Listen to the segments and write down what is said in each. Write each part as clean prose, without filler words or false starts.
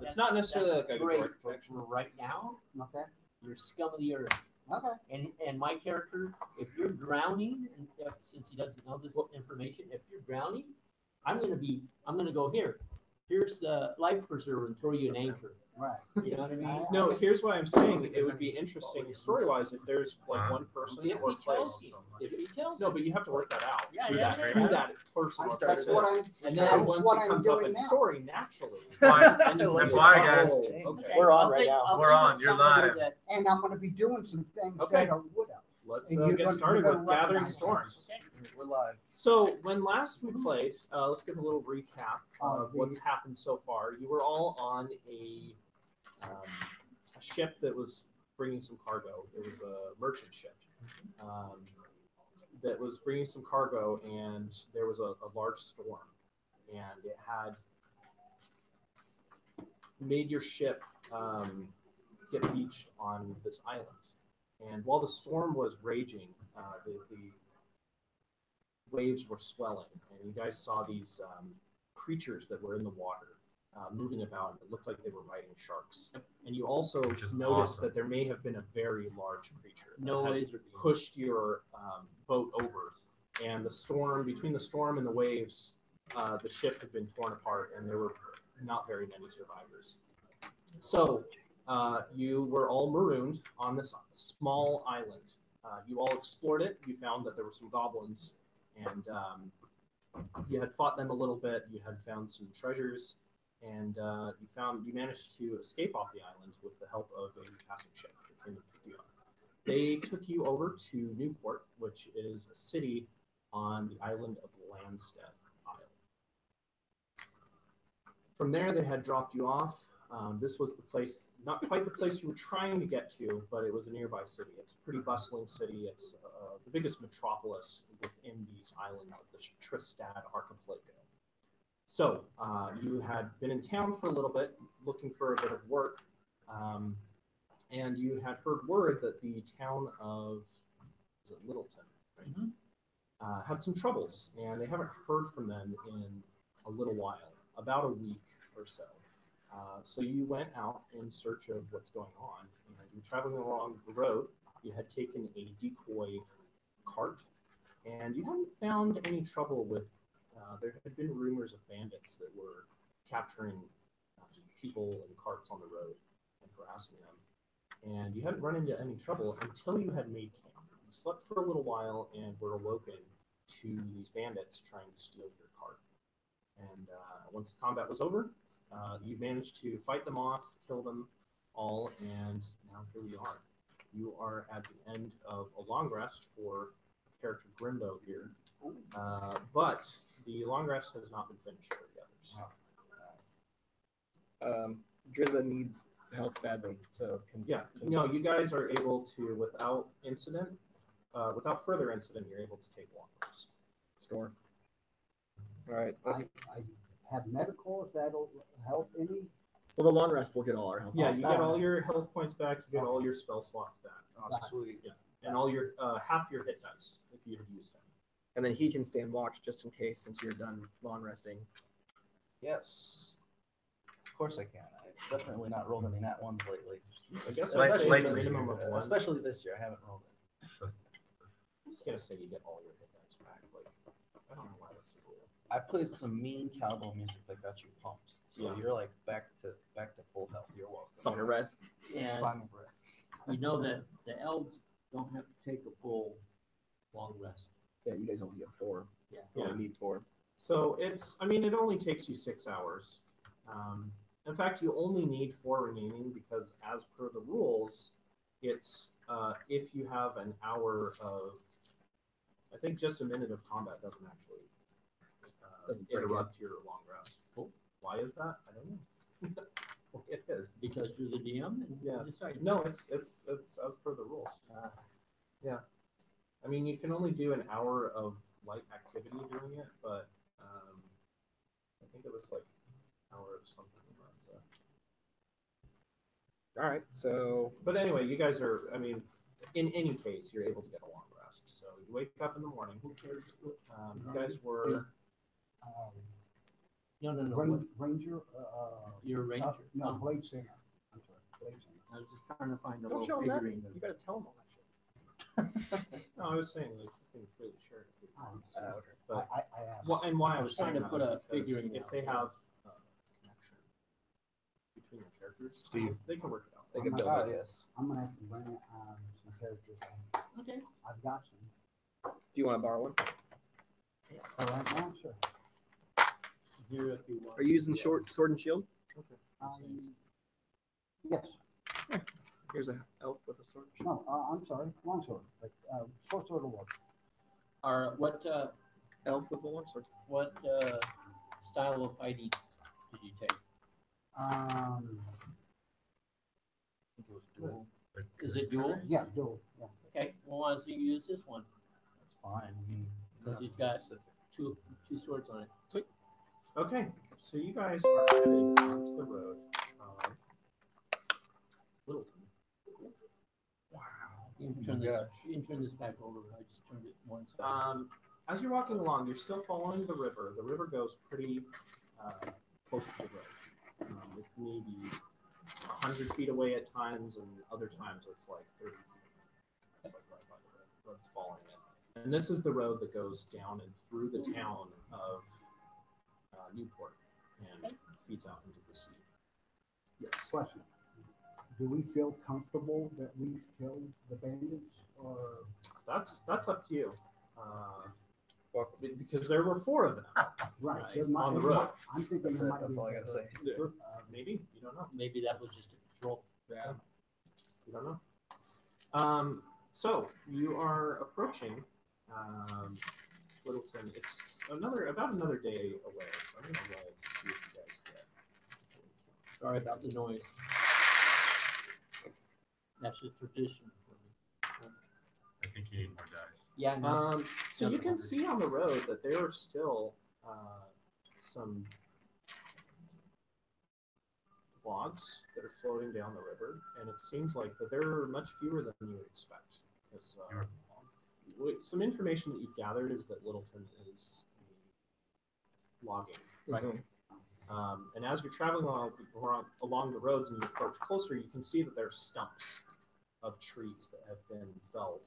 That's not necessarily like a great direct for connection. right now. Okay. You're scum of the earth. Okay. And my character, if you're drowning, and since he doesn't know this information, if you're drowning, I'm gonna go here. Here's the life preserver and throw you an anchor. Right. You know what I mean? No, here's why I'm saying it would be interesting story-wise if there's like one person If or he place. tells you. If he tells No, you. but you have to work that out. Yeah, Who yeah, that, yeah. who that person or That's place what is. I'm. And That's then once what it I'm comes up doing in now. story, naturally. Fine. And you Goodbye, like, guys. oh, okay. We're on I'll right think- now. I'll We're think of on. You're somebody live. that- And I'm going to be doing some things Okay. that I would have. Let's And you're get gonna- started you're with gonna Gathering recognize Storms. We're live. So when last we played, let's give a little recap of what's happened so far. You were all on a ship that was bringing some cargo. It was a merchant ship that was bringing some cargo, and there was a large storm, and it had made your ship get beached on this island. And while the storm was raging, the waves were swelling, and you guys saw these creatures that were in the water moving about, and it looked like they were riding sharks. And you also Which is noticed awesome. that there may have been a very large creature that No had laser beam. pushed your boat over. And the storm, between the storm and the waves, the ship had been torn apart, and there were not very many survivors. So you were all marooned on this small island. You all explored it. You found that there were some goblins, and you had fought them a little bit. You had found some treasures, and you managed to escape off the island with the help of a passing ship that came to pick you up. They took you over to Newport, which is a city on the island of Landstead Isle. From there, they had dropped you off. This was the place, not quite the place you were trying to get to, but it was a nearby city. It's a pretty bustling city. It's the biggest metropolis within these islands of the Tristad archipelago. So you had been in town for a little bit, looking for a bit of work, and you had heard word that the town of Littleton, right? Mm-hmm. Had some troubles, and they haven't heard from them in a little while, about a week or so. So you went out in search of what's going on. You were traveling along the road. You had taken a decoy cart, and you hadn't found any trouble with. There had been rumors of bandits that were capturing people and carts on the road and harassing them. And you hadn't run into any trouble until you had made camp. You slept for a little while and were awoken to these bandits trying to steal your cart. And once the combat was over, you managed to fight them off, kill them all, and now here we are. You are at the end of a long rest for character Grimbo here, but the long rest has not been finished for the others. Drizza needs health badly, so You guys are able to, without further incident, you're able to take a long rest. Score. All right. I have medical, if that'll help any. Well, the long rest will get all our health. Yeah, points you back. get all your health points back. You get all your spell slots back. Oh, sweet. Yeah, and all your half your hit dice if you have used them. And then he can stand watch just in case, since you're done long resting. Yes. Of course I can. I've definitely not rolled any nat ones lately. I guess Like- I'd say like it's a this minimum of one. Especially this year, I haven't rolled it. I'm just gonna say you get all your hit dice back. Like, I don't know why that's a rule. I played some mean cowboy music that got you pumped. So Yeah. you're like back to full health. You're welcome. Song of rest. And Song of rest. you know that the elves don't have to take a full long rest. Yeah, you guys only get 4. Yeah. You only need 4. So it only takes you 6 hours. In fact, you only need 4 remaining because, as per the rules, it's if you have an hour of, I think just a minute of combat doesn't actually Doesn't break interrupt your long rest. Well, why is that? I don't know. It is. Because you're the DM and Yeah. you decide. No, it's as per the rules. Yeah. I mean, you can only do an hour of light activity doing it, but I think it was like an hour of something. So. All right, so But anyway, you guys are, in any case, you're able to get a long rest. So you wake up in the morning. You guys were No, no, no. what- Ranger, You're a ranger. no, Oh, Blade Singer. I'm sorry, Blade Singer. I was just trying to find a Don't little show them that. figurine. You gotta tell them all that shit. No, I was saying like you can freely share it if you want. Okay. But I asked. well, and why I I was was trying saying to that put was a because figure in if there. they have a connection between the characters, Steve. they can work it out. They can build Ah, it. yes. I'm gonna have to bring some characters. Okay. I've got some. Do you want to borrow one? All right now, sure. Here if you want. Are you using sword and shield? Yes. Here's a elf with a sword. And shield. No, I'm sorry. Longsword. Like, short sword will work. Or what, Elf with a long sword. what, style of fighting did you take? Is it dual? Yeah, dual. Yeah. Okay, well, why don't you use this one? That's fine. I mean, Because he's nothing got specific. two swords on it. Okay, so you guys are headed onto the road of Littleton. You can Oh turn my this, gosh. you can turn this back over. I just turned it one side. As you're walking along, you're still following the river. The river goes pretty close to the road. It's maybe 100 feet away at times, and other times it's like 30 feet. It's like right by the road. The road's following it. And this is the road that goes down and through the town of Newport and feeds out into the sea. Yes. Question. Do we feel comfortable that we've killed the bandits, or? That's up to you. Because there were 4 of them. Right. Right, there might- on the there might- road. I'm thinking That's there it. might That's be all I gotta say. another, Maybe. You don't know. Maybe that was just a patrol. Yeah. You don't know. So you are approaching Littleton. It's about another day away. So I'm gonna roll to see if you guys get. Sorry about the noise. That's a tradition for me. I think you need more dice. Yeah, no. So you can see on the road that there are still some logs that are floating down the river, and it seems like that there are much fewer than you would expect. Because some information that you've gathered is that Littleton is logging. Right. And as you're traveling along the roads and you approach closer, you can see that there are stumps of trees that have been felled.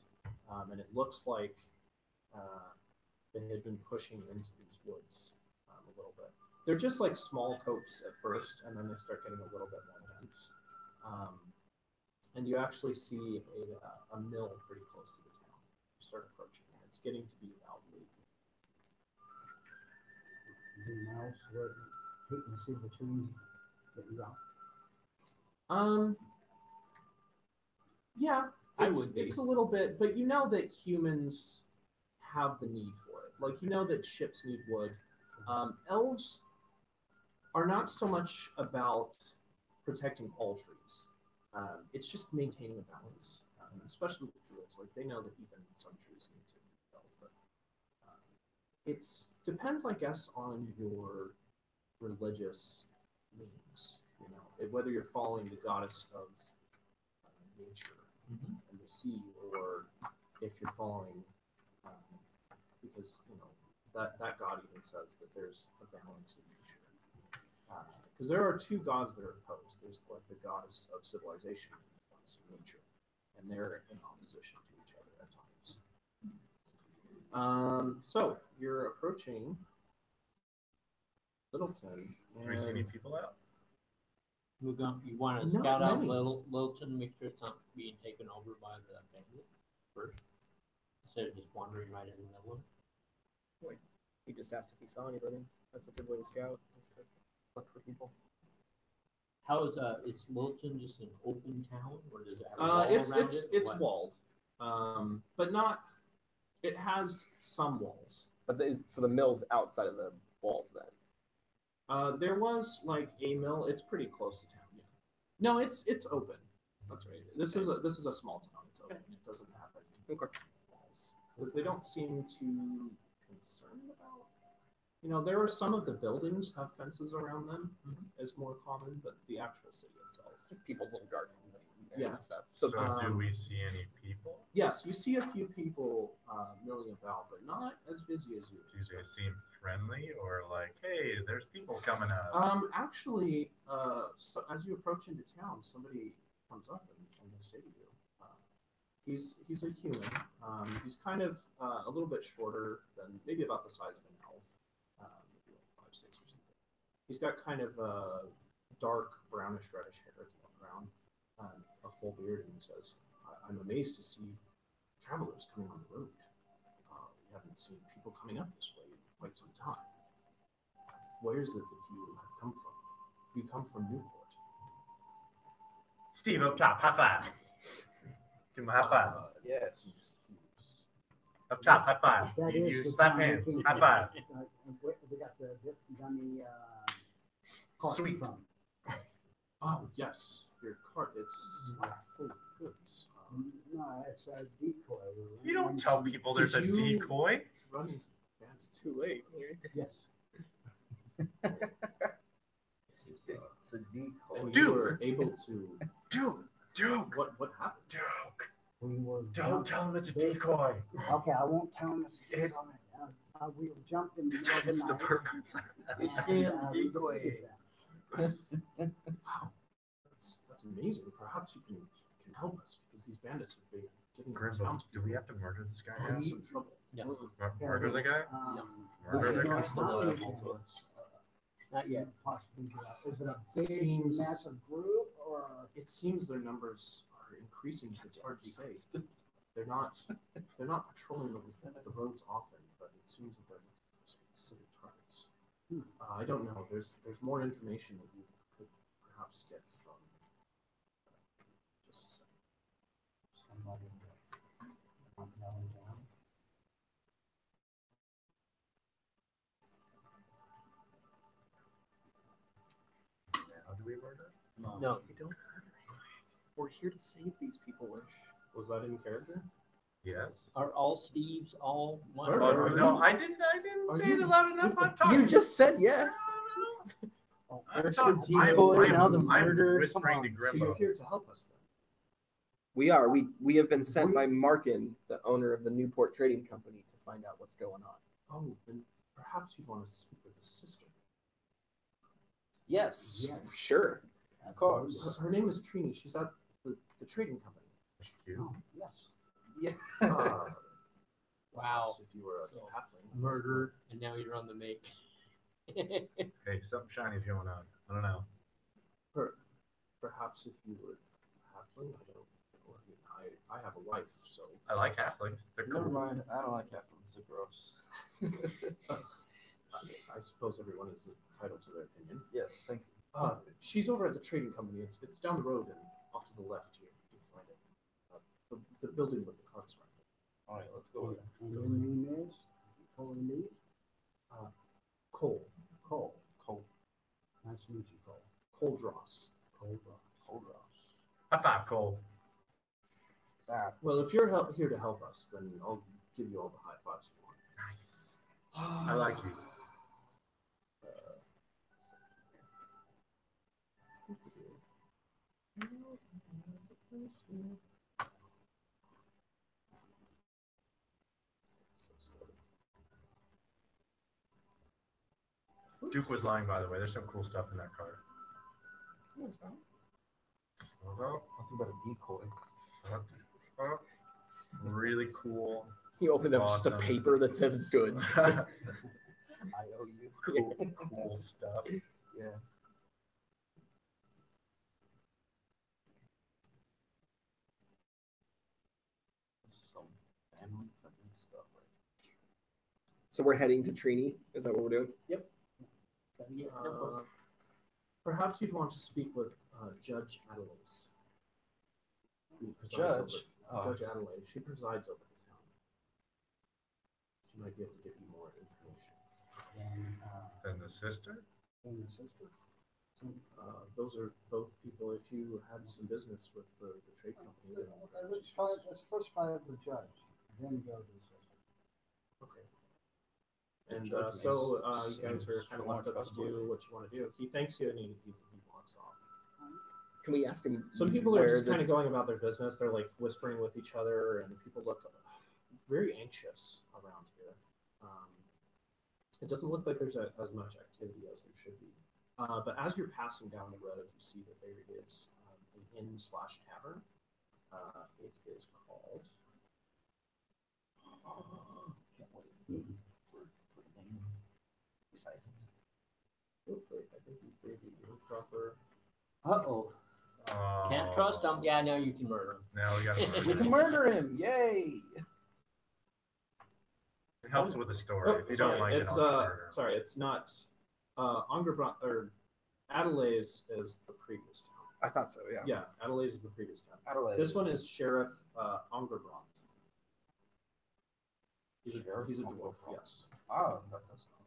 And it looks like they had been pushing into these woods a little bit. They're just like small copes at first, and then they start getting a little bit more dense. And you actually see a mill pretty close to the town. You start approaching, and it's getting to be about late. anything else where hating to see the trees getting dropped? Yeah, I it's, would be. it's a little bit, but you know that humans have the need for it. Like, you know that ships need wood. Elves are not so much about protecting all trees. It's just maintaining a balance, especially with druids. Like, they know that even some trees need to be felled. But it's depends, I guess, on your religious leanings. You know, whether you're following the goddess of nature and the sea, or if you're following, because you know that god even says that there's a balance in nature. Because there are 2 gods that are opposed. There's like the goddess of civilization and the goddess of nature, and they're in opposition to each other at times. So you're approaching Littleton. Do we see any people out? You want to Not scout out many. Littleton, make sure it's not being taken over by the bandit first, instead of just wandering right in the middle of it. He just asked if he saw anybody. That's a good way to scout, just to look for people. How is Littleton just an open town, or does it have a wall It's around it? it's What? walled, but not. It has some walls. But so the mill's outside of the walls then. There was like a mill. It's pretty close to town. Yeah. No, it's open. That's right. This is a small town. It's open. It doesn't have any Okay. walls because they don't seem too concerned about You know, there are some of the buildings have fences around them Mhm. as more common, but the actual city itself. People's little gardens and Yeah. stuff. So, So do um, we see any people? Yes, you see a few people milling about, but not as busy as you would Do they expect. seem friendly or like, hey, there's people coming out? Actually, so as you approach into town, somebody comes up and they say to you, he's a human. He's kind of a little bit shorter than maybe about the size of an elf, maybe like 5'6" or something. He's got kind of dark brownish reddish hair at the background, a full beard, and he says, "I'm amazed to see travelers coming on the road. We haven't seen people coming up this way in quite some time. Where is it that you have come from? You come from Newport." Steve up top, high five. Give him a high five. Yes. Up top, high five. That You, is you the slap town we hands, came high from. five. We got the dummy cart Sweet. from. Oh yes, your cart. It's full of goods. No, it's a decoy. You don't tell people there's a Did you- decoy. Run into it's too late. Yes. It's a decoy. and Duke. you were able to. Duke, What happened? Duke. We were Don't tell him it's a decoy. Okay, I won't tell him. It- We were jumped in the middle of the It's the night. purpose. It's and, the we decoy. defeated them. Wow, that's amazing. Perhaps you can help us because these bandits have been giving our Grimbo, towns do we have to murder this guy now? some trouble. No, Murder the guy? Murder the you know, guy? Still how available we to can, us. not yet. Possibly do that. Is it a big, Seems- massive group or? It seems their numbers are increasing. It's hard to say. They're not patrolling the roads often, but it seems that they're looking for specific targets. I don't know. There's more information that you could perhaps get from. Just a second. Somebody that knowing down. How do we murder? No, We don't. We're here to save these people, Wish. Was that in character? Yes. are all Steves all one? Murder. Oh, no, I didn't Are say you- it loud enough. I'm talking. You just said yes. Oh, I'm First talking- the decoy, I'm- now the I'm murder. Come whispering to on. So you're Grimbo. here to help us then? We are. We have been sent by Markin, the owner of the Newport Trading Company, to find out what's going on. Oh, then perhaps you'd want to speak with his sister. Yes, Yes. Sure. of course. Her name is Trini. She's at the trading company. Cute. Oh, yes. Yeah. Uh, Wow. perhaps if you were a So- halfling. Murdered, and now you're on the make. Hey, something shiny's going on. I don't know. Perhaps if you were a halfling, I don't know. I have a wife, so I like halflings. They're Never cool. mind. I don't like halflings. They're gross. I suppose everyone is entitled to their opinion. Yes, thank you. She's over at the trading company. It's down the road and off to the left here. You find it. The building with the carts around it. All right, let's go with it. And your name is, before we leave, Cole. Cole. Cold. Nice to meet you, Cole. Cole Dross. Cole Ross. Cold Ross. High five, Cole. Stop. Well, if you're here to help us, then I'll give you all the high fives you want. Nice. I like you. Duke was lying, by the way. There's some cool stuff in that car. Uh-huh. Nothing but a decoy. Uh-huh. Really cool. He opened up just a Awesome. paper that says goods. I owe you. Cool stuff. Yeah. This is some family friendly stuff, right? So we're heading to Trini. Is that what we're doing? Gotta get in the book. Perhaps you'd want to speak with Judge Adelaide. Judge? Oh. Judge Adelaide. She presides over the town. She might be able to give you more information. Then the sister? And the sister. Those are both people. If you had some business with the trade company, then Let's first try the judge, then go to the sister. okay. And Judge so makes you guys are kind of more left up to trustworthy. do what you want to do. He thanks you and he walks off. Can we ask him? Some people are where just kind of going about their business. They're like whispering with each other, and people look very anxious around here. It doesn't look like there's as much activity as there should be. But as you're passing down the road, you see that there is an inn/tavern. It is called. Can't wait for the name. Excited. Oh, wait, I think you gave me your proper. Uh-oh. Can't trust them. Yeah, now you can murder them. Now we got We can murder him! Yay! It helps with the story. Oh, If you sorry, don't like it's it, I'll murder him. sorry, it's not. Angerbron or Adelaide is the previous town. I thought so. Yeah. Yeah, Adelaide is the previous town. Adelaide. This one is Sheriff Angerbron. He's a Sheriff dwarf. Angerbron. Yes. Oh, that does sound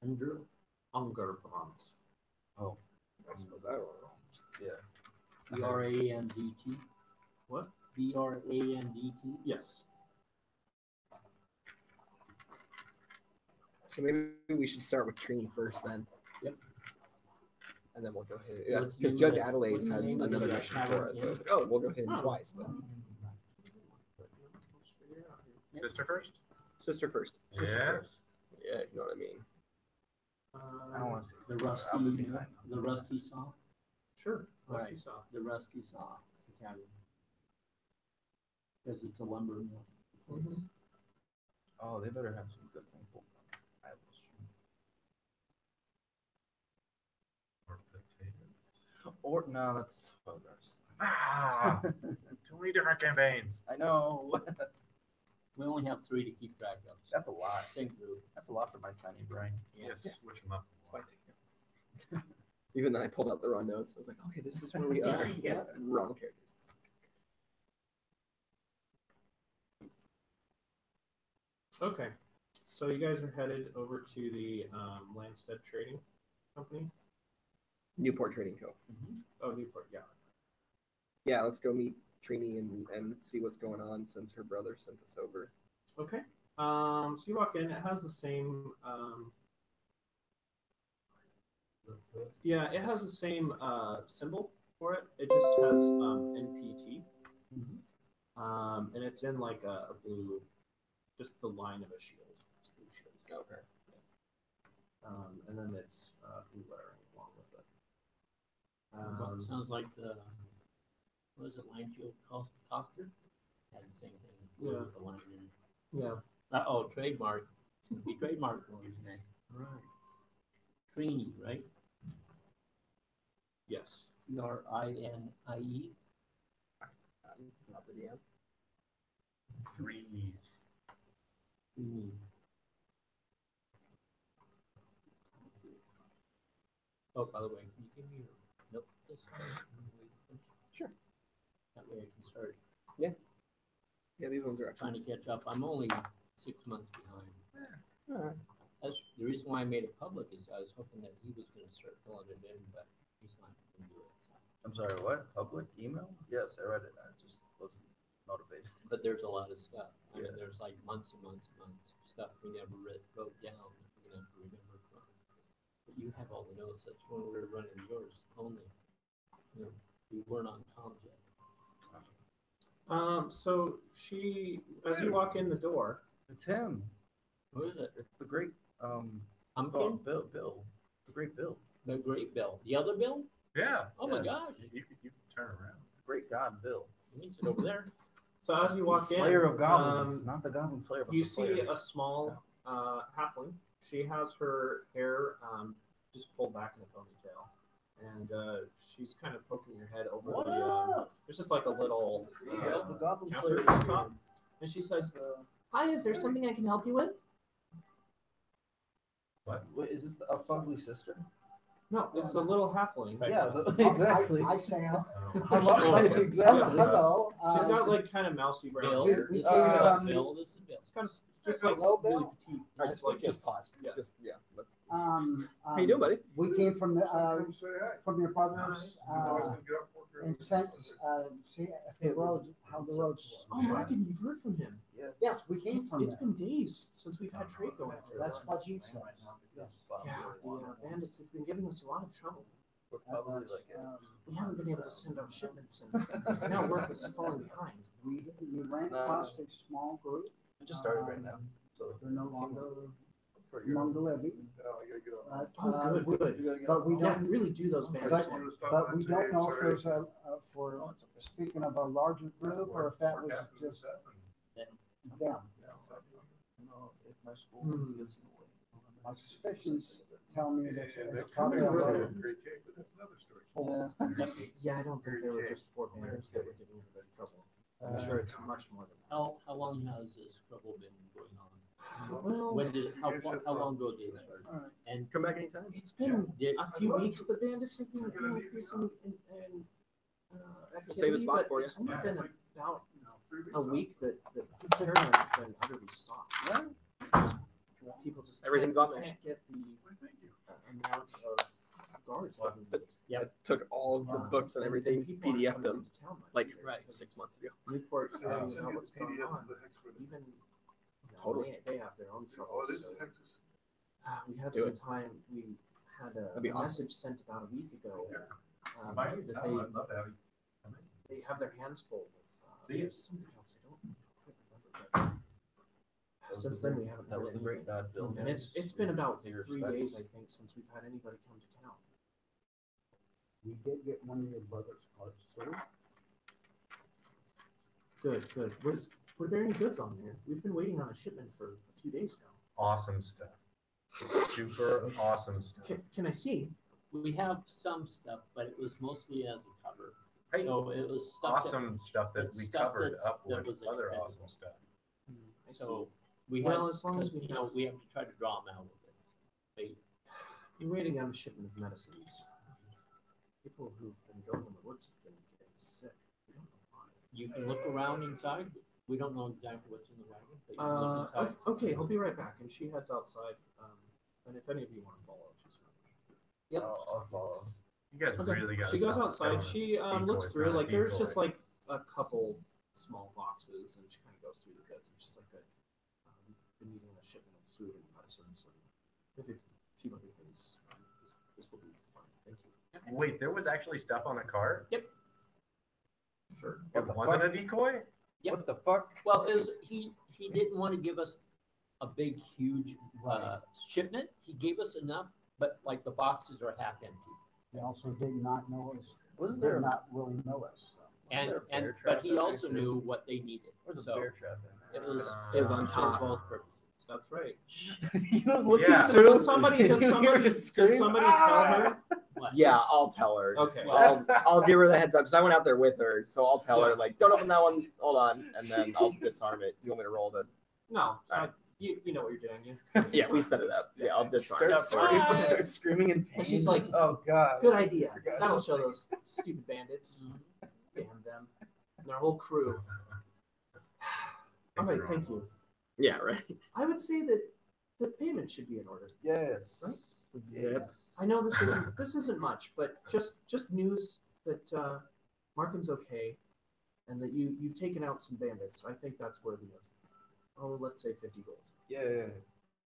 good. Andrew. Angerbron. Oh, I spelled that wrong. yeah. B-R-A-N-D-T. What? B-R-A-N-D-T. Yes. So maybe we should start with Trini first, then. Yep. And then we'll go ahead. Yeah, What's the because name Judge of the- Adelaide what's the has name of another the mission tavern for us. name? So I was like, oh, we'll go hit him Oh. twice, but Sister first? sister first. Sister Yeah. first. Yeah, you know what I mean. I don't want to see The rusty saw. Sure. Let's Right. see so. The rusty saw. It's a tavern. Because it's a lumber mill. Mhm. Oh, they better have some good people. I will stream. Or potato. Or no, that's Fogar's. Ah, too many different campaigns. I know. We only have 3 to keep track of. That's a lot. Think through. That's a lot for my tiny brain. Yeah. Yes, switch them up. Even then, I pulled out the wrong notes. I was like, okay, this is where we are. Yeah. Wrong characters. Okay. So you guys are headed over to the Landstead Trading Company. Newport Trading Co. Oh, Newport. Yeah. Yeah, let's go meet Trini and see what's going on since her brother sent us over. Okay. So you walk in. It has the same. Yeah, it has the same symbol for it. It just has NPT, and it's in like a blue, just the line of a shield. It's a blue shield. Okay. And then it's blue lettering along with it. Sounds like the, what is it, Line Shield Coster? Had the same thing. Yeah. With the line in. Yeah. Oh, trademark. Be trademark for his name. Right. Trini, right? Yes. Trini. Not the DM. Threes. Trini. Oh, by the way, can you give me your note this one? Sure. That way I can start Yeah, these ones are trying actually. to catch up. I'm only 6 months behind. Alright. That's the reason why I made it public is I was hoping that he was going to start filling it in, but he's not going to do it. So. I'm sorry, what? Public email? Yes, I read it. I just wasn't motivated. But there's a lot of stuff. I Yeah. mean, there's like months and months and months of stuff we never wrote down. That we're going to have to remember from. But you have all the notes. That's when we were running yours only. You know, we weren't on Tom's yet. So she, as you walk in the door, It's him. Who is it? It's the great Pumpkin? Bill. The great Bill. The great Bill. The other Bill? Yeah. Oh my Yes. gosh. You can turn around. The great God Bill. He's over there. so as you walk Slayer in, of goblins. Not the goblin slayer, but you the see slayer. a small halfling. She has her hair just pulled back in a ponytail, and she's kind of poking her head over What the. up? There's just like a little Yeah, the goblin counter slayer. at the top, and she says, "Hi, is there something I can help you with?" Wait, is this a fugly sister? No, it's the little halfling. Yeah, exactly. I say Oh. hello. Exactly. Hello. She's got like kind of mousy brown Bill. hair. we It's came kind from- Bill. This is Bill. of just like Hello, really Bill. petite. Alright, Just like just pause. Yeah. Just yeah. Let's, How how you doing, buddy? We came from your brother's and sent, see if the roads, how the roads Oh, were. Markin, you've heard from him. Yes, we came from It's there. been days since we've had trade going for That's what he said. Yes. Yeah, the bandits have been giving us a lot of trouble. We're probably like, We haven't been able to send out shipments, and now work is falling behind. We ran across a small group. it just started right now. So They're no longer for your among the living. But, Oh, good, good. but we Yeah, don't, really do those bandits. but we don't know if there's a, for, speaking of a larger group, or if that was just them. if my school Hmm. gets in the way. My suspicions tell me that it's That's probably a probably larger. Yeah, I don't think they were just four bandits that were giving everybody trouble. I'm sure it's much more than that. How long has this trouble been going on? Well, When did, how long ago did it start? And Come back anytime. it's been did, a few weeks. The bandits have been increasing in activity, Save a spot but for you. it's only been about a week that turn has been utterly stopped. People just Everything's can't, on there. can't get the amount of guards that we need. I took all of the books and everything, people aren't PDF'd coming them into town much like either, Right. because 6 months ago. Newport hearing about what's going on, even Totally. they have their own troubles. So, we had Do some it. time. We had That'd be a awesome. message sent about a week ago that I'd love to have you. they have their hands full with See? something else. I don't quite remember. But since then, we haven't. That heard was the anything. great God build. And it's been about Your 3 respects. days, I think, since we've had anybody come to town. We did get one of your brother's cards through. Good. Were there any goods on there? We've been waiting on a shipment for a few days now. Awesome stuff. Super awesome stuff. Can I see? we have some stuff, but it was mostly as a cover. Hey, So it was stuff awesome stuff that it's we stuff covered that's- up that with was other expendable. awesome stuff. I see. So we Well, have, as long as because, we you know, have- we have to try to draw them out of it. We're waiting on a shipment of medicines. People who've been going in the woods have been getting sick. We don't know why. You can look around inside. We don't know exactly what's in the wagon, but you can look inside. Okay, I'll be right back. And she heads outside. And if any of you want to follow, she's fine. Yep. I'll follow. You guys Okay. really got. She goes outside. She looks Decoy's through. not a Like there's decoy. just like a couple small boxes, and she kind of goes through the goods. And she's like, "Good. We've been needing a shipment of food and medicines, and maybe a few other things. This will be fine. Thank you." Wait, there was actually stuff on the cart. Sure. What It the wasn't fuck? a decoy. Yep. What the fuck? Well, it was, he didn't want to give us a big, huge shipment. He gave us enough, but like the boxes are half empty. They also did not know us, Wasn't there did a, not really know us. So. And, there a bear but trap he in there also too? knew what they needed. There's a So bear trap in it was, It was on for top. both purposes. That's right. there. He was looking Yeah. So through. does somebody and you hear her does scream, somebody tell "Ah!" her? What? Yeah, I'll tell her. Okay. I'll give her the heads up because I went out there with her, so I'll tell Yeah. her like, don't open that one. Hold on, and then I'll disarm it. Do you want me to roll the? No, Alright. you know what you're doing. You. Yeah, we set it up. Yeah, I'll disarm Start, it. start screaming in pain. And she's like, "Oh God, Good idea. For God's That'll sake. show those stupid bandits. Damn them. And their whole crew. All right, thank you. Yeah, right. I would say that the payment should be in order. Yes. Right? Zip. I know this isn't much, but just news that Markin's okay, and that you've taken out some bandits. I think that's worthy of, let's say 50 gold. Yeah.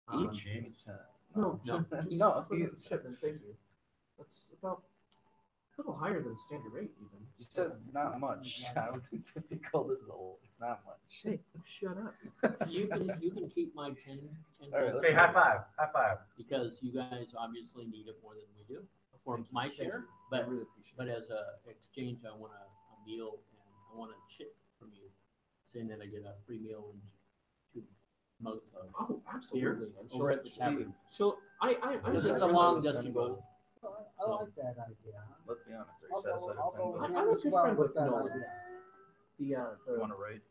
Um, Give me 10. No, No. just No, for the you- shipment. Thank you. That's about a little higher than standard rate, even. You said not much. I don't think 50 gold is old. Not much. Hey, shut up. You can keep my 10 All right, gold Hey, high five! High five! because you guys obviously need it more than we do for Thank you, my thank share. you. I But really appreciate But it. as a exchange, I want a meal and I want a chip from you, saying that I get a free meal and 2 mugs of Oh, absolutely. And over at the tavern. she'll I Because just- it's a long dusty road. I like that idea. Let's be honest. Are you I'll go, satisfied I'll with go 10 with gold? I'm him a as good well friend with that Nolan. idea. You want to rate?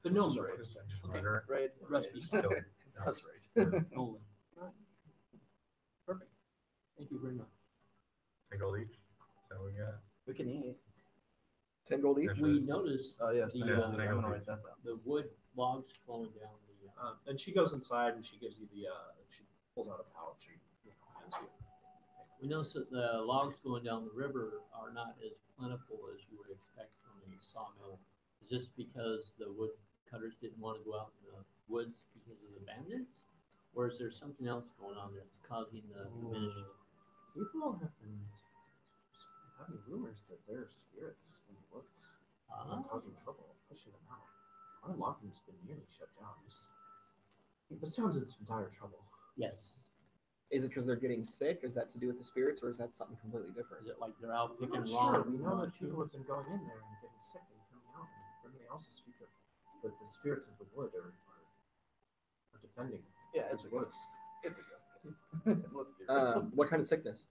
The gnome Just lord. just Okay. murder it. Rate. Rusty Kill stuff. it. That's right. Nolan. Perfect. Thank you very much. 10 gold each. So we got. We can eat. 10 gold each. There's We a- noticed Oh yes. The, thank you. uh, I'm gonna write that down. the wood logs flowing down the. And she goes inside and she gives you the she pulls out a pouch and hands you. You notice that the logs going down the river are not as plentiful as you would expect from a sawmill. Is this because the wood cutters didn't want to go out in the woods because of the bandits? Or is there something else going on that's causing the diminished? People have been having rumors that there are spirits in the woods causing trouble, pushing them out. Our logging's been nearly shut down. This town's in some dire trouble. Yes. Is it because they're getting sick? Is that to do with the spirits, or is that something completely different? Is it like they're out I'm picking not wrong? sure. We know that people have been going in there and getting sick and coming out. And then they also speak of that the spirits of the wood are defending. Yeah, it's a ghost. It's a ghost. Let's be real. What kind of sickness?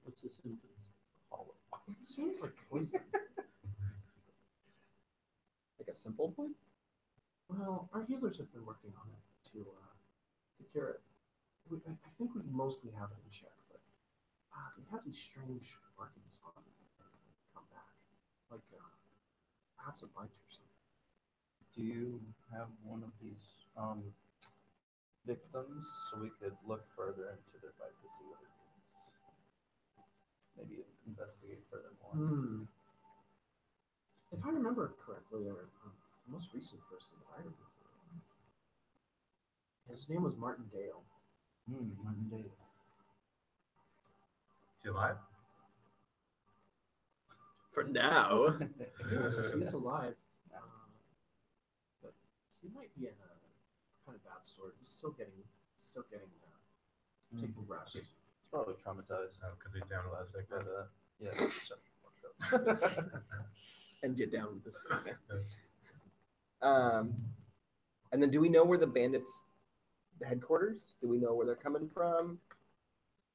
What's the symptoms? It seems like poison. Like a simple poison? Well, our healers have been working on it to cure it. I think we mostly have it in check, but they have these strange markings on them that come back, like perhaps a bite or something. Do you have one of these victims so we could look further into their bite to see what it is? Maybe investigate furthermore. If I remember correctly, the most recent person that I remember, his name was Martin Dale. Martin Dale. Is he alive? For now. He's alive, but he might be in a kind of bad story. He's still getting taking rest. He's probably traumatized. Oh, because he's down with that sickness. Yeah, shut the fuck up. And get down with this. And then do we know where the bandits' headquarters? Do we know where they're coming from?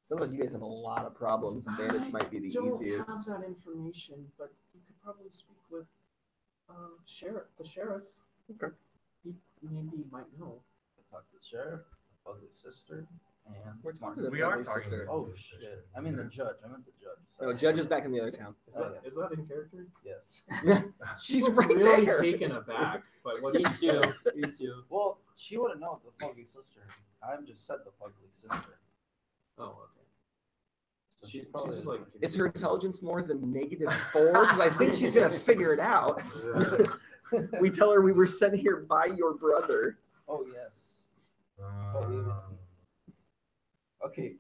Sounds like you guys have a lot of problems, and bandits might be the easiest. I don't have that information, but you could probably speak with the sheriff. Okay. He maybe might know. Talk to the sheriff, ugly sister, and We're talking to We the are family talking sister. to- oh shit! I mean the judge. I meant the judge. No, Judge is back in the other town. Is that in character? Yes. She's People right really there. taken aback by what Me you too. said. Me too. Well, she wouldn't know the fugly sister. I've just said the fugly sister. Oh, okay. So She's probably just like. Is her intelligence more than -4? Because I think she's gonna figure it out. We tell her we were sent here by your brother. Oh yes. Uh, Okay.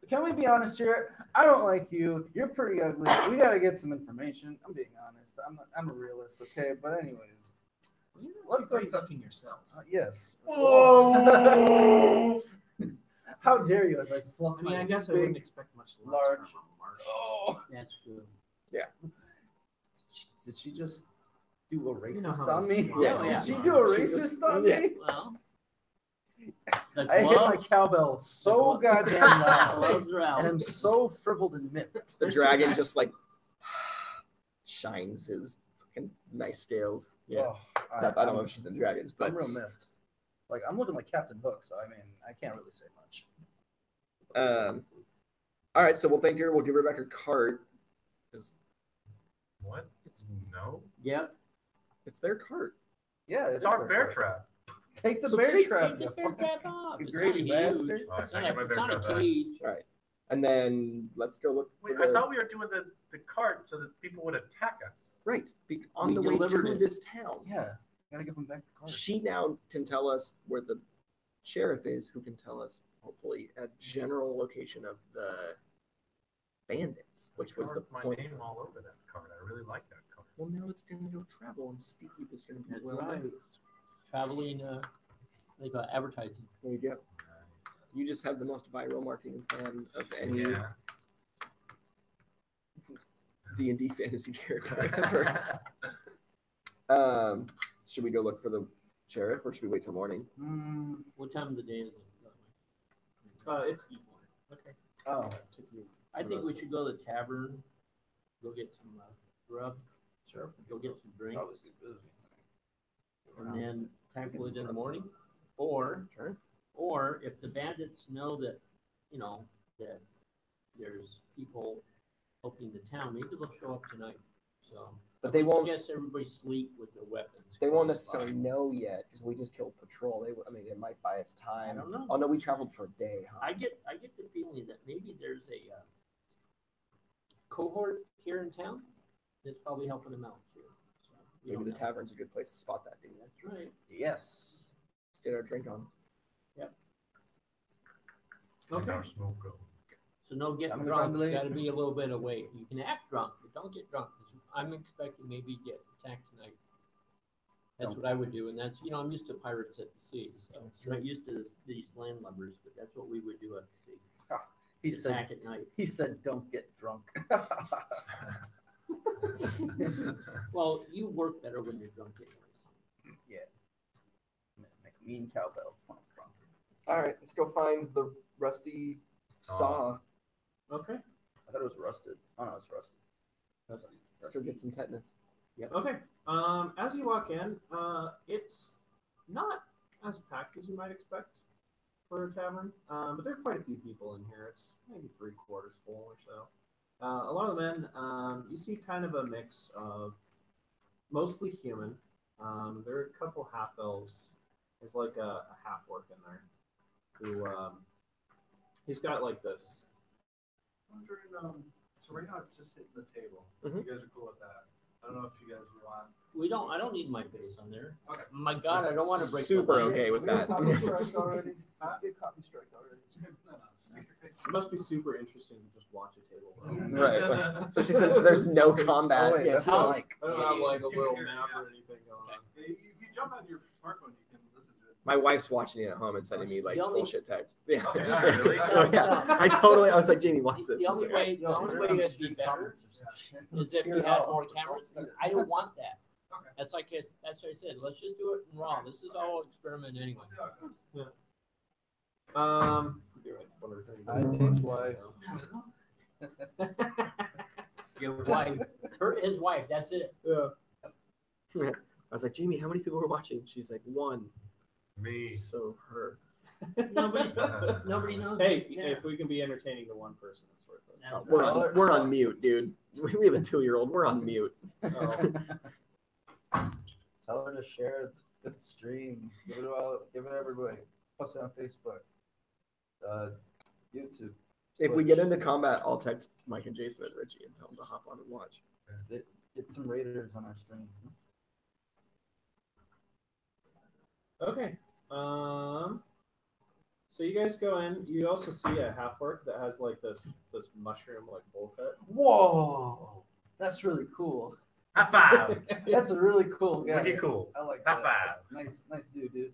Can we be honest here? I don't like you. You're pretty ugly. We gotta get some information. I'm being honest. I'm a realist, okay? But anyways, Let's go looking yourself. yes. Whoa! How dare you? As I fluff I mean, my I guess I big, wouldn't expect much less large- from a marsh. Oh. That's true. Did she just do a You know racist how on this me? smile Yeah, yeah. Did she do a She racist was- on yeah. me? Well, the I hit my gloves, cowbell so goddamn loud, gloves are out. and I'm so frivoled and miffed. The dragon just like shines his fucking nice scales. Yeah. Oh, I don't know if she's the dragons, but I'm real miffed. Like I'm looking like Captain Hook, so I mean I can't really say much. all right. So we'll thank her. We'll give her back her cart. 'Cause what? No. Yep. it's their cart. Yeah, It's our bear trap. Take the So bear take- trap. Take the you bear fucking- trap off. you It's greedy not huge. bastard. Oh, I It's get not my a, bear it's not trap a back. cage. All right. And then let's go look for Wait, the I thought we were doing the cart so that people would attack us. right on We the way delivered to it. this town. Yeah, gotta give him back the card. She now can tell us where the sheriff is, who can tell us hopefully a general location of the bandits, which was the Carved my point. name all over that card. I really like that card. Well, now it's going to go travel, and Steve is going to be That's well right. known. Traveling, they got advertising. There you go. Nice. You just have the most viral marketing plan of any Yeah. D&D fantasy character ever. Should we go look for the sheriff, or should we wait till morning? What time of the day is it? It's evening. Okay. Oh, Took you I think we should go to the tavern, go get some grub, sure. go get some drinks, Probably too busy. and then tackle it in the morning. Or, Sure. or if the bandits know that, that there's people opening the town, maybe they'll show up tonight. So But I they would won't. suggest everybody sleep with their weapons. They won't close necessarily by. know yet because we just killed patrol. I mean, it might buy us I time. don't know. Oh no, we traveled for a day. Huh? I get the feeling that maybe there's a cohort here in town that's probably helping them out too. So, we Maybe don't the know. tavern's a good place to spot that dude. That's right. Yes. Get our drink on. And Okay. our smoke go. So no getting Coming drunk. friendly. Got to be a little bit away. You can act drunk, but don't get drunk. 'Cause I'm expecting maybe get attacked tonight. That's what I would do, and that's I'm used to pirates at the sea, so I'm not used to these landlubbers, but that's what we would do at the sea. He said. Attack at night. He said, "Don't get drunk." Well, you work better when you're drunk, anyways. Yeah. Make a mean cowbell. when I'm drunk. All right, let's go find the rusty saw. Okay. I thought it was rusted. Oh no, it's rusted. Let's go get some tetanus. Okay. As you walk in, it's not as packed as you might expect for a tavern, but there are quite a few people in here. It's maybe 3/4 full or so. A lot of the men, you see kind of a mix of mostly human. There are a couple half elves. There's like a half orc in there who he's got like this. Wondering, so right now it's just hitting the table. Mhm. You guys are cool with that. I don't know if you guys want. I don't need my face on there. Okay. My God, I don't want to break. Super the okay with We get that. copy strike already. Get copy strike already. No, stick your face. It must be super interesting to just watch a table. Right. Like, especially since there's no combat. Oh, wait, yeah, that's so, how- like, I don't have like a little Yeah. map or anything going on. If you jump on your smartphone, you can listen to it. my wife's watching it at home and sending me like The only- bullshit texts. Yeah. Okay, really? Oh, yeah. I was like, Jamie, watch this. The I was only like, way, the only way it'd be better is if you had more cameras. I don't want that. Okay. That's like that's what I said. Let's just do it in raw. This is all experiment anyway. We'll see how it goes. You're right, one of the things. Hi, Dave's wife. Your wife, his wife. That's it. Yeah. I was like, Jamie, how many people were watching? She's like, 1. Me. So her. Nobody knows. Hey, Yeah. if we can be entertaining to one person, it's worth it. That's We're on mute, dude. We have a 2-year-old. We're on mute. Oh, Tell her to share the stream. Give it everybody. Post it on Facebook. YouTube. If we get into combat, I'll text Mike and Jason and Richie and tell them to hop on and watch. Get some raiders on our stream. okay. So you guys go in. You also see a half orc that has like this mushroom like bowl cut. Whoa, that's really cool. High five. That's a really cool guy. Wicked cool. I like High that. five. Nice dude, dude.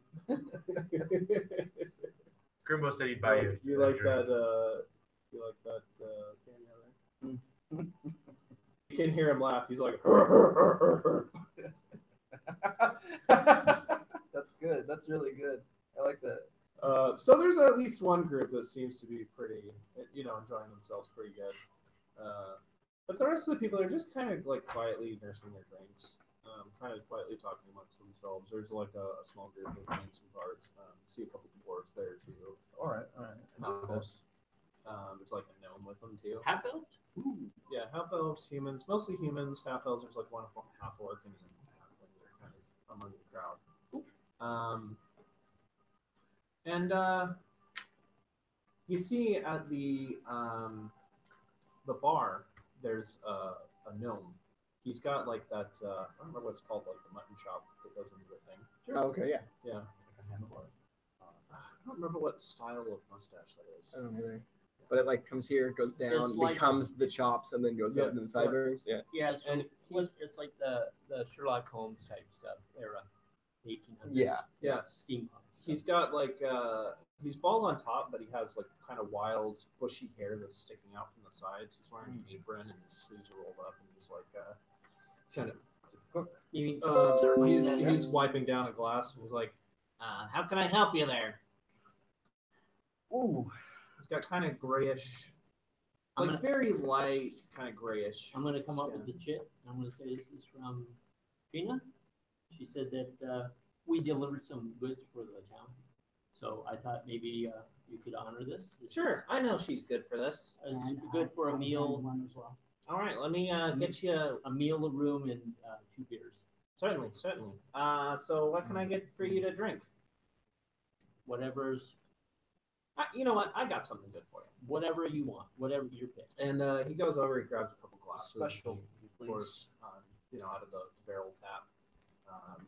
Grimbo said he'd buy you. You like that? You like that cameo there? You can hear him laugh. He's like. That's good. That's really good. I like that. So there's at least one group that seems to be pretty, enjoying themselves pretty good. But the rest of the people are just kind of like quietly nursing their drinks, kind of quietly talking amongst themselves. There's like a small group of playing some cards. See a couple of dwarves there too. All right. And elves. There's like a gnome with them too. Half elves? Yeah, half elves, humans, mostly humans. Half elves. There's like one half orc and half like they're kind of among the crowd. You see at the bar, there's a gnome. He's got like that. I don't remember what it's called, like the mutton chop that goes into the thing. Oh, okay, yeah. Yeah. I don't remember what style of mustache that is. I don't know either. But it like comes here, goes down, It's like- becomes the chops, and then goes Yeah, up into the sideburns. Yeah. Yeah, so And it's like the Sherlock Holmes type stuff era, 1800s. Yeah. Yeah. Steampunk. He's got like he's bald on top, but he has like kind of wild, bushy hair that's sticking out from the sides. He's wearing an apron and his sleeves are rolled up, and he's like kind of You mean, he's wiping down a glass and he's like, how can I help you there? Ooh. he's got kind of grayish, I'm like gonna- very light, kind of grayish. I'm gonna come up skin. with the chit. I'm gonna say this is from Gina. She said that we delivered some goods for the town, so I thought maybe you could honor this. This Sure, I know she's good for this. is good for a meal. All right, let me get you A meal, a room, and 2 beers. certainly. So what can I get for you to drink? Whatever's, You know what? I got something good for you. whatever you want, whatever your pick. And he goes over, he grabs a couple glasses. Special, he pours, out of the barrel tap,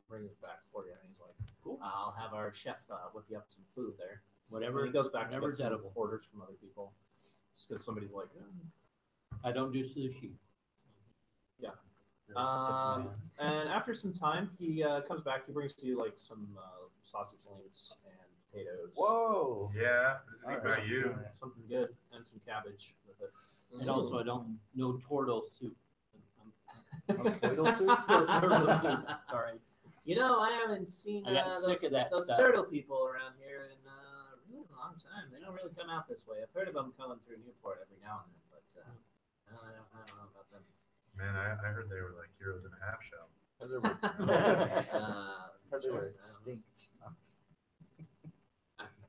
brings it back for you, and he's like, Cool. I'll have our chef whip you up some food there. Whatever. And he goes back to whatever's get some edible. orders from other people. Just because somebody's like, I don't do sushi. and after some time, he comes back. He brings to you like some sausage links and potatoes. Whoa. Yeah, what about you? Something good and some cabbage with it. And also, I don't know turtle soup. Turtle soup? Turtle soup. Sorry. You know, I haven't seen I got sick of that those stuff. turtle people around here in a really long time. They don't really come out this way. I've heard of them coming through Newport every now and then, but I don't know about them. Man, I heard they were like heroes in a half shell. Heard they were extinct.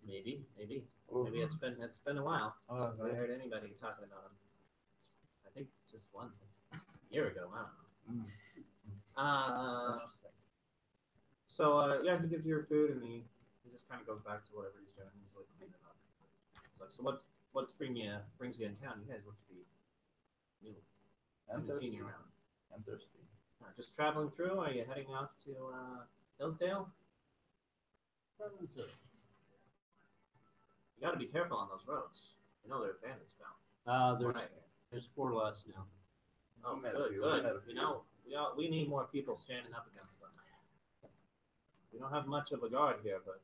Maybe it's been a while. Oh, since I heard anybody talking about them. I think just one year ago. I don't know. So yeah, he gives you your food and he just kind of goes back to whatever he's doing. He's like cleaning up. He's like, so what's brings you in town? You guys look to be new. I haven't seen you around. I'm thirsty. Just traveling through. Are you heading off to Hillsdale? Traveling through. You got to be careful on those roads. You know there are bandits bound. There's 4 less now. Oh, We met a good, few, good. we met a You few. know, we need more people standing up against them. We don't have much of a guard here, but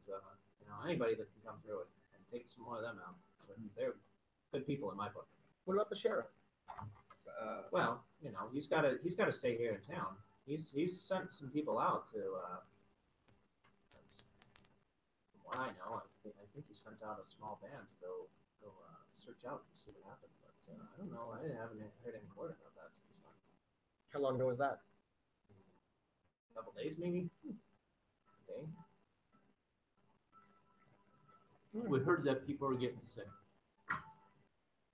anybody that can come through it and take some more of them out. They're good people in my book. What about the sheriff? Well, he's got to stay here in town. He's sent some people out to. From what I know, I think he sent out a small band to go search out and see what happened. But I don't know. I haven't heard any word about that since then. How long ago was that? A couple days, maybe. A day. We heard that people are getting sick.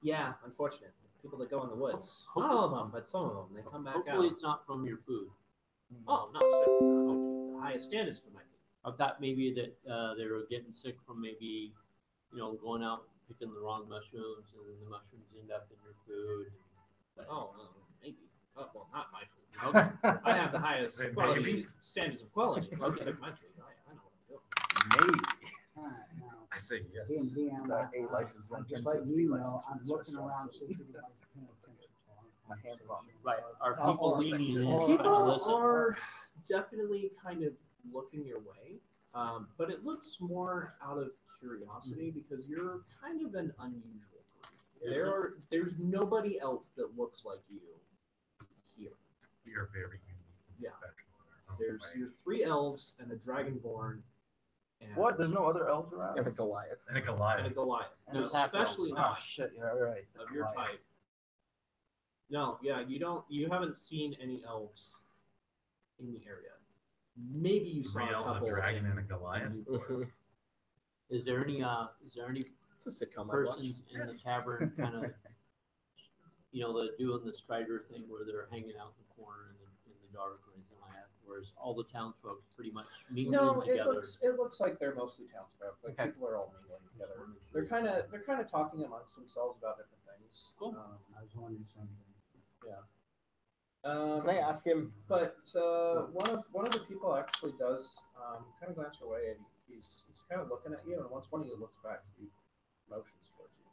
Yeah, unfortunate. People that go in the woods. Hopefully- Not all of them, but some of them. They come back Hopefully, out. it's not from your food. Oh no, certainly not. I'll keep the highest standards for my food. I thought maybe that they were getting sick from maybe, going out picking the wrong mushrooms, and then the mushrooms end up in your food. Oh, maybe. Oh, well, not my food. Okay. I have the highest Maybe. quality standards of quality. Okay, my food. I know what I'm doing. Maybe. All right, now, I say yes. being Got A license, I'm one just turns letting to a C you know, license I'm for the looking restaurant, around, so- see if you guys are paying attention to My hand bomb. Right. Are Oh, people or- leaning in? or- trying to People listen? are definitely kind of looking your way, but it looks more out of curiosity because you're kind of an unusual group. There's nobody else that looks like you here. We are very unique. and Yeah. special in our own There's way. your 3 elves and a dragonborn. And What? There's no other elves around? And a Goliath. And a and a Goliath. Goliath. And And a half elf. especially Oh not shit! Yeah, right. of your Goliath. type. No, yeah, you haven't seen any elves in the area. Maybe you saw 3 a elves, couple. a dragon, in- and a Goliath. in Newport. Is there any It's a sitcom I watch. persons in the tavern kind of, they're doing the Strider thing where they're hanging out in the corner in the dark or anything like that? Whereas all the townsfolk pretty much mingling No, it together. looks like they're mostly townsfolk. Like Okay. people are all mingling together. They're kind of talking amongst themselves about different things. Cool. I was wondering something. Can I ask him? But one of the people actually does kind of glance your way, and he's kind of looking at you, and once one of you looks back, he motions towards you.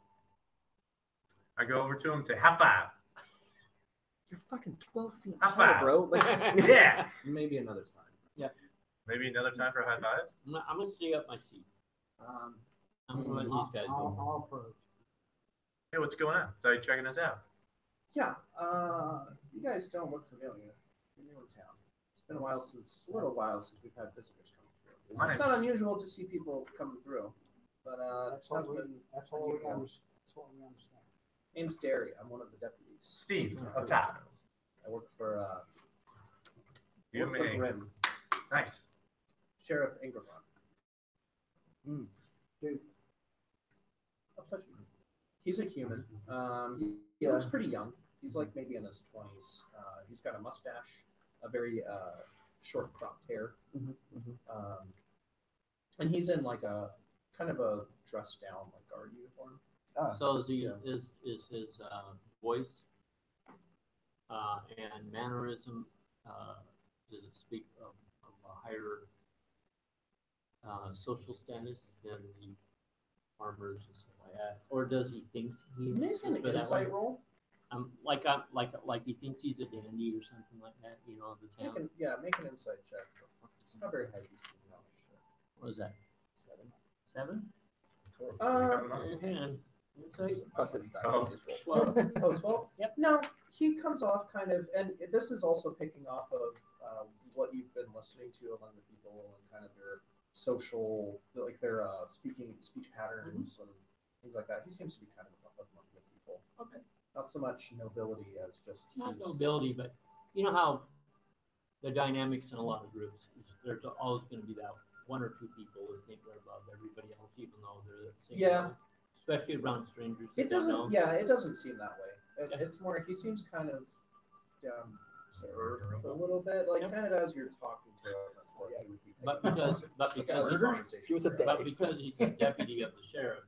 I go over to him and say, high five. You're fucking 12 feet High tall, five. bro. Like, Yeah. Maybe another time. Maybe another time for high fives. I'm gonna stay up my seat. I'm gonna let these guys go. I'll approach. Hey, what's going on? So you checking us out? Yeah, you guys don't look familiar. You're new in town. It's been a little while since we've had visitors coming through. My It's name's- not unusual to see people coming through, but That's this has all we, been that's all we unusual. understand. Name's Derry. I'm one of the deputies. Steve, up top. I work for You work and for me. Grim, Nice. Sheriff Ingervon. Dude, A pleasure. He's a human. He looks pretty young. He's like maybe in his 20s. He's got a mustache, a very short cropped hair, and he's in like a kind of a dressed down like guard uniform. So is he Yeah. is his voice and mannerism does it speak of a higher social status than the farmers and stuff like that, or does he think he Make was an that way? insight roll. Like he thinks he's a dandy or something like that, you know, the town. Make an insight check. How very high do you see? No, What is that? 7. 7? Uh, And insight. Plus it's die. Oh. You just roll. 12? Yep. No, he comes off kind of, and this is also picking off of what you've been listening to among the people and kind of their social, like their speech patterns and things like that. He seems to be kind of among the people. Okay. Not so much nobility as just Not he's- nobility, but you know how the dynamics in a lot of groups is there's always going to be that one or two people who think they're above everybody else, even though they're the same. Yeah. level. Especially around strangers. It that don't know. doesn't. Yeah, it doesn't seem that way. Okay. It's more. He seems kind of down to earth a little bit, like Yep. kind of as you're talking to him. That's what he would be But picking up because on. but As because the conversation He was a progresses. but because he's the deputy of the sheriff,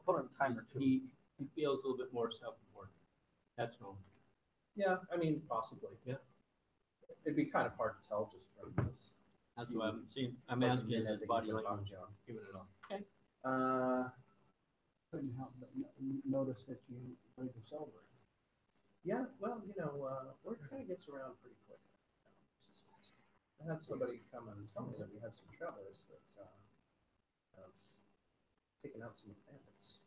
Put on a timer too. he feels a little bit more self-important. That's normal. Yeah, I mean, possibly. Yeah. It'd be kind of hard to tell just from this. That's why I'm seeing. I'm like, asking minute his that he body was language. talking to him. Giving it all. Couldn't help but notice that you played the silver. Yeah, well, word kind of gets around pretty quick. I had somebody come and tell me that we had some travelers that have taken out some bandits.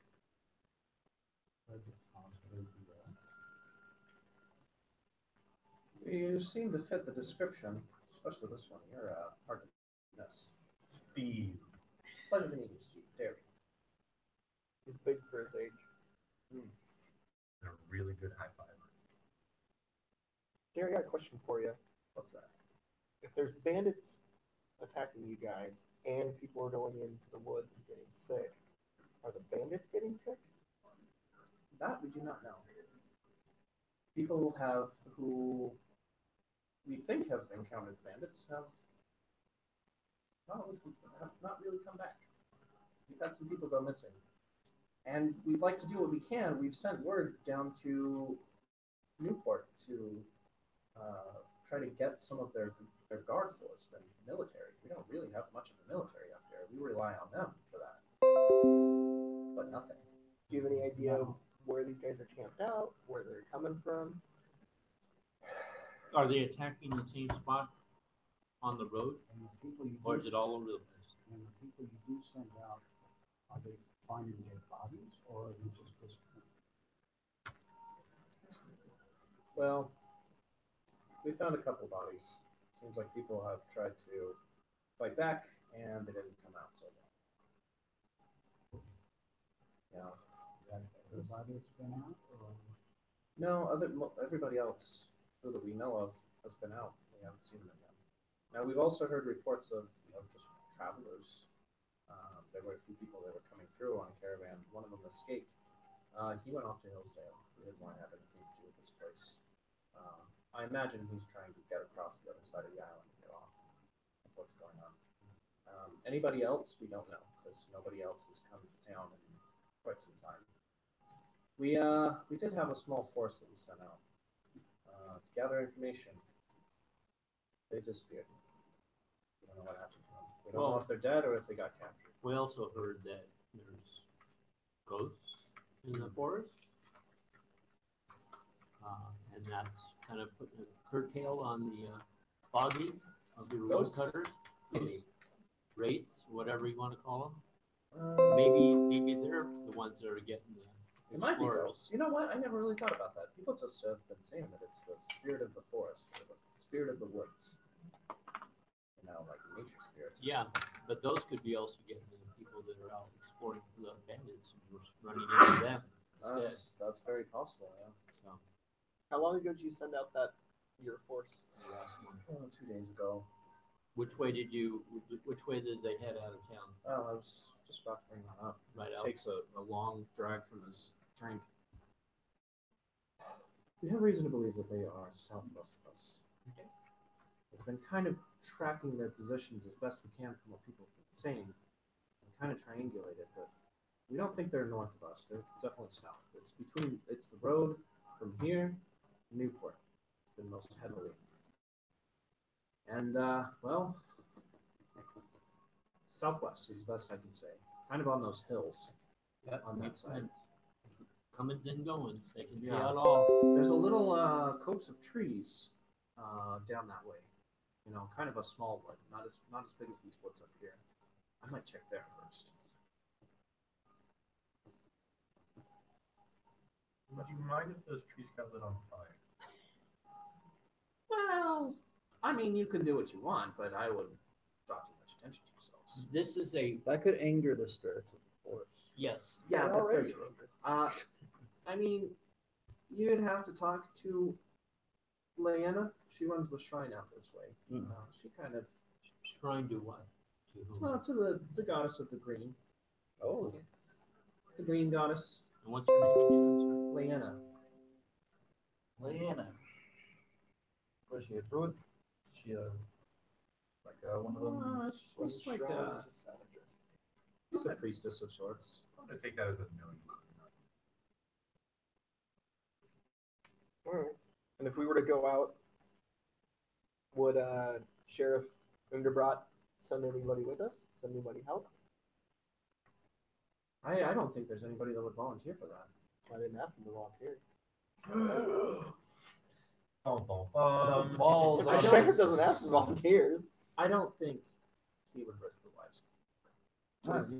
You seem to fit the description, especially this one. You're hard to miss. Steve. Pleasure to meet you, Steve. Derry. He's big for his age. A really good high five. Gary, I got a question for you. What's that? If there's bandits attacking you guys and people are going into the woods and getting sick, are the bandits getting sick? That we do not know. People who we think have encountered bandits have not really come back. We've had some people go missing. And we'd like to do what we can. We've sent word down to Newport to try to get some of their guard force and military. We don't really have much of the military up there. We rely on them for that. But nothing. Do you have any idea of where these guys are camped out, where they're coming from? Are they attacking the same spot on the road, And the people you or do, is it all over the place? and the people you do send out, are they finding dead bodies or are they just disappearing? Well, we found a couple bodies. Seems like people have tried to fight back, and they didn't come out so well. Yeah. Everybody that's been out or? No, everybody else who that we know of has been out. We haven't seen them again. Now we've also heard reports of just travelers. There were a few people that were coming through on a caravan. One of them escaped. He went off to Hillsdale. He didn't want to have anything to do with this place. I imagine he's trying to get across the other side of the island and get off of what's going on. Anybody else, we don't know, because nobody else has come to town in quite some time. We did have a small force that we sent out to gather information. They disappeared. We don't know what happened to them. We don't know if they're dead or if they got captured. We also heard that there's ghosts in the forest. And that's kind of putting a curtail on the foggy of the Ghosts? woodcutters. Maybe. Wraiths, whatever you want to call them. Uh, Maybe they're the ones that are getting the It might be explorers. ghosts. You know what? I never really thought about that. People just have been saying that it's the spirit of the forest or the spirit of the woods. Like nature spirits. Yeah, but those could be also getting the people that are out exploring for the bandits and we're running into them instead. That's very possible. Yeah. So, How long ago did you send out your force? the last one. 2 days ago. Which way did they head out of town? Oh, I was just about to bring that up. Right It out. takes a long drag from his tank. We have reason to believe that they are southwest of us. Okay. We've been kind of tracking their positions as best we can from what people have been saying, and kind of triangulated, but we don't think they're north of us. They're definitely south. It's the road from here to Newport. It's been most heavily. And, well, southwest is the best I can say. Kind of on those hills on that side. Coming and going. They can see Yeah. out all. There's a little copse of trees down that way. You know, kind of a small one, not as big as these woods up here. I might check there first. Would you mind if those trees got lit on fire? Well, I mean, you can do what you want, but I wouldn't draw too much attention to yourselves. This is a That could anger the spirits of the forest. yes. Yeah, They're that's very already true. I mean, you'd have to talk to Leanna. She runs the shrine out this way. Hmm. She kind of Trying to what? To who? to the goddess of the green, Oh, the green goddess, And what's her name again? Leanna. Leanna. Was she a druid? She like one of them. She's like she's a priestess of sorts. I'm gonna take that as a no. All right. And if we were to go out, would Sheriff Underbrot send anybody with us? Send anybody help? I don't think there's anybody that would volunteer for that. I didn't ask him to volunteer. Balls The on sheriff us. doesn't ask for volunteers. I don't think he would risk the lives.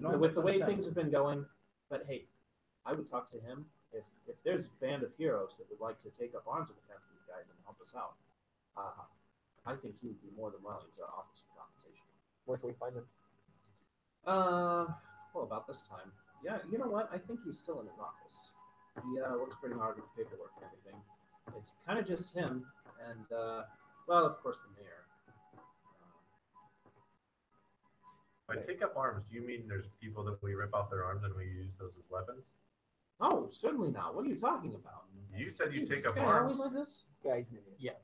No, With the way that's things have been going, but hey, I would talk to him if there's a band of heroes that would like to take up arms against these guys and help us out. I think he would be more than willing to offer some compensation. Where can we find him? Well, about this time, yeah. You know what? I think he's still in his office. He works pretty hard with paperwork and everything. It's kind of just him, and well, of course, the mayor. By take up arms, do you mean there's people that we rip off their arms and we use those as weapons? Oh, certainly not. What are you talking about? You said you Jesus, take up this guy always arms. like this? Yeah, he's an idiot.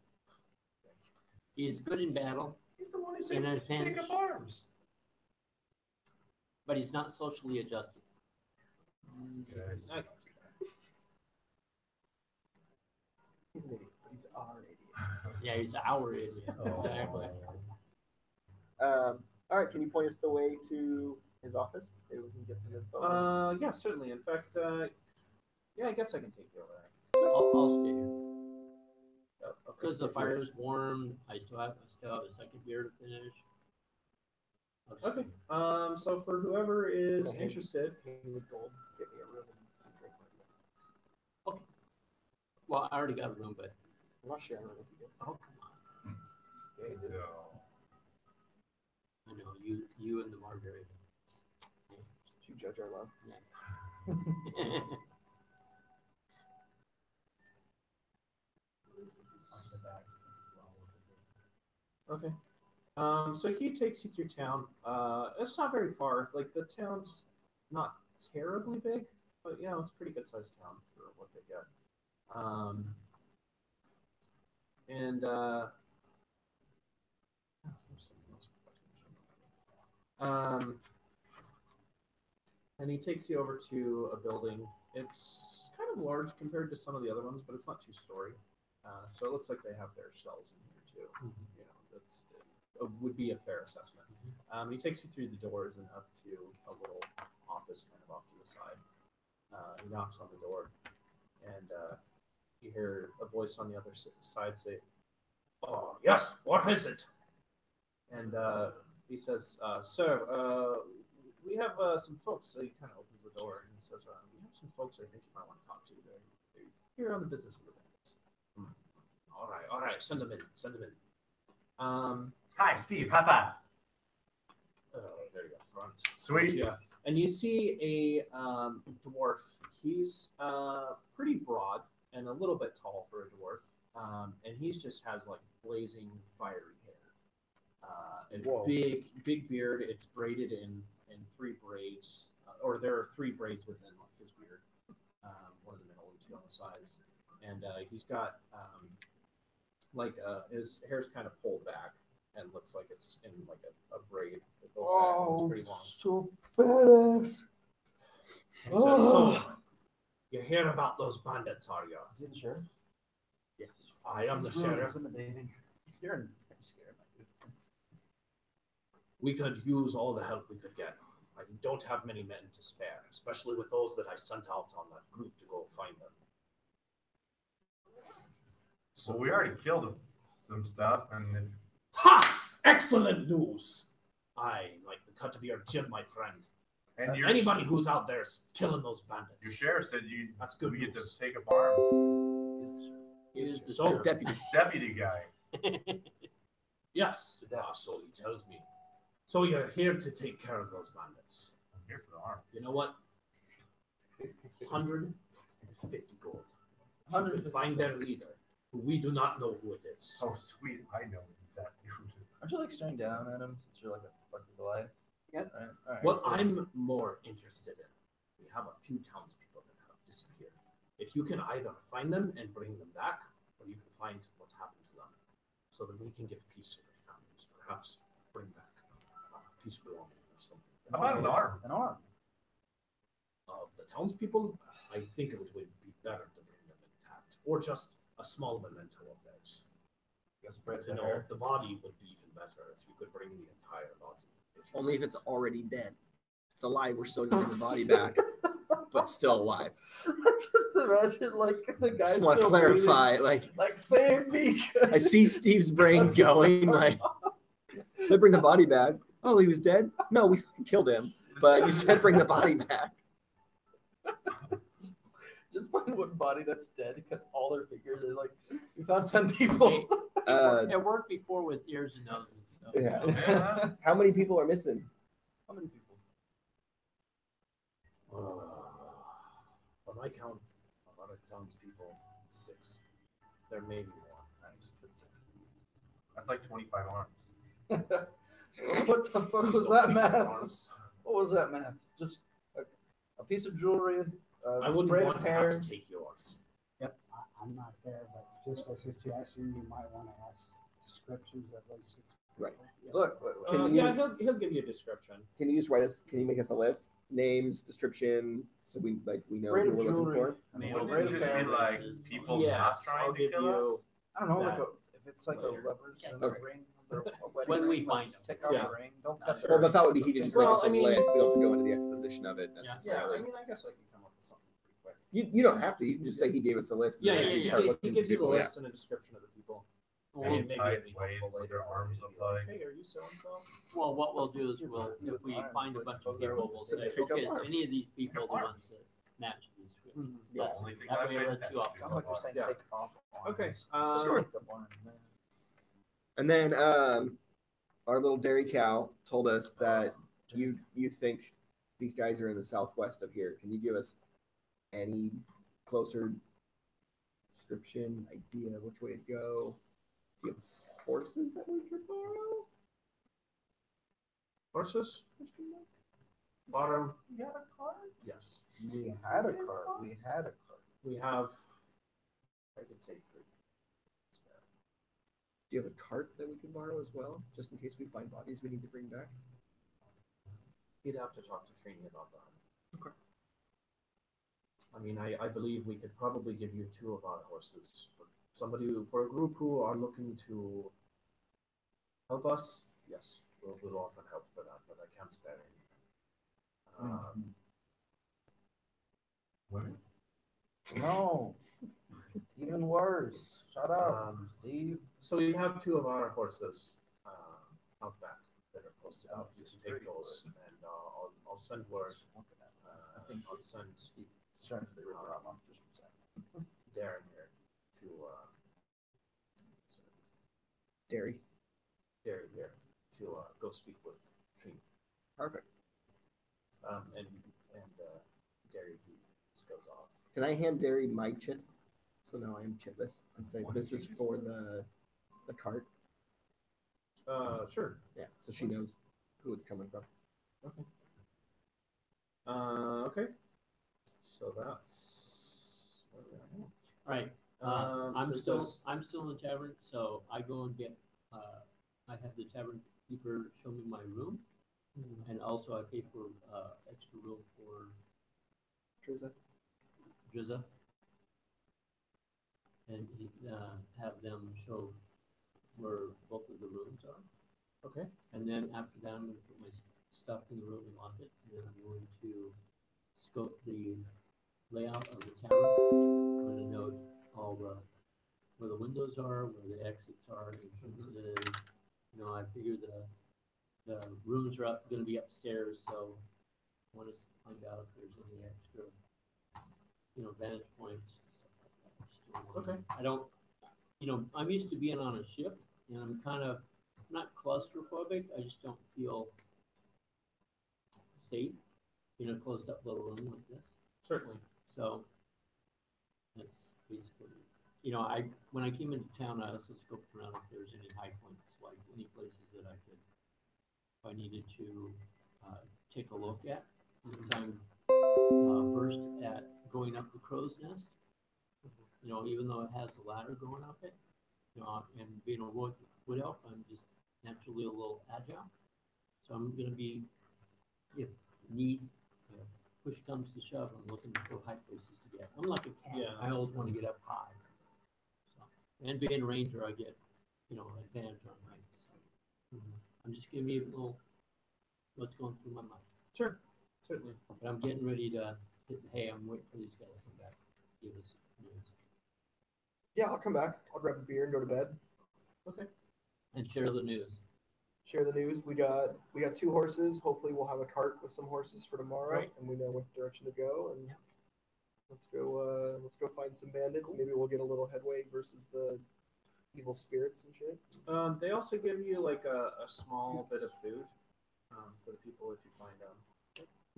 He's good in battle, He's the one who In said his to take hands. up arms. but he's not socially adjusted. Yes. I can see that. He's an idiot, but he's our idiot. Yeah, he's our idiot. Oh. Exactly. All right, can you point us the way to his office? Maybe we can get some info. Yeah, certainly. In fact, yeah, I guess I can take you over there. I'll stay here Oh, okay. because the fire is warm. I still have a second beer to finish. I'll just Okay. stay here. So for whoever is Okay. interested, Hand me gold, get me a room and some drink. Well, I already got a room, but I'm not sharing it with you. oh come on, Okay, dude. So, I know you and the margarita. You judge our love. okay. So he takes you through town. It's not very far. Like the town's not terribly big, but you know, it's a pretty good sized town for what they get. And and he takes you over to a building. It's kind of large compared to some of the other ones, but it's not two-story. So it looks like they have their cells in here too. You know, that's would be a fair assessment. He takes you through the doors and up to a little office kind of off to the side. He knocks on the door, and you hear a voice on the other side say, "Oh yes, what is it?" And he says, "Sir, we have some folks." So he kind of opens the door and he says, "We have some folks I think you might want to talk to. They're here on the business of the bandits." All right, send them in. hi, Steve. High five. There you go, front. Sweet. Yeah, and you see a dwarf. He's pretty broad and a little bit tall for a dwarf, and he just has like blazing fiery hair, and Whoa. big beard. It's braided in three braids, or there are three braids within like his beard, one in the middle and two on the sides. and he's got his hair's kind of pulled back and looks like it's in like a braid. It goes back and it's pretty long. so badass. He says, so, you hear about those bandits, are you? Is he the sheriff? Yes, I am the That's really sheriff. intimidating. You're pretty scared, my dude. We could use all the help we could get. I don't have many men to spare, especially with those that I sent out on that group to go find them. So we already killed some stuff, and then Ha! Excellent news! I like the cut of your jib, my friend. and Anybody who's out there is killing those bandits. your sheriff said That's good we get to news. take up arms. He is the So- His deputy. Deputy guy. Yes, so he tells me. So you're here to take care of those bandits. I'm here for the arms. You know what? 150 gold. You 150 can find their leader, who we do not know who it is. Oh, sweet. I know exactly who it is. Aren't you like staring down at him since you're like a fucking Goliath? Yep. All right, What cool. I'm more interested in, we have a few townspeople that have disappeared. If you can either find them and bring them back, or you can find what happened to them, so that we can give peace to their families, perhaps bring back a peace belonging or something. How about an arm? An arm. Of the townspeople, I think it would be better to bring them intact, or just a small memento of theirs. Guess break To the know hair. the body would be even better if you could bring the entire body. Only if it's already dead. If it's alive, we're still gonna bring the body back, but still alive. Just imagine like the guy. Just want to still clarify, breathing, like save me. I see Steve's brain That's going so- like, should I bring the body back? Oh, he was dead? No, we fucking killed him. But you said bring the body back. Just find one body that's dead, cut all their fingers. They're like, we found 10 people. It worked before with ears and noses and stuff. Yeah. Yeah. How many people are missing? How many people? By my count, about a townspeople, 6. There may be more. I just did 6. That's like 25 arms. What the fuck Please was don't that take my math? arms. What was that math? Just a piece of jewelry, I wouldn't braid want of to hair. have to take yours. I'm not there, but just a suggestion, you might want to ask descriptions of those 6 people. Right. Look, Can Yeah, you- he'll give you a description. Can you just write us? Can you make us a list? Names, description, so we know braid who of we're looking jewelry. for. Male Wouldn't braid it of just be hair. like people Yes, not trying I'll to give kill you- us? I don't know, like that if it's like later. a lover's and Okay. a ring, or a wedding When we ring, find like, them. take out Yeah. the ring. Don't cut Well, the the thought would be he could just Well, make us a I mean- list. We don't have to go into the exposition of it Yeah, I necessarily. mean, I guess I can come up with something pretty quick. You don't have to. You can just say he gave us a list. and Yeah, then yeah, we yeah. start He looking gives for you the people, yeah. list and a description of the people. Well, And maybe tight it'd be weight, helpful what later their for arms me to look be like, like. Hey, are you so and so? Well, what we'll do is It's we'll, like if we arms, find a like bunch those of people, we'll So say, take up okay, is arms. any of these people the arms. ones that match the description? Mhm. The only thing That I've way it been lets you off. Sounds like you're saying Yeah. take off. Okay, arms. Sure. Take up arms, man. And then our little dairy cow told us that you think these guys are in the southwest of here. Can you give us any closer description, idea of which way to go? Do you have horses that we could borrow? Horses? Bottom? You had a card? Yes. We had a card. We had a card. We have, I could say 3. Do you have a cart that we could borrow as well, just in case we find bodies we need to bring back? You'd have to talk to Trini about that. Okay. I mean, I believe we could probably give you 2 of our horses for a group who are looking to help us. Yes, we'll offer help for that, but I can't spare any. Women? No. Even worse. Shut up, Um, Steve. So we have 2 of our horses out back that are posted out. You can take those, and I'll send word. I'll send He's trying to figure it out. Just for a second. Darren here to Dairy. Darren here to go speak with Trini. Perfect. And Darren he just goes off. Can I hand Dairy my chit? So now I am chitless and say this is for the cart. Sure. Yeah, so she knows who it's coming from. Okay. Okay. So that's. All right. I'm so still, does- I'm still in the tavern, so I go and get, I have the tavern keeper show me my room, and also I pay for, extra room for Triza? Drizza. And have them show where both of the rooms are. Okay. And then after that, I'm gonna put my stuff in the room and lock it, and then I'm going to scope the layout of the tavern. I'm gonna note all where the windows are, where the exits are, entrances. You know, I figure the rooms are gonna be upstairs, so I want to find out if there's any extra, you know, vantage points and stuff like that. Just don't wanna- Okay. I don't, you know, I'm used to being on a ship, and I'm kind of not claustrophobic. I just don't feel safe in a closed up little room like this. Certainly. So that's basically, you know, when I came into town, I also scoped around if there's any high points, like any places that I could, if I needed to take a look at. Since I'm versed at going up the crow's nest, you know, even though it has a ladder going up it, you know, and being a wood elf, I'm just naturally a little agile. So I'm gonna be, if need, push comes to shove, I'm looking for high places to get. I'm like a cat. Yeah. I always want to get up high. So, and being a ranger, I get, you know, advantage on heights. So, I'm just giving you a little what's going through my mind. Sure. Certainly. But I'm getting ready to hit the hay. I'm waiting for these guys to come back. Give us news. Yeah, I'll come back. I'll grab a beer and go to bed. Okay. And share the news. Share the news. We got 2 horses. Hopefully, we'll have a cart with some horses for tomorrow, Right. and we know which direction to go. And let's go find some bandits. Maybe we'll get a little headway versus the evil spirits and shit. They also give you like a small bit of food for the people if you find them.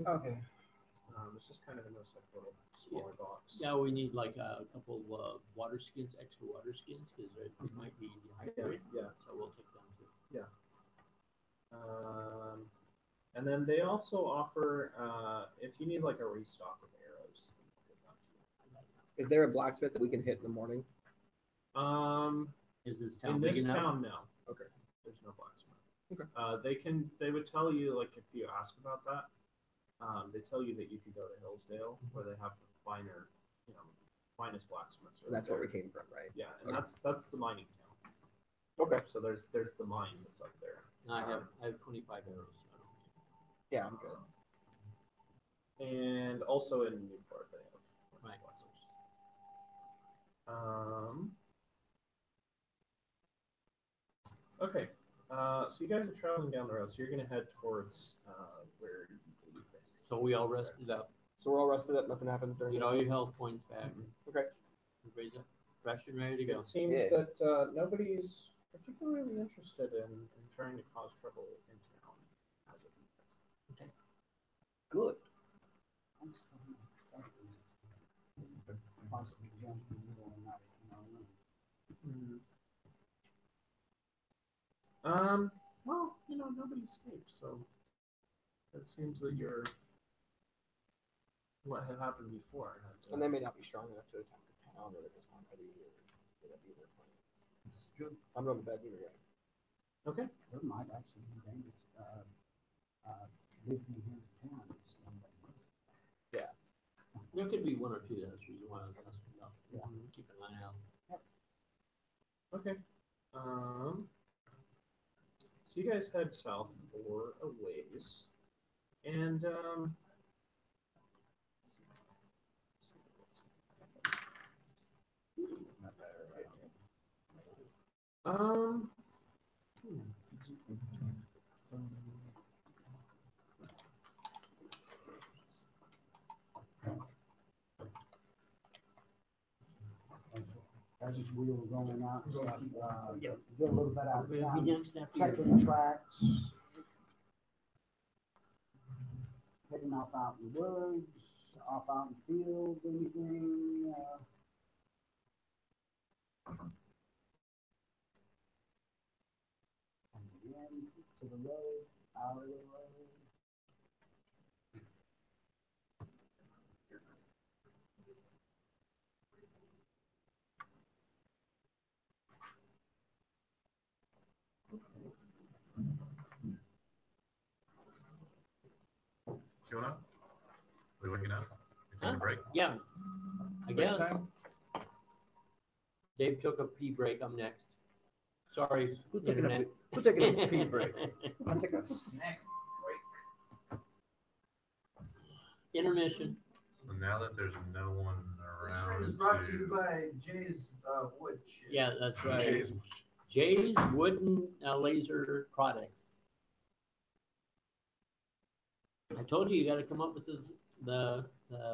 Okay. It's just kind of in this like little smaller box. Yeah, we need like a couple water skins, extra water skins, because they might be dehydrated. Yeah. So we'll take them too. And then they also offer if you need like a restock of arrows. They can give that to you. Is there a blacksmith that we can hit in the morning? Is this town In big this enough? town, no. Okay. There's no blacksmith. Okay. They would tell you like if you ask about that, they tell you that you could go to Hillsdale where they have the finer, you know, finest blacksmiths. And that's where we came from, right? Yeah, and Okay. that's the mining town. Okay. So there's the mine that's up there. And I have 25 arrows. So I don't need Yeah, I'm good. And also in Newport they have Right. blacksmiths. Okay. So you guys are traveling down the road, so you're gonna head towards where you believe it is. So we all rested up. So we're all rested up. Nothing happens during. Get all your health points back. Okay. Everybody's up, fresh and ready to go. It seems Yeah. that nobody's particularly interested in trying to cause trouble in town as of yet. Good. I'm still not stuck with possibly jumping in the middle of the night, you know. Well, you know, nobody escaped, so it seems that you're what had happened before. And they may not be strong enough to attack the town, or they're just not ready, or they don't be their plans. It's true. I'm going to bed either way. Okay. There might actually be dangerous, living here in town. It's not that much. There could be one or two. That's the reason why I was asking about. Yeah. Keep an eye out. Okay. So you guys head south for a ways, and As we were going out, get a little bit out of We'll town, be next after checking the tracks, heading off out in the woods, off out in the field, anything, and then to the road, out of the road. breaking up? You taking Huh? a break? Yeah, I Break guess. time? Dave took a pee break. I'm next. Sorry, Who's taking a internet. Who's taking a pee break? I'm gonna take a snack break. Intermission. So now that there's no one This stream around is brought to you to. by Jay's Wood Shit. Yeah, that's right. Jeez. Jay's Wooden Laser Products. I told you got to come up with the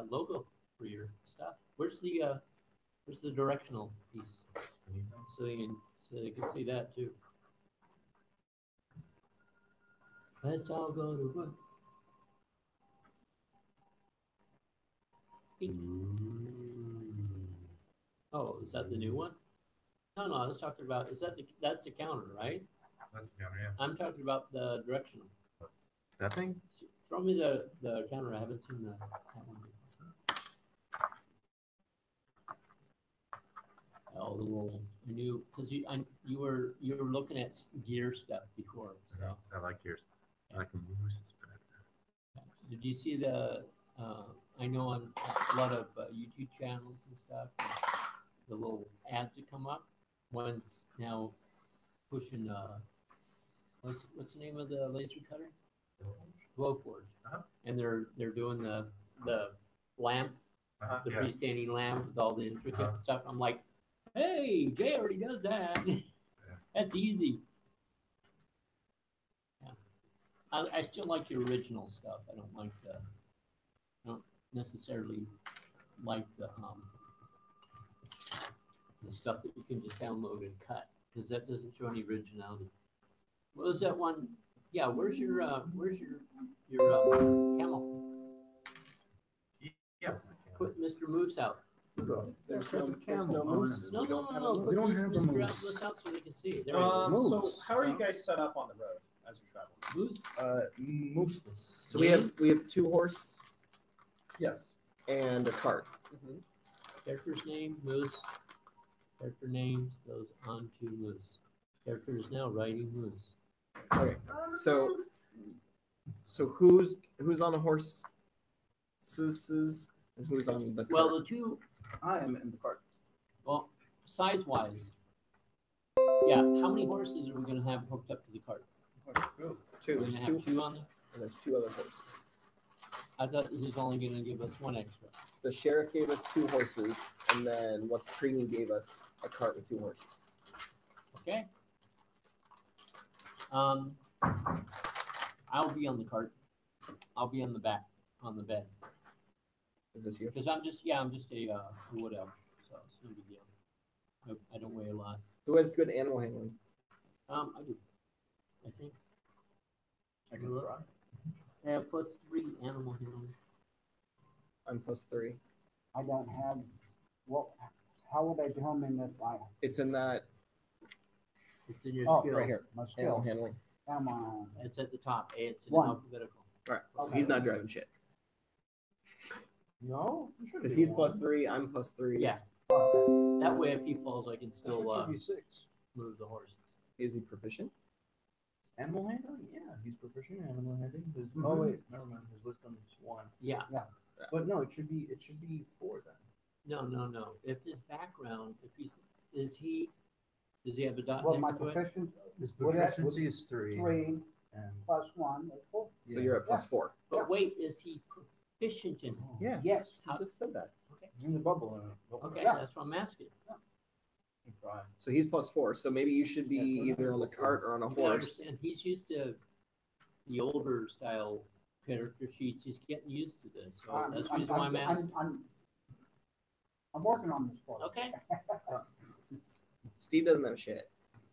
logo for your stuff. Where's the directional piece so you can see that too. Let's all go to work. Pink. Oh, is that the new one? No, I was talking about, that's the counter, right? That's the counter, yeah. I'm talking about the directional. That thing? Throw me the counter. I haven't seen that one. Oh, the little new, because you were looking at gear stuff before. So I like yours. I like moose. It's better. did you see the? I know on a lot of YouTube channels and stuff, the little ads that come up. One's now pushing. What's the name of the laser cutter? Glowforge. Uh-huh. And they're doing the lamp, the Yeah. freestanding lamp with all the intricate stuff. I'm like, hey, Jay already does that. That's easy. Yeah. I still like the original stuff. I don't necessarily like the stuff that you can just download and cut, because that doesn't show any originality. What was that one? Yeah, where's your camel? Yeah. Put Mr. Moose out. There's There's a no camel. moose. No, We don't have a put We don't Mr. have a Mr. moose. out so they can see. There he is. Moose. So how are you guys set up on the road as you're traveling? Moose. Mooseless. So we have 2 horse Yes. and a cart. Character's name, Moose. Character names goes on to Moose. Character is now riding Moose. Okay. So who's on a horse? And who's on the cart? Well, the two, I am in the cart. well, size-wise, yeah, how many horses are we gonna have hooked up to the cart? Go. 2. We're There's gonna 2, have two on there? and there's 2 other horses. I thought he was only gonna give us one extra. The sheriff gave us 2 horses, and then what Trini gave us a cart with 2 horses. Okay. I'll be on the cart. I'll be on the back, on the bed. Is this you? Because I'm just a wood elf, so it's no big deal. I don't weigh a lot. Who has good animal handling? I do. I think. I can try. Yeah, +3 animal handling. I'm +3. I don't have, well, how would I determine if I, It's in that It's in your Oh, skill. right here. my Animal skills, handling. am I, It's at the top. It's in One. alphabetical. All right. So Okay. he's not driving shit No? It should because be he's one. +3. I'm +3. Yeah. okay, That way, if he falls, I can It still should be 6. move the horse. Is he proficient? Animal handling? Yeah, he's proficient in animal handling. Oh Mhm. wait, never mind. His wisdom is 1. Yeah. But no, it should be 4 then. No. If his background, if he's, does he have a dot well, my next to it? proficient, His Would that- proficiency is 3. 3 And plus 1 is 4. So you're at +4. But wait, is he proficient in it? Yes. Yes. You just said that. There's a bubble in it. Okay, Yeah. that's what I'm asking. Try. So he's +4. So maybe you should be Yeah, either on the cart or on a You gotta horse. understand, he's used to the older style character sheets. He's getting used to this, so that's the reason why I'm asking. I'm working on this for you. Okay. Steve doesn't have shit.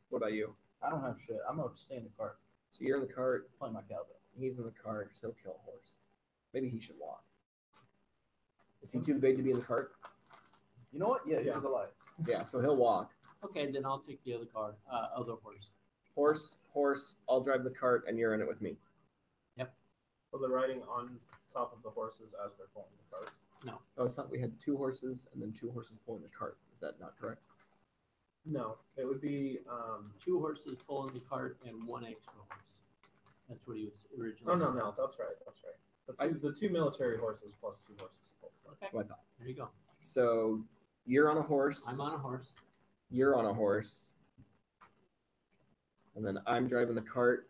What about you? I don't have shit. I'm gonna stay in the cart. So you're in the cart. Play my cowbell. He's in the cart. So he'll kill a horse. Maybe he should walk. Is he too big to be in the cart? You know what? Yeah, he's Yeah. a Goliath. Yeah. So he'll walk. Okay, then I'll take the other car, other horse. Horse. I'll drive the cart, and you're in it with me. So they're riding on top of the horses as they're pulling the cart. Oh, I thought we had 2 horses and then 2 horses pulling the cart. Is that not correct? No, it would be. 2 horses pulling the cart and 1 extra horse. That's what he was originally. Oh no, that's right. The two military horses plus 2 horses. That's what I thought. There you go. So you're on a horse. I'm on a horse. You're on a horse. And then I'm driving the cart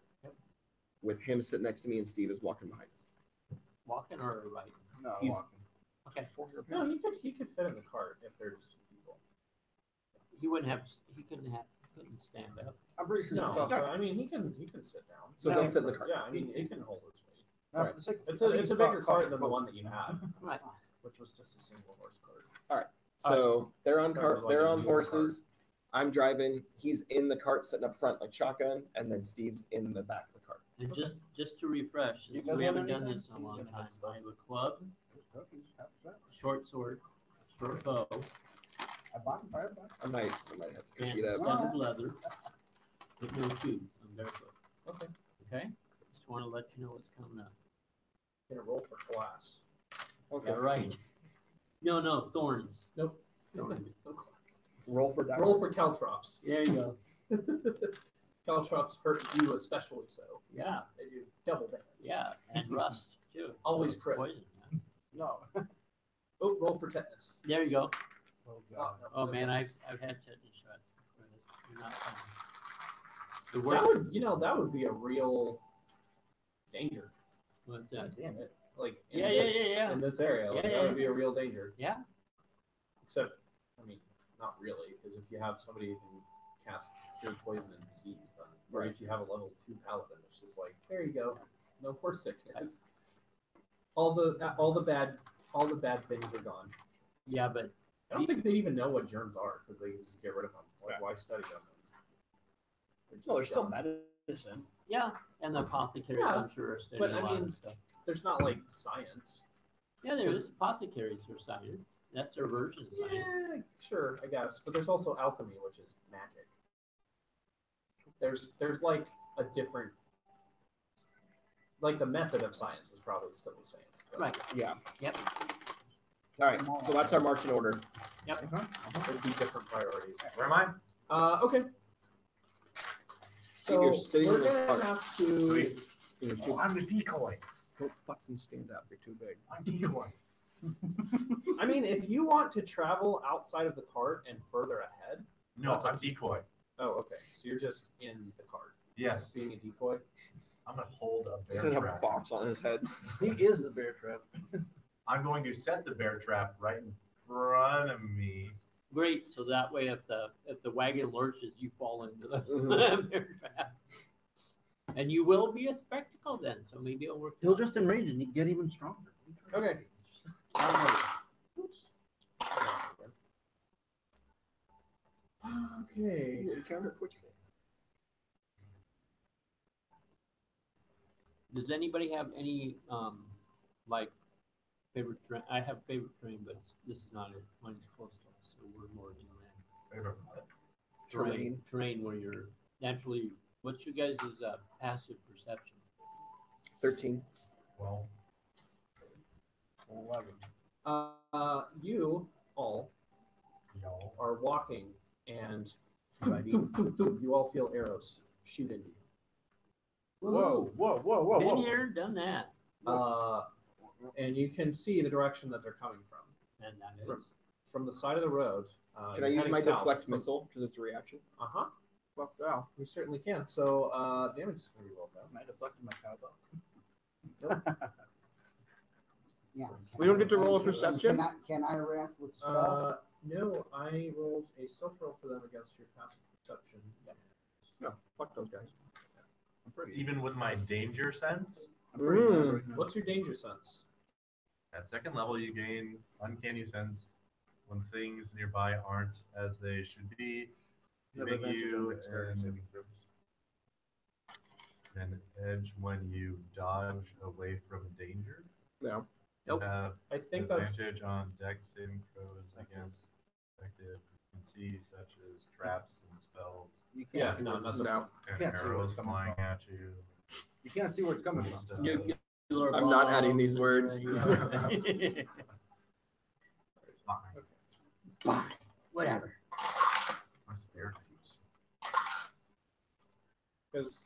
with him sitting next to me, and Steve is walking behind us. Walking or riding? No, He's- walking. Okay. No, he could fit in the cart if there's 2 people. He wouldn't have. He couldn't stand up. I'm pretty sure No, it's so, called- I mean he can sit down. So Yeah. he'll sit in the cart. Yeah, I mean it can hold his weight. Not for the sake of- It's I a think it's a called bigger cart than the claustrophobic. one that you had, Right. which was just a single horse cart. So they're on That cart. was like They're a on new horses. I'm driving. He's in the cart, sitting up front like shotgun, and then Steve's in the back of the cart. And just to refresh, You since guys we want haven't done anything? this in a He's long gonna time, have stuff. I have a club, There's cookies. How's that? short sword, short bow, I bought them for everybody. I might have to go and see that. studded leather, with no shoes. I'm barefoot. Okay. Okay. Just want to let you know what's coming up. Gonna roll for class. Okay. Yeah, right. No, thorns. Nope. Thorns. No class. Roll for die. Roll for caltrops. There you go. Caltrops hurt you especially so. Yeah, They do double damage. yeah, and rust too. Always So, crit. Poison. Yeah. No. Oh, roll for tetanus. There you go. Oh, no, Oh no man, tetanus. I've had tetanus shots. You're not fun. The That worst. would that would be a real danger. What's that? Damn it. Like in Yeah, this, yeah. in this area, like, Yeah, that yeah. would be a real danger. Yeah. Except, I mean, not really, because if you have somebody who can cast cure poison and disease, then, or if you have a level 2 paladin, it's just like, there you go, no more sickness. All the bad things are gone. Yeah, but I don't think they even know what germs are because they just get rid of them. Like, Yeah. why study them? No, there's still gone. medicine. yeah, and the apothecaries, Yeah, I'm sure, are studying but a I lot mean- of stuff. There's not like science. Yeah, there's apothecaries for science. That's their version of science. Yeah, sure, I guess. But there's also alchemy, which is magic. There's like a different, like the method of science is probably still the same. but Right. Yeah. Yep. All right. So that's our marching order. There'd be different priorities. Where am I? Okay. So you're sitting we're in the gonna cart. have to. Sweet. You're Oh, too- I'm the decoy. Don't fucking stand up. You're too big. I'm decoy. I mean, if you want to travel outside of the cart and further ahead. No, That's I'm up to you. decoy. Oh, okay. So you're just in the cart, Yes, being a decoy. I'm gonna hold a He bear has a trap. box on his head. He is the bear trap. I'm going to set the bear trap right in front of me. Great. So that way, if the wagon lurches, you fall into the Mhm. bear trap. And you will be a spectacle then, so maybe it'll work. He'll out. just enrage and get even stronger. Okay. Oops. Okay. Does anybody have any like favorite train? I have favorite train, but this is not it. Mine's close to us, so we're more inland. Terrain where you're naturally. What's your guys' passive perception? 13. Well, 11. You all y'all. are walking, and you all feel arrows shoot into you. Whoa, whoa, whoa, whoa, Been whoa. here, done that, And you can see the direction that they're coming from. and that is. From the side of the road. Can I use my deflect missile because it's a reaction? Uh huh. Fuck yeah. You certainly can. So damage is going to be rolled down. I deflected my cowbell. Yeah. We don't get to roll a perception? Can I react with spell? No, I rolled a stealth roll for them against your passive perception. No, fuck those guys. I'm pretty. Even with my danger sense, I'm pretty mad Mm. right now. What's your danger sense? at second level you gain uncanny sense when things nearby aren't as they should be, You have giving advantage on you dexterity saving throws. an edge when you dodge away from danger. No. Nope. You have I think that's advantage on dex saving throws against effective frequency such as traps and spells You can't yeah. see No, where not this this is- one. and Can't see where arrows it's coming flying from. at you. You can't see where it's coming Just, from. Nuclear I'm not bombs adding these and- words. yeah. Fine. Whatever. My spirit keeps. because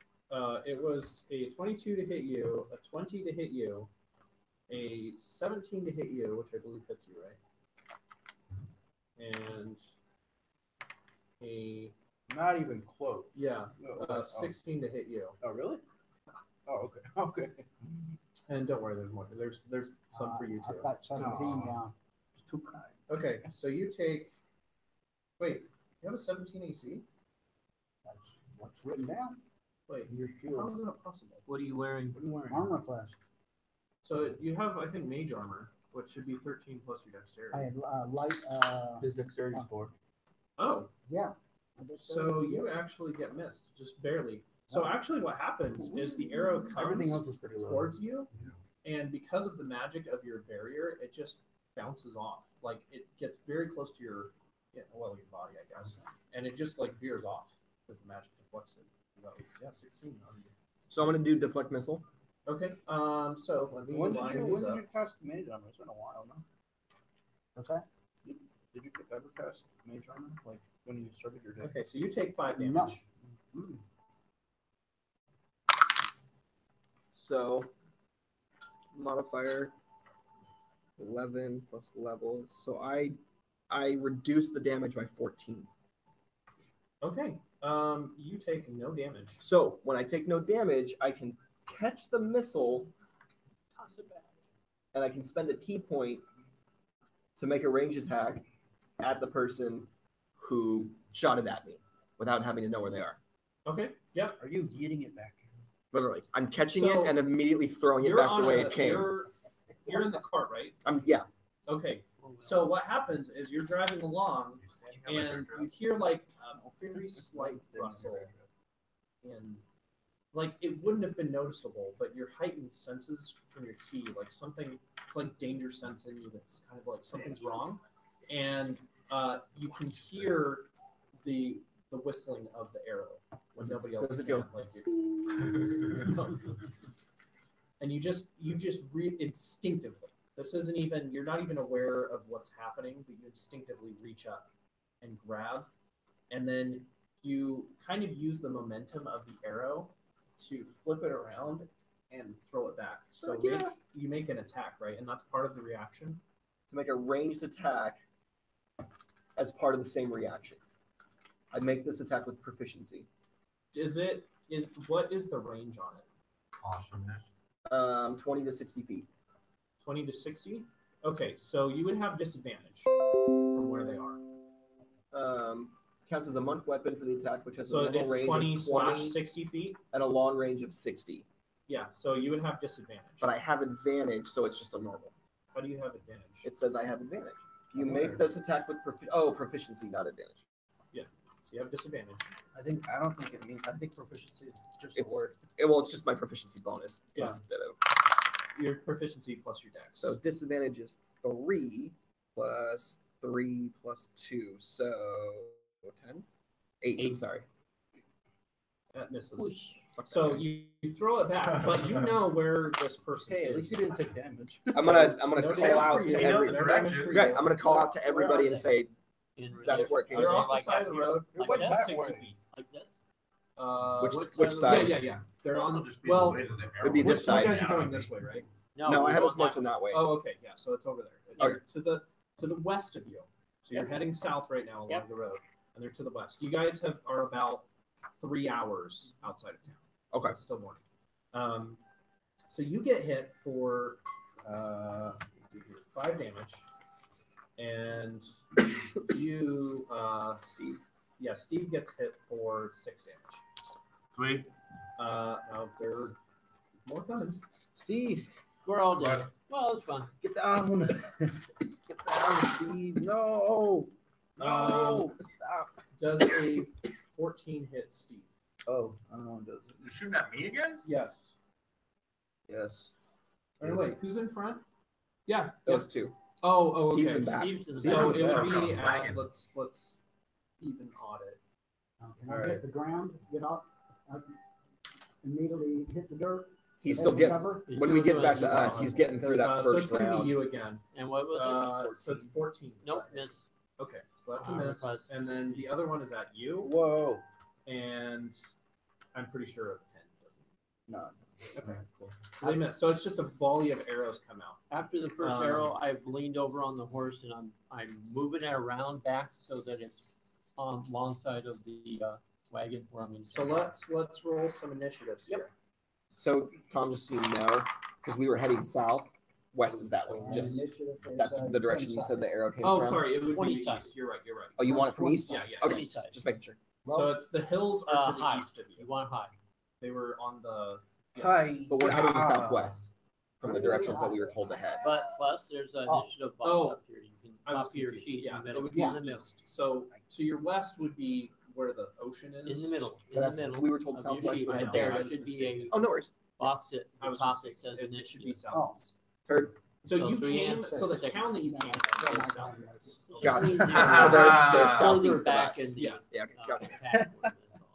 it was a 22 to hit you, a 20 to hit you, a 17 to hit you, which I believe hits you, right? And a Not even close. yeah, Oh, 16 to hit you. Oh, really? Oh, okay. Okay. And don't worry, there's more. There's some for you too. I've got 17 down. It's too kind. Okay, so you take. Wait, you have a 17 AC? That's what's written down. Wait, Your how shield. is that possible? What are you wearing? What are you wearing? Armor class. So you have, I think, mage armor, which should be 13 plus your dexterity. I had light. His dexterity score. Oh, Yeah. so you actually get missed, just barely. So actually, what happens is the arrow Everything comes else is pretty low. towards you, and because of the magic of your barrier, it just bounces off. Like it gets very close to your, your body, I guess, and it just like veers off because the magic deflects it. That was 16 on you. So I'm gonna do deflect missile. Okay. So let me When did line you these when up. did you cast mage armor? It's been a while now. What's that? Did you ever cast mage armor? Like when you started your day? Okay, so you take 5 damage. No. Mm. So modifier 11 plus level. So I reduce the damage by 14. Okay. You take no damage. So when I take no damage, I can catch the missile Toss it back. and I can spend a key point to make a range attack at the person who shot it at me without having to know where they are. Okay. Yep. Are you yeeting it back? Literally, I'm catching So, it and immediately throwing it You're back on the way a- it came. You're in the cart, right? Yeah. Okay. So what happens is you're driving along and you hear like a very slight rustle, and like it wouldn't have been noticeable, but your heightened senses from your key, like something, it's like danger sense in you that's kind of like something's wrong, and you can hear the whistling of the arrow when Does it- nobody else does it can. go? Like and you just instinctively. This isn't even, you're not even aware of what's happening, but you instinctively reach up and grab, and then you kind of use the momentum of the arrow to flip it around and throw it back. So you make an attack, right? And that's part of the reaction. To make a ranged attack as part of the same reaction. I make this attack with proficiency. What is the range on it? Awesomeness. 20 to 60 feet. 20 to 60? Okay, so you would have disadvantage from where they are. Counts as a monk weapon for the attack, which has So a normal it's range 20 of slash 20 60 feet? and a long range of 60. Yeah, so you would have disadvantage. But I have advantage, so it's just a normal. How do you have advantage? It says I have advantage. You Oh, make there. this attack with proficiency, not advantage. So you have disadvantage. I don't think it means. I think proficiency is just a It's- word. Well, it's just my proficiency bonus Yeah. instead of. Your proficiency plus your dex. So disadvantage is 3 plus 3 plus 2, so 10? 8. I'm Eight. sorry. that misses. So you throw it back, but you know where this person Hey, at is. least you didn't take damage. I'm gonna No call damage out for to you. every. No damage for Right, you. I'm gonna call out to everybody and say that's where it came You're from. off the Like side of the road. Like What's that? that 60 way? feet. Like this? Which side? Yeah. They're Also on. just be Well, the way that the arrow It'd be which this you side. guys are going this way, right? No, I we had us want marching that way. Oh, okay. Yeah. So it's over there. Okay. They're to the west of you. So you're heading south right now along Yep. the road, and they're to the west. You guys are about 3 hours outside of town. Okay. It's still morning. So you get hit for 5 damage, and you Steve. Yeah, Steve gets hit for 6 damage. Sweet. Now there's more coming. Steve, We're all dead. Well, it's fun. get down. Get down, Steve. No. No. Stop. Does a 14 hit Steve? Oh, I don't know what does it. You're shooting at me again? Yes. Yes. Or wait, who's in front? Yeah. Those two. Oh, Steve's okay. in back. Steve's to the So side. it would back. be Wagon. let's even odd it. Can I Alright. hit the ground, get up, immediately hit the dirt? He's head still for getting. cover? He's When we doing get back to what us, he's getting through that so it's first going to round. be you again. And what was it? So it's 14. Nope, miss. Okay, so that's a Armor miss. class. And then the other one is at you, Whoa. and I'm pretty sure a 10 doesn't. No. Okay, cool. So they miss. So it's just a volley of arrows come out. After the first Um, arrow, I've leaned over on the horse and I'm moving it around back so that it's on long side of the wagon where I'm in. So let's roll some initiatives Yep. here. So Tom, just so you know, because we were heading south, west is that way. Just that's the direction you said the arrow came Oh, from. sorry, it would 20 be side. east. You're right. You're right. Oh, you want it from east? Yeah, yeah. Okay, 20 side. just making sure. So it's the hills are to the high. east of You you. want high. They were on the. Hi. But we're heading southwest from the directions that we were told to head. But plus, there's an Oh. initiative box Oh. up here. You can I was copy your confused. sheet Yeah, in the it middle. would be Yeah. in the east. So to your west would be where the ocean is. In the middle. But In that's the middle. we were told of your southwest sheet was the right there. I There was should be a mistaken. Oh, no worries. box at I the was top that mistaken. says It should be initiative. southeast. Heard. So So you 3 came. and So the 6. town that you came from is southwest. It's just Got it. easier So to they're- so further southeast of back us. in the Yeah. Yeah, okay, gotcha. password, that's all.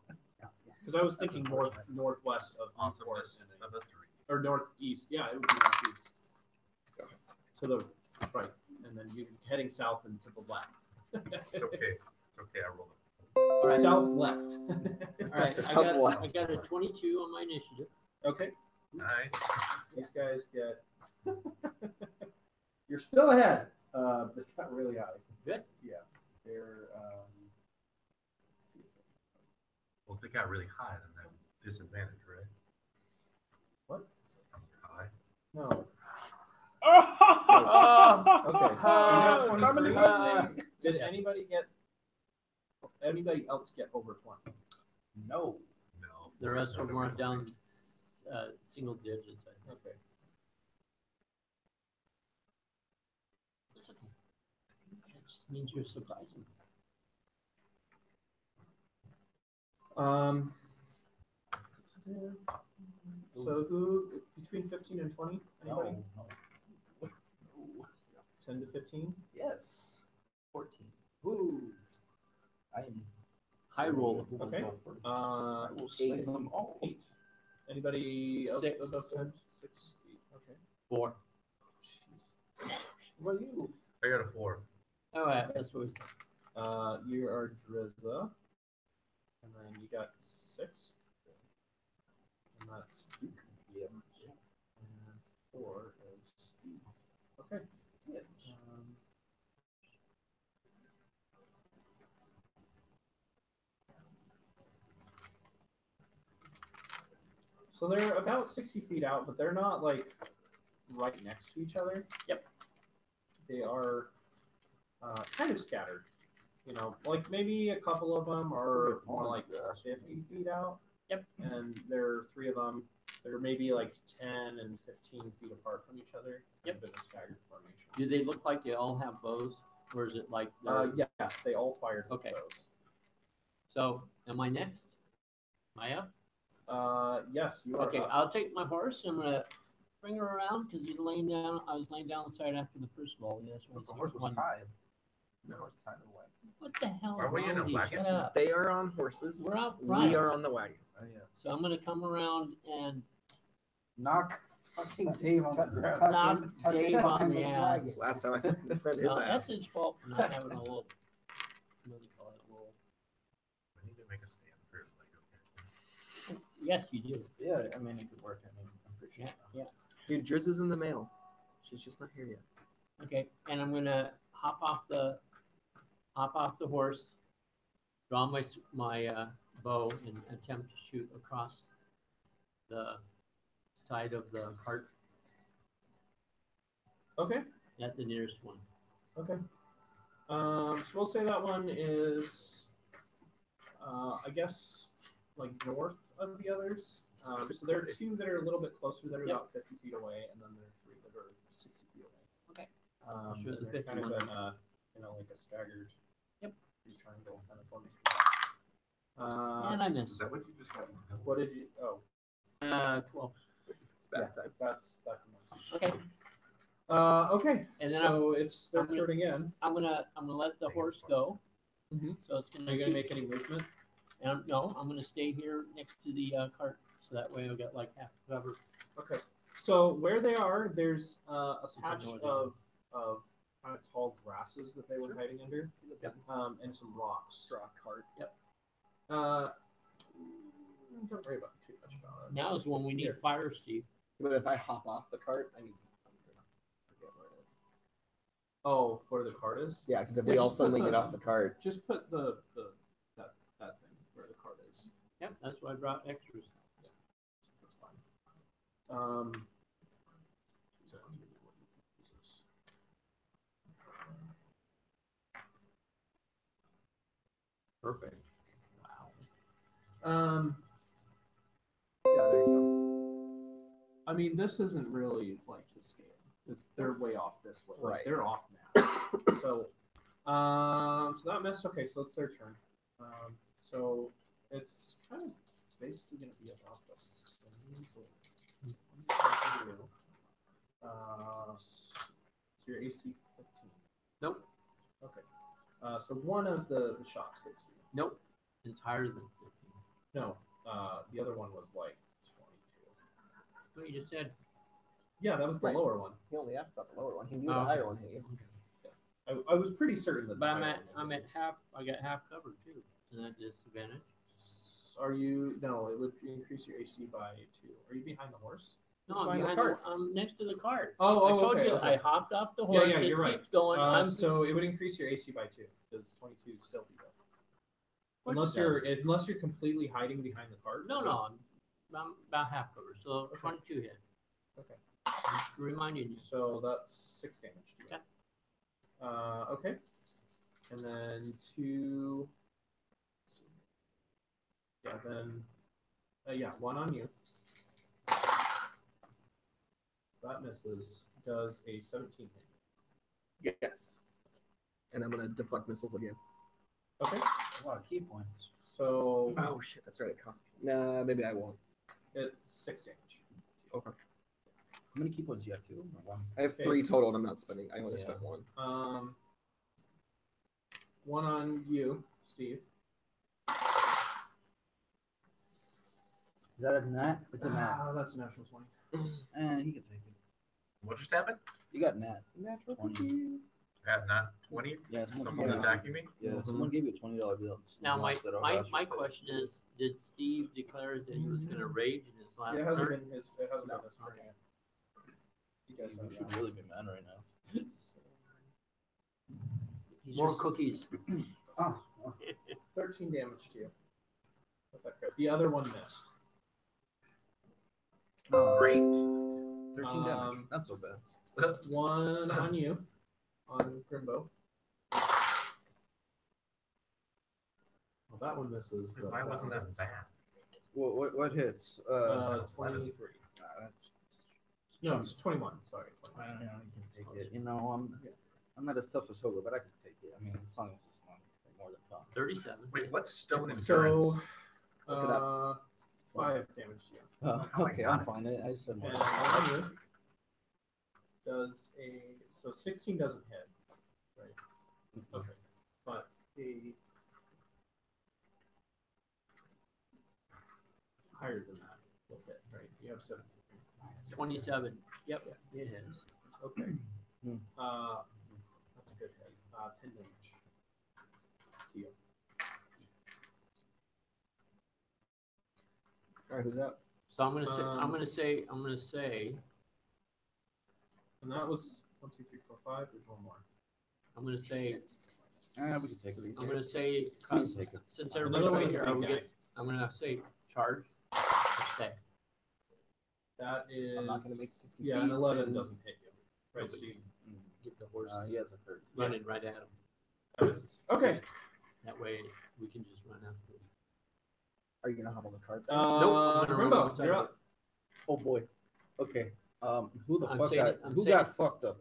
Because I was thinking northwest of Newport Awesomeness and of a 3. or northeast. Yeah, it would be northeast. To the right, and then you're heading south and to the left. It's okay. It's okay. I rolled it. All right. South left. All right, Somewhat. I got a 22 on my initiative. Okay, Nice. these guys get. You're still ahead. They got really high. Good. Yeah. They're, let's see. Well, if they got really high, then that disadvantage, right? What? High. No. Oh, Okay. So you got 23. Did anybody else get over 20? No. No. the rest of them are down single digits, I think. Okay. It's okay. That just means you're surprising. So who between 15 and 20? Anybody? No. 10 to 15? Yes. 14. Ooh. I am. High roll. Okay. I will slay them all. 8. Anybody else 6. above 10? 6, 8. Okay. 4. Jeez. What about you? I got a 4. All right, that's what we said. You are Drizza. And then you got 6. And that's Duke. Yep. And 4 is Steve. Okay. So they're about 60 feet out, but they're not like right next to each other. Yep. They are kind of scattered. You know, like maybe a couple of them are more like 50 feet out. Yep. And there are 3 of them. They're maybe like 10 and 15 feet apart from each other. Yep. Kind of in a staggered formation. Do they look like they all have bows, or is it like? they're- Yes, they all fired with Okay. those. So, am I next? Am I up? Yes, you are. Okay, up. I'll take my horse. I'm gonna bring her around because you're laying down. I was laying down the side after the first ball. Yes, The horse was tied. The horse tied away. What the hell? Are is we wrong in a with you? wagon? Shut up. They are on horses. We're out front. We are on the wagon. Oh, yeah. So I'm gonna come around and Knock fucking Dave on the ground. knock Dave on the ass. Last time I fucking friend his No, that's ass. his fault for not having a little. What do you call it? A little. I need to make a stand for it. Like, okay. Yes, you do. Yeah, I mean, it could work. I mean, I'm pretty sure. Yeah, yeah. Dude, Driz is in the mail. She's just not here yet. Okay, and I'm gonna hop off the horse, draw my bow, and attempt to shoot across the side of the cart Okay. at the nearest one. Okay. So we'll say that one is, I guess, like north of the others. So there are 2 that are a little bit closer that are Yep. about 50 feet away, and then there are 3 that are 60 feet away. Okay. Sure, Sure, the they're kind of 51. in a, like a staggered. Yep. Triangle kind of formation. And I Is missed. that what you just got? What did you? Oh, 12. It's bad time. that's a miss. Okay, Okay. And then so it's their I'm gonna- turn again. I'm gonna let the horse go. Mhm. So it's Are gonna you gonna make any movement? And no, I'm gonna stay here next to the cart, so that way I'll get like half cover. Okay. So where they are, there's a Since I patch know it of kind of tall grasses that they were hiding under, and some rocks. Rock cart. Yep. Don't worry about too much about it. Now is when we need Here. fire, Steve. But if I hop off the cart, I need. Forget where it is. Oh, where the card is? Yeah, because if Yeah, we all just put suddenly the- get off the cart, Just put that thing where the card is. Yep, that's why I brought extras. That's fine. Perfect. Wow. Yeah, there you go. I mean, this isn't really like to scale. They're way off this way. Like, Right. they're off now. so that missed. Okay, so it's their turn. So it's kind of basically going to be about the same. So your AC 15. Nope. Okay. So one of the shots hits you. Nope. It's higher than 15. No, the other one was like 22. What you just said. Yeah, that was the Right. lower one. he only asked about the lower one. He knew Oh, the okay. higher one hit you. I was pretty certain that. But the I'm higher at one I'm hit at half. I got half covered too. Is that disadvantage? you. Are you? No, it would increase your AC by 2. Are you behind the horse? No, It's I'm behind the behind cart. I'm next to the cart. Oh, I told okay, you okay. I hopped off the Yeah, horse. yeah, it you're right. keeps going. I'm So it would increase your AC by 2 because 22 still be good. course Unless it you're completely hiding behind the cart. no, I'm about half covered. So 22 hit. Okay. Just reminding you. So that's 6 damage to you. Okay. Okay. And then 2. Yeah, then. Yeah, 1 on you. That misses. Does a 17 hit? Yes. And I'm gonna deflect missiles again. Okay. A lot of key points. So Oh shit, that's right. It costs. Nah, maybe I won't. it's 6 damage. Okay. How many key points do you have? 2 or 1? I have Okay. 3 total, and I'm not spending. I only Yeah. spent 1. 1 on you, Steve. Is that a nat? It's a nat. That's a natural 20. He can take it. What just happened? You got nat. Natural 20. At not 20? Yeah, Someone's attacking me? Yeah, someone gave you a $20 bill. Now my Knocked it off my, last my year. question is, did Steve declare that he was going to rage in his last Yeah, it hasn't turn? been his. It hasn't No, been his turn okay. yet. You guys You have should that. really be mad right now. He's More just- cookies. Oh, 13 damage to you. With that crit. The other one missed. Great. 13 damage. Um, Not so bad. 1 on you, on Grimbo. Well, that one misses. But Why wasn't one that hits. bad? What hits? 23. uh, No, it's 21. Sorry. I 21. don't know. You can take it. You know, Yeah. I'm not as tough as Hoga, but I can take it. I mean, as long as it's not more than fun. 37. Wait, what's stone endurance? So, Look it up. 5 damage to you. Oh, Oh my okay, God. I'm fine. I said more. And on you does a. So 16 doesn't hit. Right. Okay. But a. Higher than that will hit, right? You have 7. 27. Yep, it is. Okay. Hmm. That's a good hit. 10 damage to you. All right, who's up? So I'm gonna say Um, I'm gonna say And that was 1, 2, 3, 4, 5. There's one more. I'm gonna say We can take it. I'm gonna say We can 'cause take it. since Another everybody's one right here, I will big guy. get. I'm gonna say charge. Stay. That is. I'm not gonna make 60 Yeah, feet, an 11 then- doesn't hit you. Right, Nobody. Steve? Get the horse He has a 30. running right at him. That misses. Okay. That way we can just run after him. Are you gonna hop on the cart? Uh, then? I'm gonna run Grimbo, alongside you're of up. Oh boy. Okay. Who the I'm fuck saying got it- I'm who saying got it. fucked up?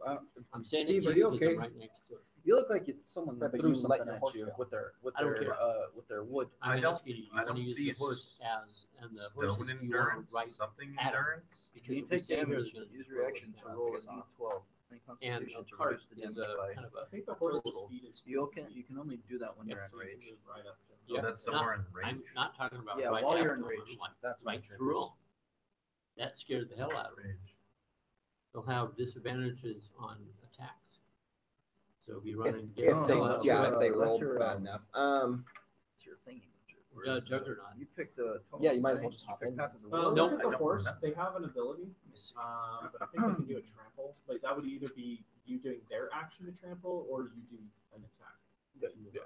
I'm saying Steve, it are to you you 'cause okay? I'm right next to it. You look like it's someone Yeah, but threw you let something your at horse you go. with their I don't care. with their wood. I'm I don't- asking you, I you want to don't use see the horse as and the Stone horses do you want endurance? to ride Something at 'em. endurance? because Can you if we take stay here, damage? they're gonna Use just your roll reaction us to down. roll a Because d12. Any And constitution a to cart reduce the is damage a by. kind of I a think the horse's total. speed is. You can only do that when Yeah, you're So you can enraged. move right up to him. Yeah, that's not- somewhere in I'm range. not talking about Yeah, right while you're after them, enraged, like that's when right it through triggers. 'em. That scared the hell out of me. Range. They'll have disadvantages on attacks. So if you If, run and if Oh, they, that's yeah, your, if they that's rolled your, bad enough. It's your thingy. Juggernaut. You picked the. Yeah, you might as well right? just hop You picked in. Path of the Look Nope. at I the don't horse. remember. They have an ability, but I think they can do a trample. Like that would either be you doing their action to trample, or you do an attack. Yeah.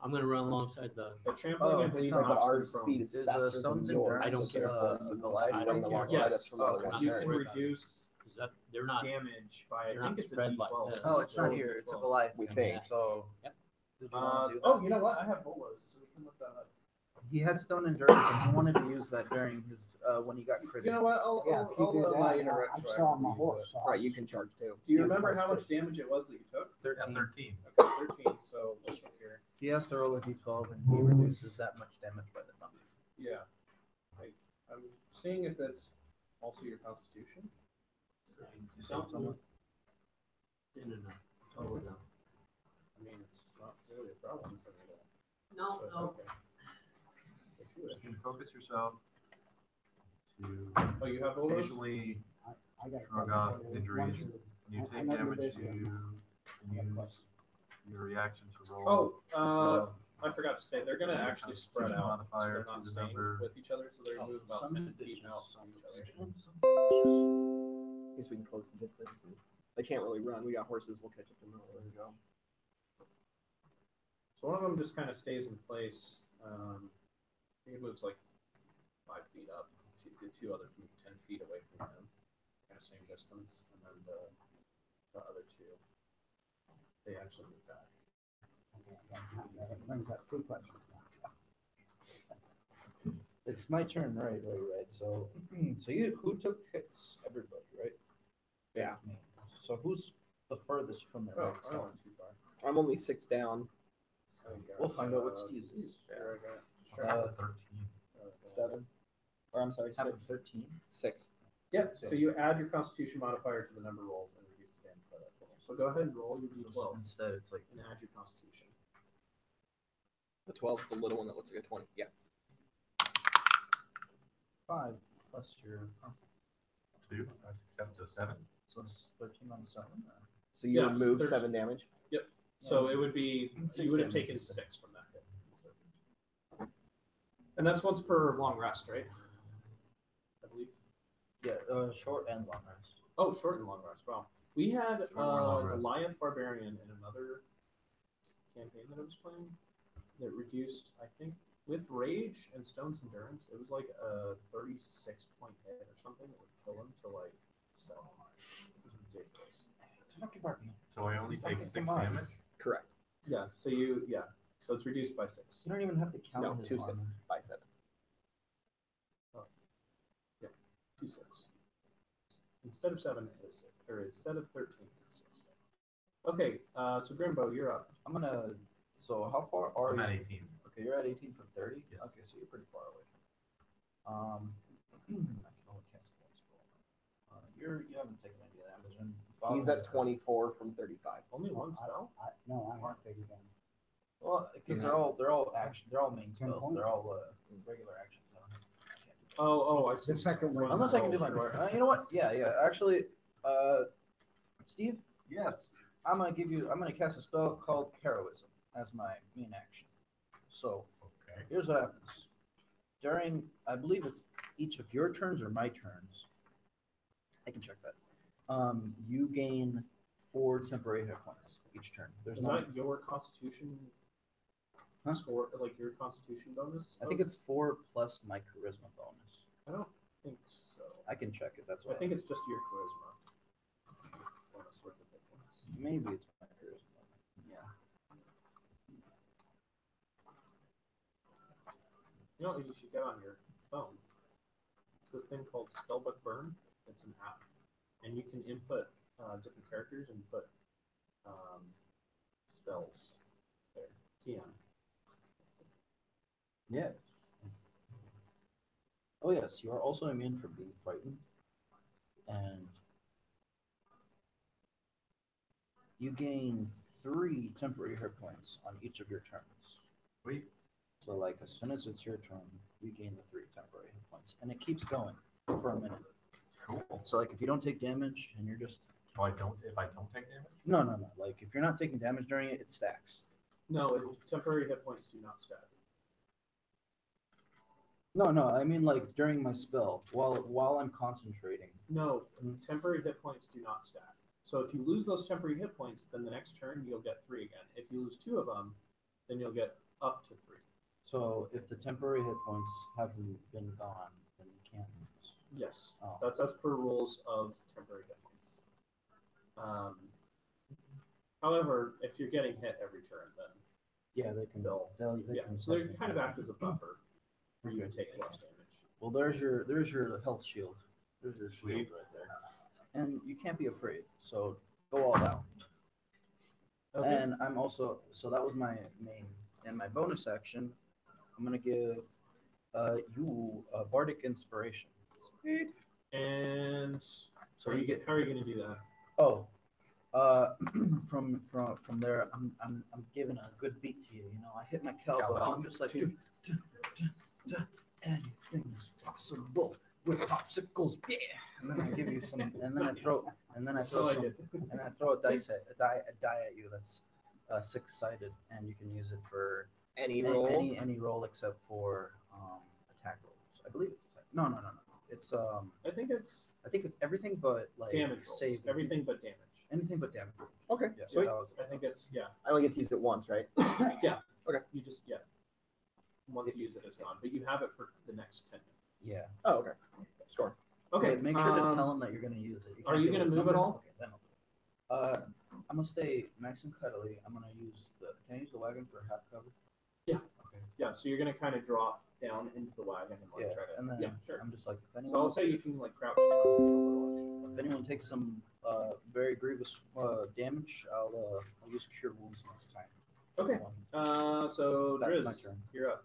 I'm gonna run alongside the. The trampling, I believe, But knocks our them from. speed is Is, faster Stone's than yours. Endurance, I don't care for a Goliath I running don't care. alongside Yes, us for more than one you turn. can reduce Is that they're not? damage by They're I think not it's a spread like D12. this. Oh, it's not So here. It's a D12. Goliath. We thing. think. So. Yep. Did you want to do that? Oh, you know what? I have bolas, so we can look that up. He had Stone Endurance, and he wanted to use that during his when he got critted. You know what? I'll Yeah, if you do allow that, you to I'm still on my horse. So Right, you can charge too. Do you remember how much damage it was that you took? 13. 13. Okay, 13. So let's look here. He has to roll a d12, and he reduces that much damage by the thunder. Yeah. I'm seeing if that's also your constitution. You said someone? No. Totally no. I mean, it's not really a problem for me to. No, so, no. Okay. If you You would. can focus yourself to Oh, you have bolas? occasionally I got shrug off injuries. When you I take know you're damage, busy. you can use your reaction to roll. Oh, I forgot to say they're gonna actually spread Constitution out. So modifier they're to not the staying number. with each other, so they're gonna move about Some 10 feet bitches. out from each other. I guess we can close the distance. And they can't really run. We got horses. We'll catch up to them. There we go. So one of them just kind of stays in place. I think it moves like 5 feet up. The two others move 10 feet away from him, kind of same distance, and then the other two, they actually move back. That brings up two questions now. It's my turn, right? So, so you who took hits? Everybody, right? Yeah. Except me. So who's the furthest from their Oh, right I side? went too far. I'm only 6 down. So you got, We'll find out what Steve's is. Here I got. What's half of 13? 7. Or I'm sorry, Half of 6. 13. 6. Yep. So you add your Constitution modifier to the number rolled and reduce the damage by that total. So go ahead and roll your So d12 instead, it's like and add your Constitution. The 12 is the little one that looks like a 20. Yeah. 5 plus your. 2, 5, 6, 7, so 7. So it's 13 on 7. So you Yeah, remove so 7 damage. So it would be, Six you would have damage taken instead. 6 from that hit. And that's once per long rest, right? I believe. Yeah, short and long rest. Oh, short and long rest. Wow. We had Short and long rest. Goliath Barbarian in another campaign that I was playing that reduced, I think, with Rage and Stone's Endurance, it was like a 36-point hit or something that would kill him to like 7. It was ridiculous. It's a fucking barbarian. So I only take Fucking 6 come on. damage. Correct. Yeah. So so it's reduced by 6. You don't even have to count No, his 2 armor. 6 by 7. 2 6. Instead of 7, it is 6. Or instead of 13, it's 6. Okay, so Grimbo, you're up. I'm gonna. So how far are I'm you? at 18. Okay, you're at 18 from 30. Yes. Okay, so you're pretty far away. I can only cast one spell. You haven't taken any damage. And He's at 24 from 35. Only one spell? No, I have figured that. Well, because Yeah. they're all action. They're all main 10 spells. points. They're all regular actions. So I can't do that. Oh, I see. The second one. Unless I can do my door. You know what? Yeah. Actually, Steve, Yes. I'm gonna cast a spell called Heroism as my main action. So Okay. here's what happens. During, I believe it's each of your turns or my turns. I can check that. You gain 4 temporary hit points each turn. There's Is no. that your Constitution Huh? score, like your Constitution bonus? I think it's 4 plus my charisma bonus. I don't think so. I can check it. That's I what think it's just your charisma. Bonus with the hit points. maybe it's my charisma. Yeah. You know what you should get on your phone? It's this thing called Spellbook Burn. It's an app, and you can input different characters and put spells there. TM. Yeah. Oh yes, you are also immune from being frightened, and you gain 3 temporary hit points on each of your turns. Wait. So, like, as soon as it's your turn, you gain the 3 temporary hit points, and it keeps going for a minute. Cool. So, like, if you don't take damage and you're just So if I don't take damage? no. Like, if you're not taking damage during it, it stacks. No, temporary hit points do not stack. No, no, I mean like during my spell, while I'm concentrating. No, temporary hit points do not stack. So if you lose those temporary hit points, then the next turn you'll get 3 again. If you lose 2 of them, then you'll get up to 3. So if the temporary hit points haven't been gone, then you can't use. Yes, Oh. that's as per rules of temporary hit points. However, if you're getting hit every turn, then Yeah, they can. They'll- They yeah, can so they technically- kind of act as a buffer for you to take less damage. Well, there's your health shield. There's your shield right there. And you can't be afraid. So go all out. Okay. And I'm also, so that was my main. And my bonus action, I'm gonna give you a bardic inspiration. And So how you get. how are you going to do that? Oh, from there, I'm giving a good beat to you. You know, I hit my cowbell. I'm just like, anything is possible with popsicles, yeah. And then I give you some, and then I throw I some, did. and I throw a die at you that's 6-sided, and you can use it for Any roll? any roll except for attack rolls. I believe it's attack. No. It's I think it's I think it's everything but like damage rolls. save Everything but damage. anything but damage. Okay, Yeah, sweet. that was I think it's, yeah. I only get to use it once, right? Yeah. Okay. You just, yeah. Once you use it, it's gone. But you have it for the next 10 minutes. yeah. Oh, okay. Score. Okay. Make sure to tell them that you're gonna use it. are can't you be gonna like, move at "No, all?" Okay, then I'm gonna stay nice and cuddly. I'm gonna use the. Can I use the wagon for half cover? Yeah. Okay. Yeah, so you're going to kind of drop down into the wagon and like Yeah, try to. and then yeah, sure. I'm just like, if anyone, So I'll say you can like crouch down and take a little if anyone takes some very grievous damage, I'll use cure wounds next time. Okay. So That's my Driz, turn. you're up.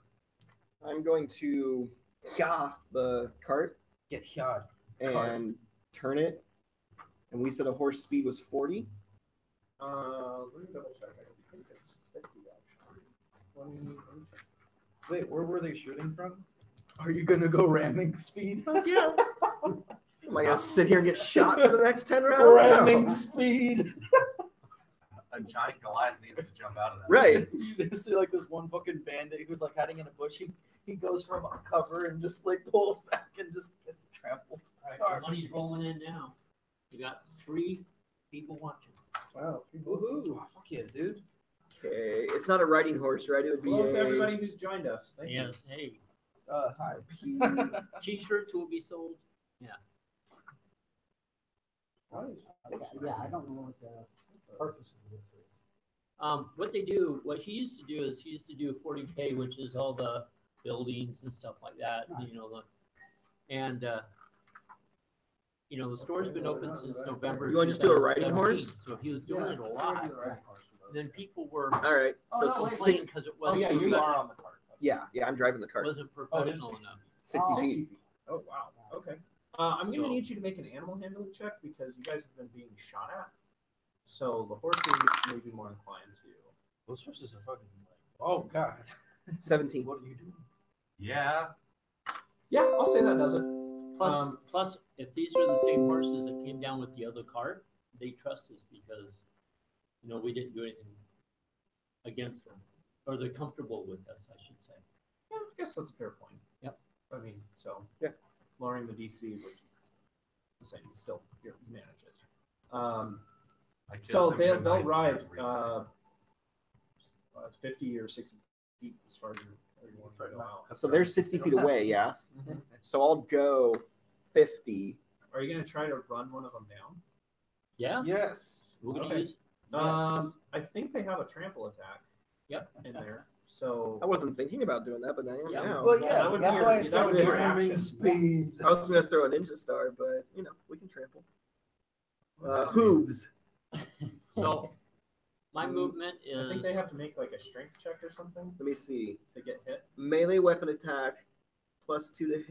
I'm going to the cart Get shot. and turn it. And we said a horse speed was 40. Let me double check. I think it's 50 actually. Let me check. Wait, where were they shooting from? Are you gonna go ramming speed? Yeah. Am I gonna sit here and get shot for the next 10 rounds? Ramming No. speed. A giant Goliath needs to jump out of that. Right. You just see like this one fucking bandit who's like hiding in a bush. He goes from cover and just like pulls back and just gets trampled. All right, the money's rolling in now. We got 3 people watching. Wow. Woohoo. Oh, fuck yeah, dude. Okay. It's not a riding horse, right? It would be Hello to a everybody who's joined us. Thank you. Yes, hey, Hi. t-shirts will be sold. Yeah, I don't know what the purpose of this is. What they do, what he used to do is he used to do 40K, which is all the buildings and stuff like that, you know, and you know, the store's been open since November. You wanna just do a riding 2017, horse? So he was doing it a lot. Then people were All right. So Oh, no, wait, complaining 60. because it Oh wasn't, yeah, you are on the cart. Yeah, I'm driving the cart. wasn't Oh, it is professional 60. enough. 60 Oh. feet. 60 feet. Oh wow. Okay. I'm gonna So- need you to make an animal handling check because you guys have been being shot at. So the horses may be more inclined to. Those horses are fucking like, oh god. 17. What are you doing? Yeah. Yeah, I'll say that does it. Plus, if these are the same horses that came down with the other cart, they trust us because, you know, we didn't do anything against them, or they're comfortable with us, I should say. Yeah, I guess that's a fair point. Yep. I mean, so Yeah. lowering the DC, which is the same, still you manage it. I kissed So him they'll goodnight ride every night. 50 or 60 feet as far as you want to go out. So they're 60 feet away, yeah. So I'll go 50. Are you going to try to run one of them down? Yeah, Yes. we're gonna Okay. use. I think they have a trample attack. Yep. In there. So I wasn't thinking about doing that, but I am Yeah. now. Well, that yeah, would be that's your- why I that said would be your ramming action. speed. I was going to throw a ninja star, but you know, we can trample. Hooves. So, my movement I think is. they have to make like a strength check or something Let me see. to get hit. Melee weapon attack, +2 to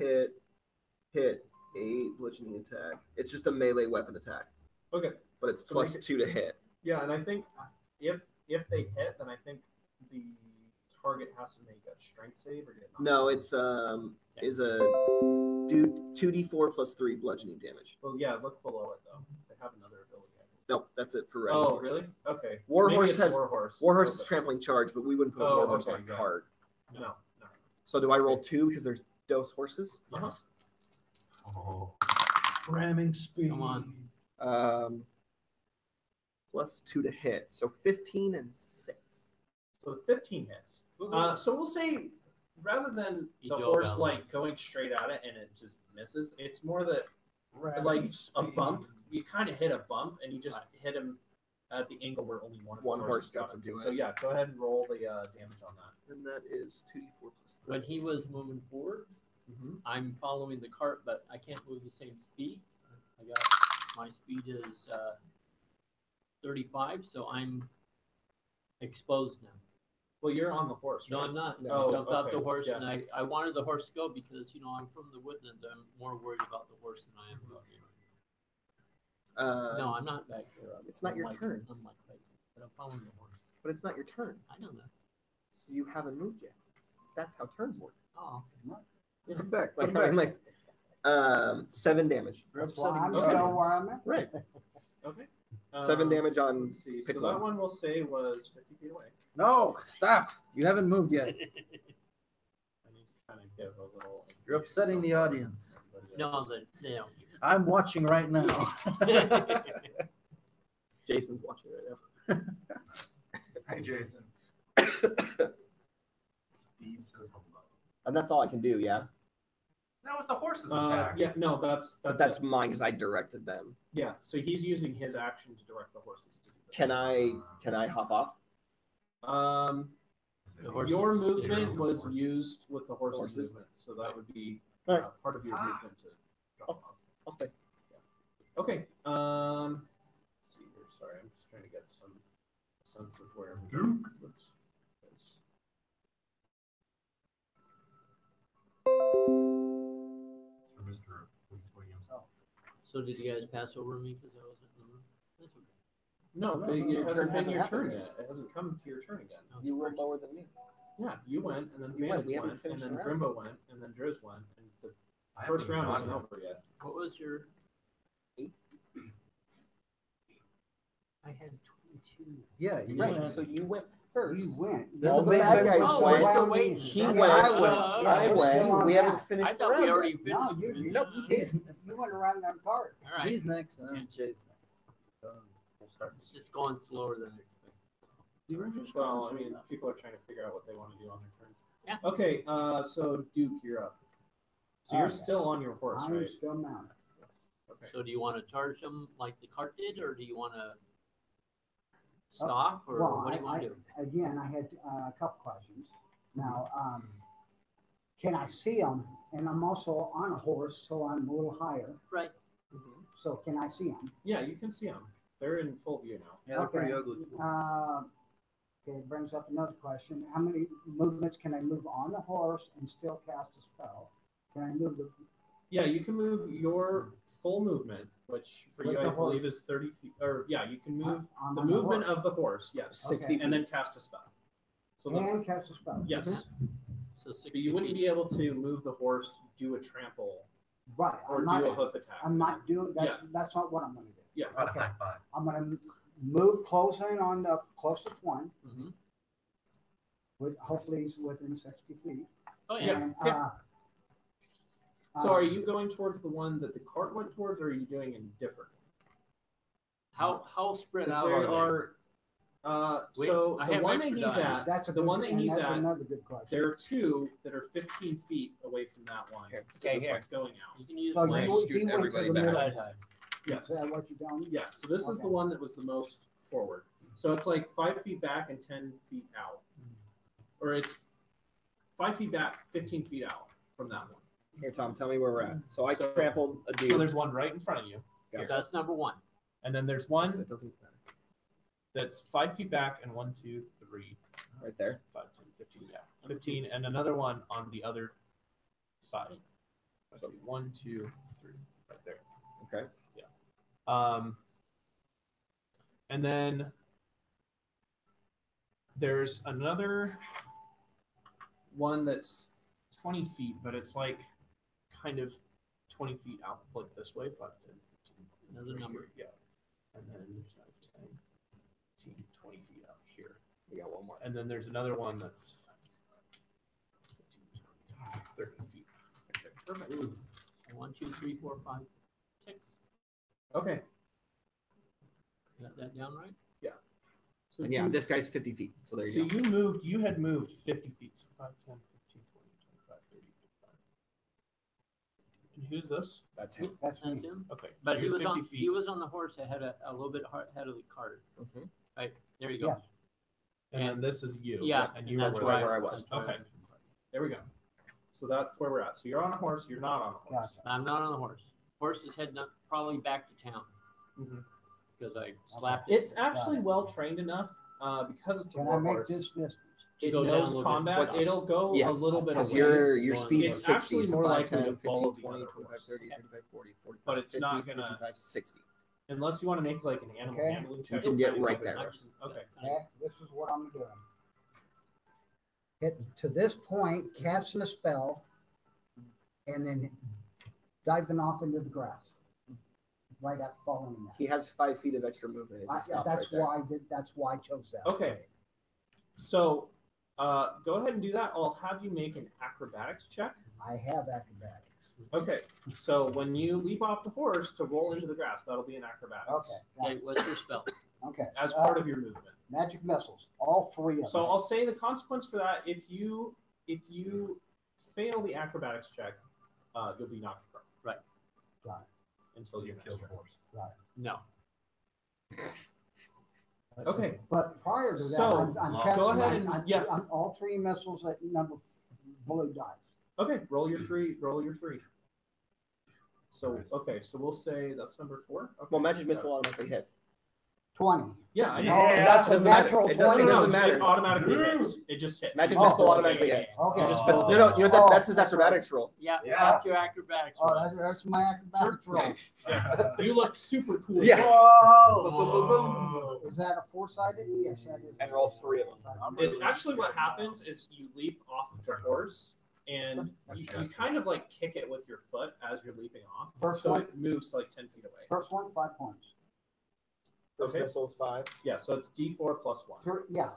hit, 8 bludgeoning attack. It's just a melee weapon attack, Okay. but it's So make +2 to hit. Yeah, and I think if they hit, then I think the target has to make a strength save or get knocked No, out. it's is a 2d4 +3 bludgeoning damage. Well, yeah, look below it though. They have another ability. I think. Nope, that's it for riding Oh, horse. really? Okay. Warhorse Maybe it's has- Warhorse. Warhorse is Okay. trampling charge, but we wouldn't put a Oh, warhorse okay, on a got it. cart. No. So do I roll 2 because there's dose horses. Uh-huh. Oh, Ramming speed. Come on. Plus 2 to hit, so 15 and 6. So 15 hits. So we'll say rather than You the go horse down. like going straight at it and it just misses, it's more that Ramming like a speed. bump. You kind of hit a bump and you just hit him at the angle where only one of the One horse horses got got to him. do So it. yeah, go ahead and roll the damage on that. And that is 2d4 plus 3. When he was moving forward, Mm-hmm. I'm following the cart, but I can't move the same speed. I got my speed is 35, so I'm exposed now. Well, you're on the horse, No, right? I'm not. No. I jumped off okay, the horse, yeah. and I wanted the horse to go because I'm from the woodlands. I'm more worried about the horse than I am about you. No, I'm not back here. It's not your turn. I'm like, but I'm following the horse. But it's not your turn, I know that. so you haven't moved yet. That's how turns work. Oh, Come back. Like, Come back. 7 damage. That's why I'm Okay. still where I'm at. Right. Okay. 7 damage on Let's see. pick So one. that one we'll say was 50 feet away. No, stop. You haven't moved yet. I need to kind of give a little. You're upsetting the audience. no, they don't. I'm watching right now. Jason's watching right now. hey, Jason. Steve says hello. And that's all I can do, yeah? That was the horse's attack. Yeah, no, that's But that's it. mine because I directed them. Yeah. So he's using his action to direct the horses to do that. Can I hop off? The horse Your is- movement Yeah. was used with the horse's Horses. movement, so that would be Alright. part of your movement to drop off. I'll stay. Okay. Let's see here. Sorry, I'm just trying to get some sense of where. Duke. Whoops. Yes. For Mr. 2020 himself. So did you guys pass over me because I wasn't in the room? That's okay. No, No, it your turn hasn't been hasn't your happened turn yet. yet. It hasn't come to your turn again. You were lower than me. Yeah, you went, and then You went. Bandits We haven't went, and finished then the round. Grimbo went, and then Driz went, and the I first haven't round isn't gone over yet. What was your? 8. I had 22. Yeah, you Right, went. so you went first. You went. All the Then bad guys Oh, went. we're still Well, waiting. He That's went. right. I went. Oh, Yeah, I we're still went. on We that. haven't finished I the thought we round already yet. finished. No, you- Nope. You went around that cart. All right. He's next, and then Jay's next. We'll start. It's just going slower than I expected. Well, I mean, people are trying to figure out what they want to do on their turns. Yeah. Okay, so Duke, you're up. So you're Okay. still on your horse, I'm right? still mounted. Okay. So do you want to charge them like the cart did, or do you want to stop, or Well, what do you want to do? again, I had a couple questions. Now, can I see them? And I'm also on a horse, so I'm a little higher. Right. Mhm. So can I see them? Yeah, you can see them. They're in full view now. Yeah, they're pretty Okay. ugly. Okay, it brings up another question. How many movements can I move on the horse and still cast a spell? Can I move the Yeah, you can move your full movement, which for With you I the horse. believe is 30 feet. Or yeah, you can move on the the movement horse? of the horse. Yes, 60 Okay. and then cast a spell. So the, and cast a spell? yes, So but you wouldn't be able to move the horse, do a trample, Right. or do a hoof attack. I'm not doing that's not what I'm gonna do. Yeah. About Okay. a high five. I'm gonna move close in on the closest one, Mhm. with hopefully he's within 60 feet. Oh yeah. And, So are you going towards the one that the cart went towards, or are you doing a different? How spread Because out there are are. Wait, So I the have one that extra he's dice. at, that's a the good, one that and he's that's at, another good question. there are two that are 15 feet away from that one. Here. So Okay, this here. one's going out. you can use So my you- scoot he went to everybody the back. middle. side high. Yes. Is that what you're doing? Yeah, so this is the Okay. one that was the most forward. So it's like 5 feet back and 10 feet out. Or it's 5 feet back, 15 feet out from that one. Here, Tom, tell me where we're at. So I So- trampled a dude. So there's one right in front of you. Gotcha. That's number one. And then there's Just- one it doesn't matter. that's 5 feet back and 1, 2, 3, Right there. 5, 10, 15, yeah. 15, and another one on the other side. So 1, 2, 3, right there. Okay. And then there's another one that's 20 feet, but it's like kind of 20 feet out like this way, 5, 10, 15. Another right number. here, yeah. And then 5, 10, 15, 20 feet out here. We got one more. And then there's another one that's 15, 20, 30 feet Perfect. 1, 2, 3, 4, 5, 6. Okay. Got that down right? So And yeah, you- this guy's 50 feet. So there So you go. you had moved 50 feet. So 5, 10, 15, 20, 25, 30, 35. And who's this? That's him. That's That's me. him. Okay. But so he you're was 50 on feet. he was on the horse ahead a little bit ahead of the cart. Mhm. Right there you go. Yes. and then this is you. Yeah, And you that's were where I was. that's where I Okay. There we go. So that's where we're at. So you're on a horse. You're not on a horse. Gotcha. I'm not on the horse. Horse is heading up probably back to town Mhm. because I slapped it. It's actually well trained enough because it's a Can I war make horse. this distance? It Go down a knows little bit. combat. What's- It'll go Yes, a little bit because away. your One. speed's It's 60, actually so more 5, likely 10, to 15, follow the 20, other 25, horse. 30, 35, 40, 45, But it's 50, not gonna- 55, 60. Unless you want to make like an animal Okay. handling check. can get it'll right be there. better. Okay. Okay, this is what I'm doing. Get to this point, casting a spell, and then diving off into the grass. Right at following that. He has 5 feet of extra movement. If he Yeah, stops that's right there. why that's why I chose that. Okay. So go ahead and do that. I'll have you make an acrobatics check. I have acrobatics. Okay. So when you leap off the horse to roll into the grass, that'll be an acrobatics. Okay. got Okay, it. what's your spell? Okay. As part of your movement. Magic missiles, all three of So them. I'll say the consequence for that: if you fail the acrobatics check, you'll be knocked prone. Right. Right. Until you Kill the master. horse. No. Okay. But prior to that, So, I'm go casting ahead and- yeah. I'm all three missiles at number blue dice. Okay. Roll your three. Roll your three. So okay. So we'll say that's number 4. Okay. Well, magic missile automatically hits. 20. Yeah. I know. Oh, Yeah, that's a doesn't matter. natural It doesn't- 20. it No, doesn't matter. It automatically hits. It just hits. Magic Oh, missile automatically yeah, hits. Okay. Just Oh. build No, no, you know Oh, that's his that's acrobatics roll. Yeah, Yeah. after your acrobatics. Oh, roll. that's my acrobatics roll. Yeah. You look super cool. Yeah. Whoa! Is that a four-sided? Yes, that is. And roll 3 of them. It, actually, what happens is you leap off of the horse, and you kind of like kick it with your foot as you're leaping off, First so one. it moves like 10 feet away. First one, 5 points. First Okay. missile's 5. Yeah, so it's D4 plus 1. Yeah,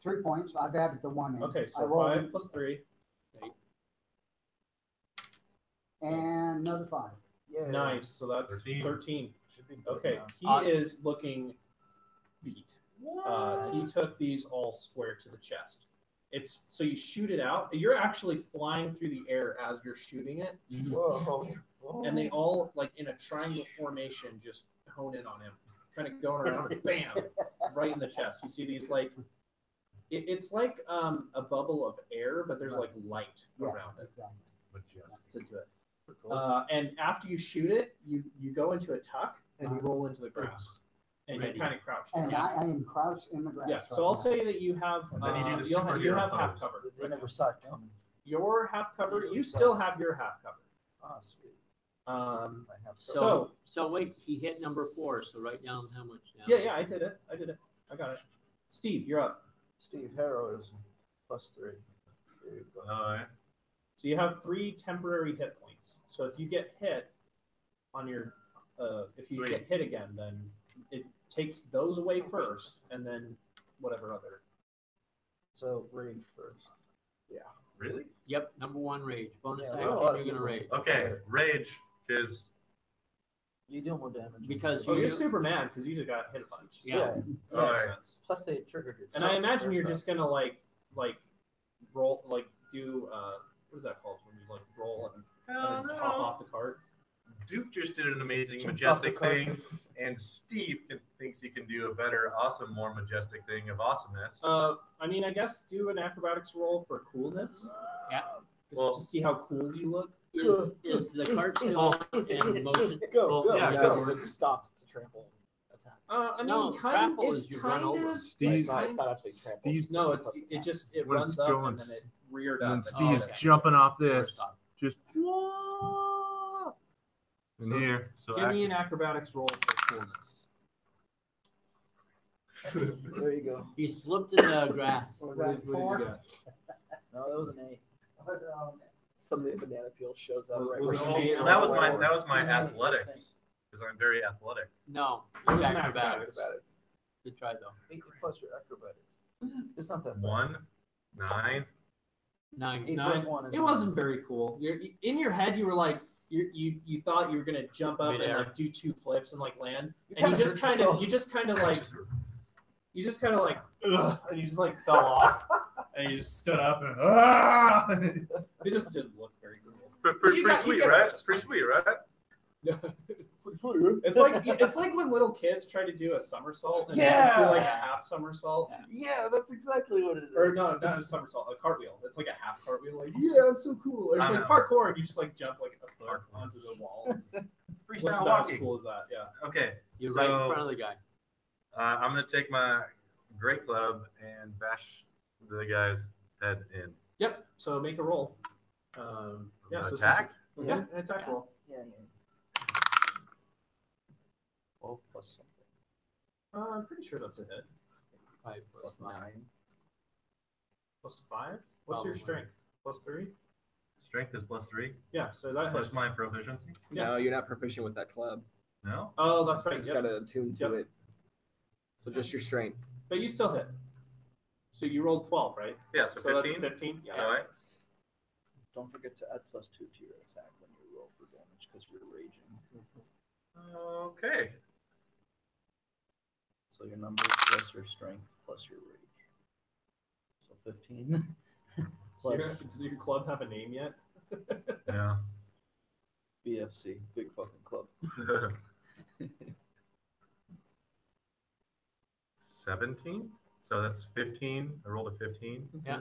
3 points. I've added the one in. Okay, I so rolled 5 it, plus 3, and another 5. Yeah. nice. So that's 13. 13. Should be good Okay, now. he is looking beat. He took these all square to the chest. It's so you shoot it out. You're actually flying through the air as you're shooting it, Whoa. and they all like in a triangle formation just hone in on him, kind of going around, and bam, right in the chest. You see these like it's like a bubble of air, but there's like light Yeah. around it Majestic. to do it. And after you shoot it, you go into a tuck and you roll into the grass, and Ready. you kind of crouch. And down. I am crouched in the grass. Yeah, so I'll say that you have And then you do the you superhero have half pose. cover. They never saw it coming. Your half cover. You still have your half cover. Oh, sweet. Um, I have to- so So wait, he hit number 4, so write down how much now. yeah, I did it. I got it. Steve, you're up. Steve Harrow is +3. There you go. All right. So you have 3 temporary hit points. So if you get hit on your, if you Sweet. get hit again, then it takes those away first, and then whatever other. So rage first. Really? Yep, number 1 rage. Bonus Yeah, action, well, you're gonna rage. Okay, rage is You deal more damage. Because Oh, you you're do- super mad because you just got hit a bunch. Yeah. Yeah. That makes Alright. sense. Plus they triggered it. And I imagine you're just gonna like roll do what is that called when you like roll and kind of top off the card. Duke just did an amazing, Jump majestic off the thing, and Steve thinks he can do a better, awesome, more majestic thing of awesomeness. I mean, I guess do an acrobatics roll for coolness. Yeah. Just Well- to see how cool you look. is the cart still in motion? Go, Well, yeah, because go. it stops to trample attack. I mean, No, kind trample it's is you run kind over. of. It's not actually trample. Steve's- No, it When runs it's up going and then it reared And up. then and Steve's okay. jumping off this. First off. Just in So- here. So Give me an acrobatics roll for coolness. There you go. He slipped in the grass. Was What that did you 4? get? No, that was an 8. Suddenly a banana peel shows up Was- right was where it Steve eight? is. that was my athletics because I'm very athletic. No, It it's was an acrobatics. acrobatics. Good try though. 8 plus your acrobatics. It's not that bad. 1, 9, 9. 8+1 is It wasn't very cool. In your head, you were like, you thought you were gonna jump up and Midair. like do 2 flips and like land, You and kinda hurt yourself. you just kind of like, ugh, and you just like fell off, and you just stood up and it just didn't look very cool. Pretty You got- you sweet, got right? it. It's pretty sweet, right? It's like when little kids try to do a somersault and they just do Yeah. like a half somersault. Yeah, that's exactly what it is. Or no, not a somersault, a cartwheel. It's like a half cartwheel. Like, yeah, I'm so cool. Or it's I like know. parkour, and you just like jump like a foot Parkour. onto the wall. What's Freestyle not walking. as cool as that? Yeah. Okay. You're so, right in front of the guy. I'm gonna take my great club and bash the guy's head in. Yep. So make a roll. Yeah. So Attack? yeah, an attack roll. Yeah, yeah. 12 plus something. I'm pretty sure that's a hit. 5 plus 9. Plus 5. What's your Probably. strength? Plus 3. Strength is +3. Yeah. So that Plus hits. my proficiency. Yeah. No, you're not proficient with that club. No. Oh, that's You right. just Yep. gotta attune to Yep. it. So just your strength. But you still hit. So you rolled 12, right? Yeah. So So 15. that's 15. Yeah. All right. Don't forget to add +2 to your attack when you roll for damage because you're raging. Okay. So your numbers plus your strength plus your rage. So 15 plus Does your club have a name yet? Yeah. BFC, big fucking club. 17. So that's 15. I rolled a 15. Yeah.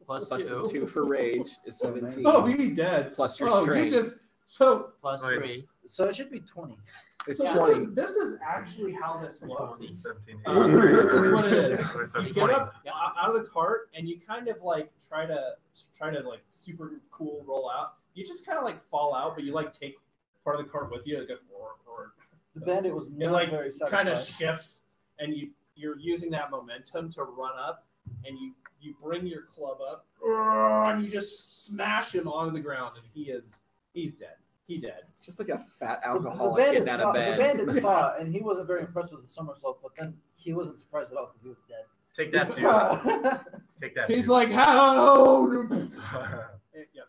Plus Plus 2. the 2 for rage is Oh, man. 17. Oh, be dead. Plus your Oh, strength. you just so. Plus Wait. 3. So it should be 20. It's So 20. this is actually how this looks. 17. This is what it is. So You 20. get up out of the cart and you kind of like try to like super cool roll out. You just kind of like fall out, but you like take part of the cart with you. Like, or The bandit was it not like very kind of satisfied. shifts, and you're using that momentum to run up, and you bring your club up, and you just smash him onto the ground, and he's dead. He dead. It's just like a fat The alcoholic bandit getting out saw, of the bed. bandit saw it, and he wasn't very impressed with the somersault, but then he wasn't surprised at all because he was dead. Take that, dude. Take that. He's dude. like, how? Yeah.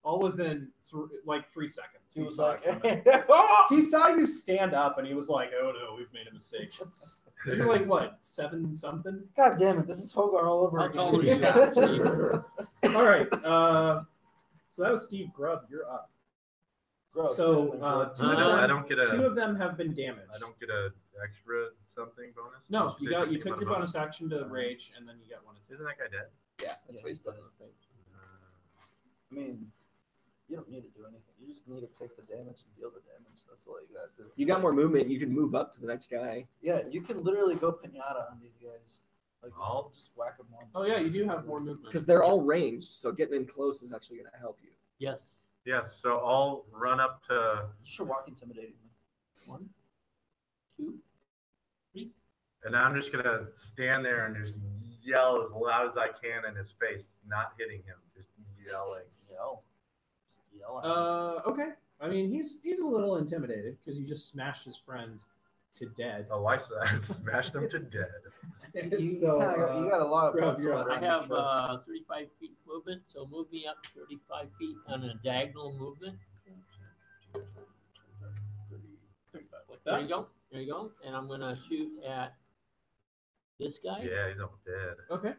All within 3 seconds. He was saw like, it coming. He saw you stand up, and he was like, "Oh no, we've made a mistake." So you're like, what, 7 something? God damn it, this is Hogar all over How again. tall are you actually? All right. So that was Steve Grubb. You're up. Bro, So I don't get two a. of them have been damaged. I don't get a extra something bonus. No, Did you say got. something You took about your a bonus action to rage, and then you got one and two. Isn't that guy dead? Yeah, that's what he's putting in the thing. I mean, you don't need to do anything. You just need to take the damage and deal the damage. That's all you gotta do. You got more movement. You can move up to the next guy. Yeah, you can literally go pinata on these guys. Like I'll- just whack them once. Oh yeah, you do have more movement. Because they're all ranged, so getting in close is actually going to help you. Yes. Yes. So I'll run up to. You should walk intimidatingly. 1, 2, 3. And I'm just gonna stand there and just yell as loud as I can in his face, not hitting him, just yelling. Yell. Just yell at him. Okay. I mean, he's a little intimidated because you just smashed his friend to dead. Oh, I said, smashed him to dead. You, So, you got a lot of Grub, blood you're splatter I on your have chest. 35 feet movement, so move me up 35 feet on a diagonal movement. Like There that. you go. There you go. And I'm gonna shoot at this guy. Yeah, he's almost dead. Okay.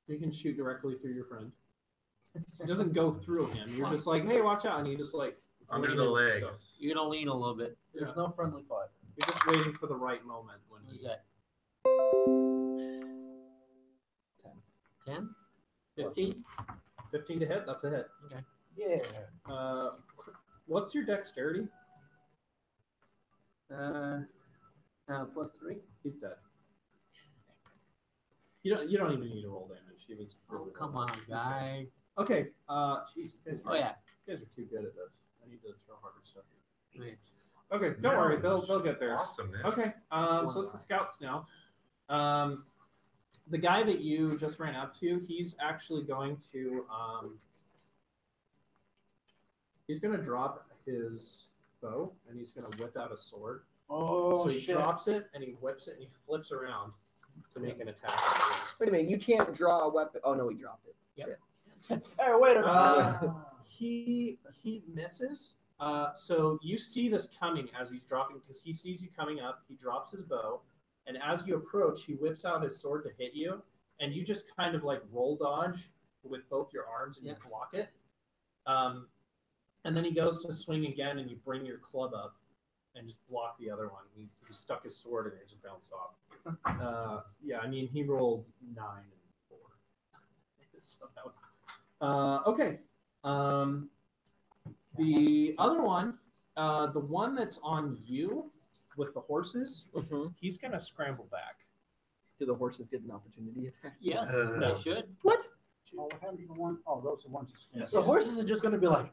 You can shoot directly through your friend. It doesn't go through him. You're just like, hey, watch out, and you just like Under lean the in, legs. so You're gonna lean a little bit. yeah. There's no friendly fire. You're just waiting for the right moment when What is he. that? 10? 15? 15 to hit. That's a hit. Yeah. What's your dexterity? +3. He's dead. You don't even need to roll damage. He was. Oh, really come low. on, guy. Okay. Jeez, you guys Oh, yeah. you guys are too good at this. I need to throw harder stuff. Wait. Okay, don't worry. They'll get there. Awesomeness. Okay. So it's the scouts now. The guy that you just ran up to, he's actually going to he's going to drop his bow and he's going to whip out a sword. Oh So he shit. drops it and he whips it and he flips around to make an attack. Wait a minute, you can't draw a weapon. Oh no, he dropped it. Yep. Shit. Hey, wait a minute. He misses. So you see this coming as he's dropping because he sees you coming up. He drops his bow, and as you approach, he whips out his sword to hit you, and you just kind of like roll dodge with both your arms and you block it. And then he goes to swing again, and you bring your club up and just block the other one. He stuck his sword and it just bounced off. Yeah, I mean he rolled 9 and 4. So that was okay. The other one, the one that's on you with the horses, he's gonna scramble back. Do the horses get an opportunity attack? Yes, No. they should. What? Oh, what happened to the one? Oh, those are the ones. The horses are just gonna be like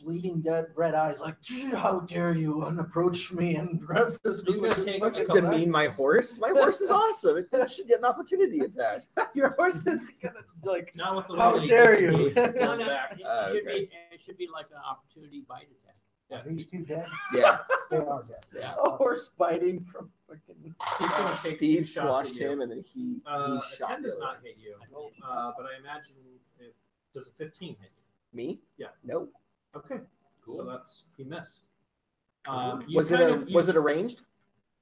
bleeding dead, red eyes, like, how dare you approach me and grabs this. He's gonna take Don't you demean my horse? My horse is awesome. It should get an opportunity attack. Your horse is gonna like. Not with the How one that he dare you. disengaged, No, going no, back. it should be like an opportunity bite attack. Are these two dead? Yeah. They are dead. Yeah. A horse biting from freaking. He's gonna take 2 Steve shots squashed at you. him, and then he shot 10 does the not other. hit you, but I imagine does a 15 hit Me? Yeah. No. you? Okay, Cool. so that's he missed. Was it arranged?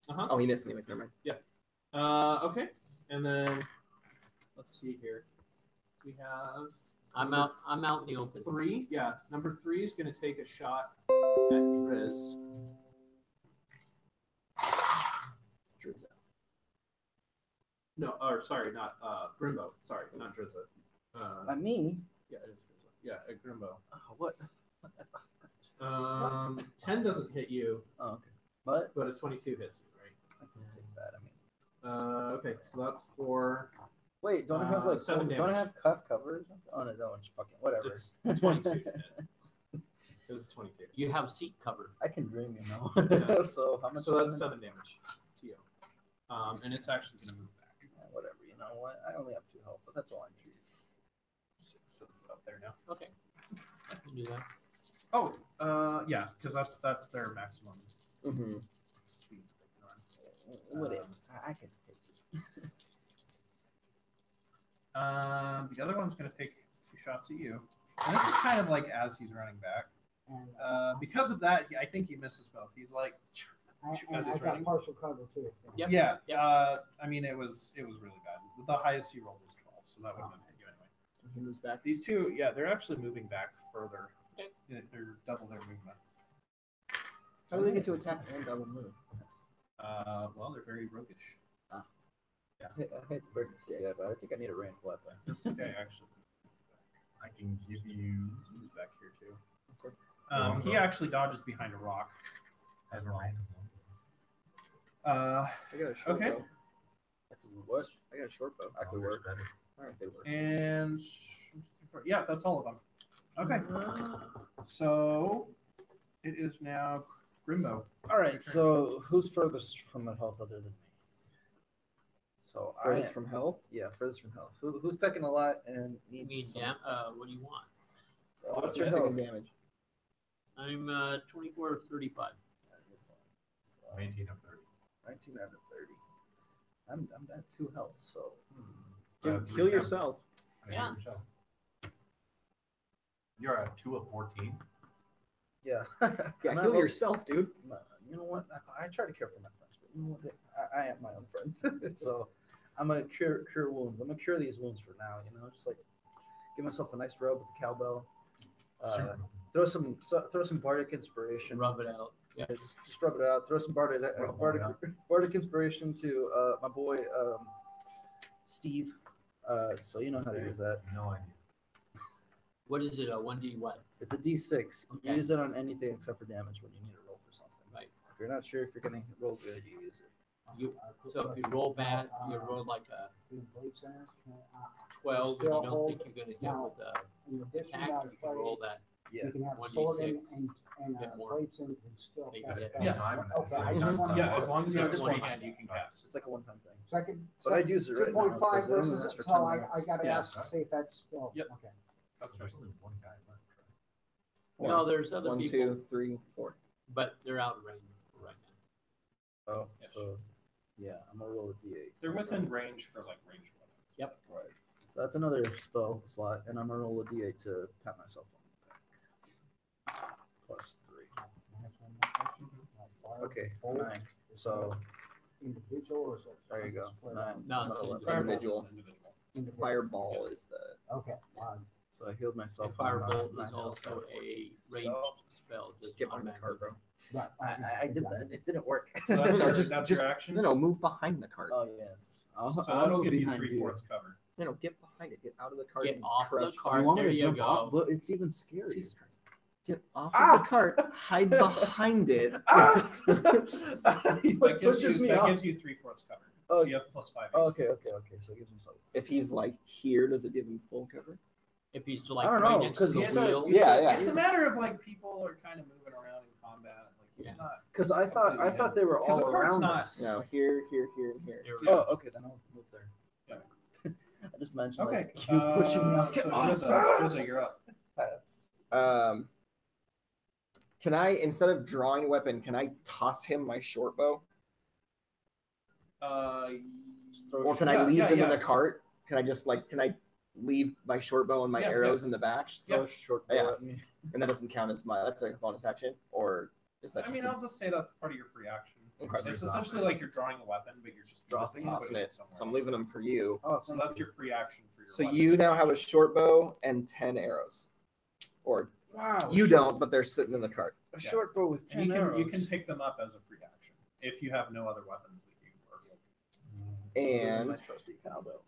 Uh-huh. Oh, he missed anyways. Never mind. Okay, and then let's see here. We have I'm out in the open. 3. Yeah, number 3 is going to take a shot at Driz. No, or sorry, not Grimbo. Sorry, not Drizza. I mean, Yeah, it is Drizza. Yeah, at Grimbo. what? 10 doesn't hit you, Oh, okay. But but a 22 hits you, right? I can take that. I mean, Okay, so that's for wait, don't I have like 7 Don't I damage. have cuff cover or something? Oh no, that one's fucking whatever. it's 22 to hit. It was 22. You have seat cover. I can dream, you know. Yeah. So how much? So that's damage? 7 damage to you. And it's actually going to move back. Whatever. You know what? I only have 2 health, but that's all I'm treating. So it's up there now. Okay. I can do that. Oh, yeah, because that's their maximum Mm-hmm. speed they can run. Whatever. I can take it. The other one's going to take 2 shots at you. And this is kind of like as he's running back. And Because of that, I think he misses both. He's like, I as he's got running. partial cover too. Yep. Yeah. Yep. I mean, it was really bad. The highest he rolled was 12, so that wouldn't have hit you anyway. He moves back. These 2, yeah, they're actually moving back further. Okay. They're double their movement. How do they get to attack and double move? Well, they're very roguish. I hate to break it, yeah, but I think I need a ranged weapon. This guy actually. I can give you He's back here too. Okay. He actually dodges behind a rock. as a random. I got a short Okay. bow. What? I got a short bow. I could work. Better. All right, they work. And yeah, that's all of them. Okay. So it is now Grimbo. All right. So who's furthest from the health other than me? So Furthest from health. Yeah, furthest from health. Who's taking a lot and You needs mean, some? what do you want? What's You're your health? taking damage. I'm 24 or 35. So, 19 of 30. 19 out of 30. I'm at 2 health, so Heal yourself. Yeah. You're at 2 of 14. yeah. Yeah, I'm heal at- yourself, dude. You know what? I try to care for my friends, but you know what? I am my own friend, so I'm gonna cure wounds. I'm gonna cure these wounds for now. You know, just like give myself a nice rub with the cowbell. Throw some bardic inspiration. Rub it out. Yeah. Yeah, just rub it out. Throw some bardic inspiration to my boy Steve. So you know how to use that. No idea. What is it? A 1D what? It's a D6. You Okay. use it on anything except for damage when you need to roll for something. Right. If you're not sure if you're gonna roll good, you use it. So if you roll bad, you roll like a In the blade center, 12, and you Still don't hold think you're going to hit now. with a in addition, attack, now you can roll that. Yeah. you can have a 1d6, sword and get more. blades in and still Maybe cast hit spells. Yes. Okay, I Mhm. just wanted Yeah, to- as long as you Yeah, have just one one. hand, you can cast. It's like a one-time thing. Second, But I'd use it right now 2.5 because it only versus lasts for so 10 I minutes. gotta Yeah. ask to see if that's still Yep. okay. That's right. There's only one guy left. No, there's other 1, people, 2, 3, 4. but they're out of range right now. Oh, Yes. so Yeah, I'm gonna roll a d8. They're within range for like range weapons. Right. So that's another spell slot, and I'm gonna roll a d8 to pat myself on the back. Plus 3. Okay, 9. So Individual or is it? there you go. split 9. up? No, I'm it's at 11. individual. Individual. Individual. Fireball is the. Okay, wow. So I healed A myself. firebolt nine is health, also got 14. a ranged So, spell. Just get on the cart, bro. Right. I did that. It didn't work. So that's, No, your, just- that's just- your action. No, move behind the cart. Oh yes. So I'll that'll go give you behind you. 3/4 cover. No, get behind it. Get out of the cart. Get and off the crouch. cart. You want There me to you jump go. off? But it's even scarier. Jesus Christ. Get off Ah! of the cart. Hide behind it. Ah! He That like gives pushes you, me that off. gives you 3/4 cover. Oh, So you have +5. Oh, AC. okay. So it gives him some. If he's like here, does it give him full cover? If he's like I don't right know, next to 'cause the you said- wheel. Yeah. It's a matter of like people are kind of moving around in combat. Like he's Yeah. not. Because I thought they were 'Cause all the cart's around not- us. No, here, and here. There we Yeah. go. Oh, okay. Then I'll move there. Yeah. I just mentioned Okay. like you pushing me off. So Get off. Drizza, you're up. Can I, instead of drawing a weapon, can I toss him my short bow? Or can I leave them in the cart? Can I just like, can I leave my short bow and my Yeah, arrows in the back? Throw a short bow Yeah. at me. And that doesn't count as my, that's like a bonus action? Or is that I just mean, I'll just say that's part of your free action. Okay. It's essentially like you're drawing a weapon, but you're just Dropping tossing putting it? somewhere So I'm else. leaving them for you. Oh, So that's your free action for your So weapon. you now have a short bow and 10 arrows. Or wow. you don't, but they're sitting in the cart. A short bow with 10 And arrows. you can pick them up as a free action if you have no other weapons that you are And my trusty cowbell.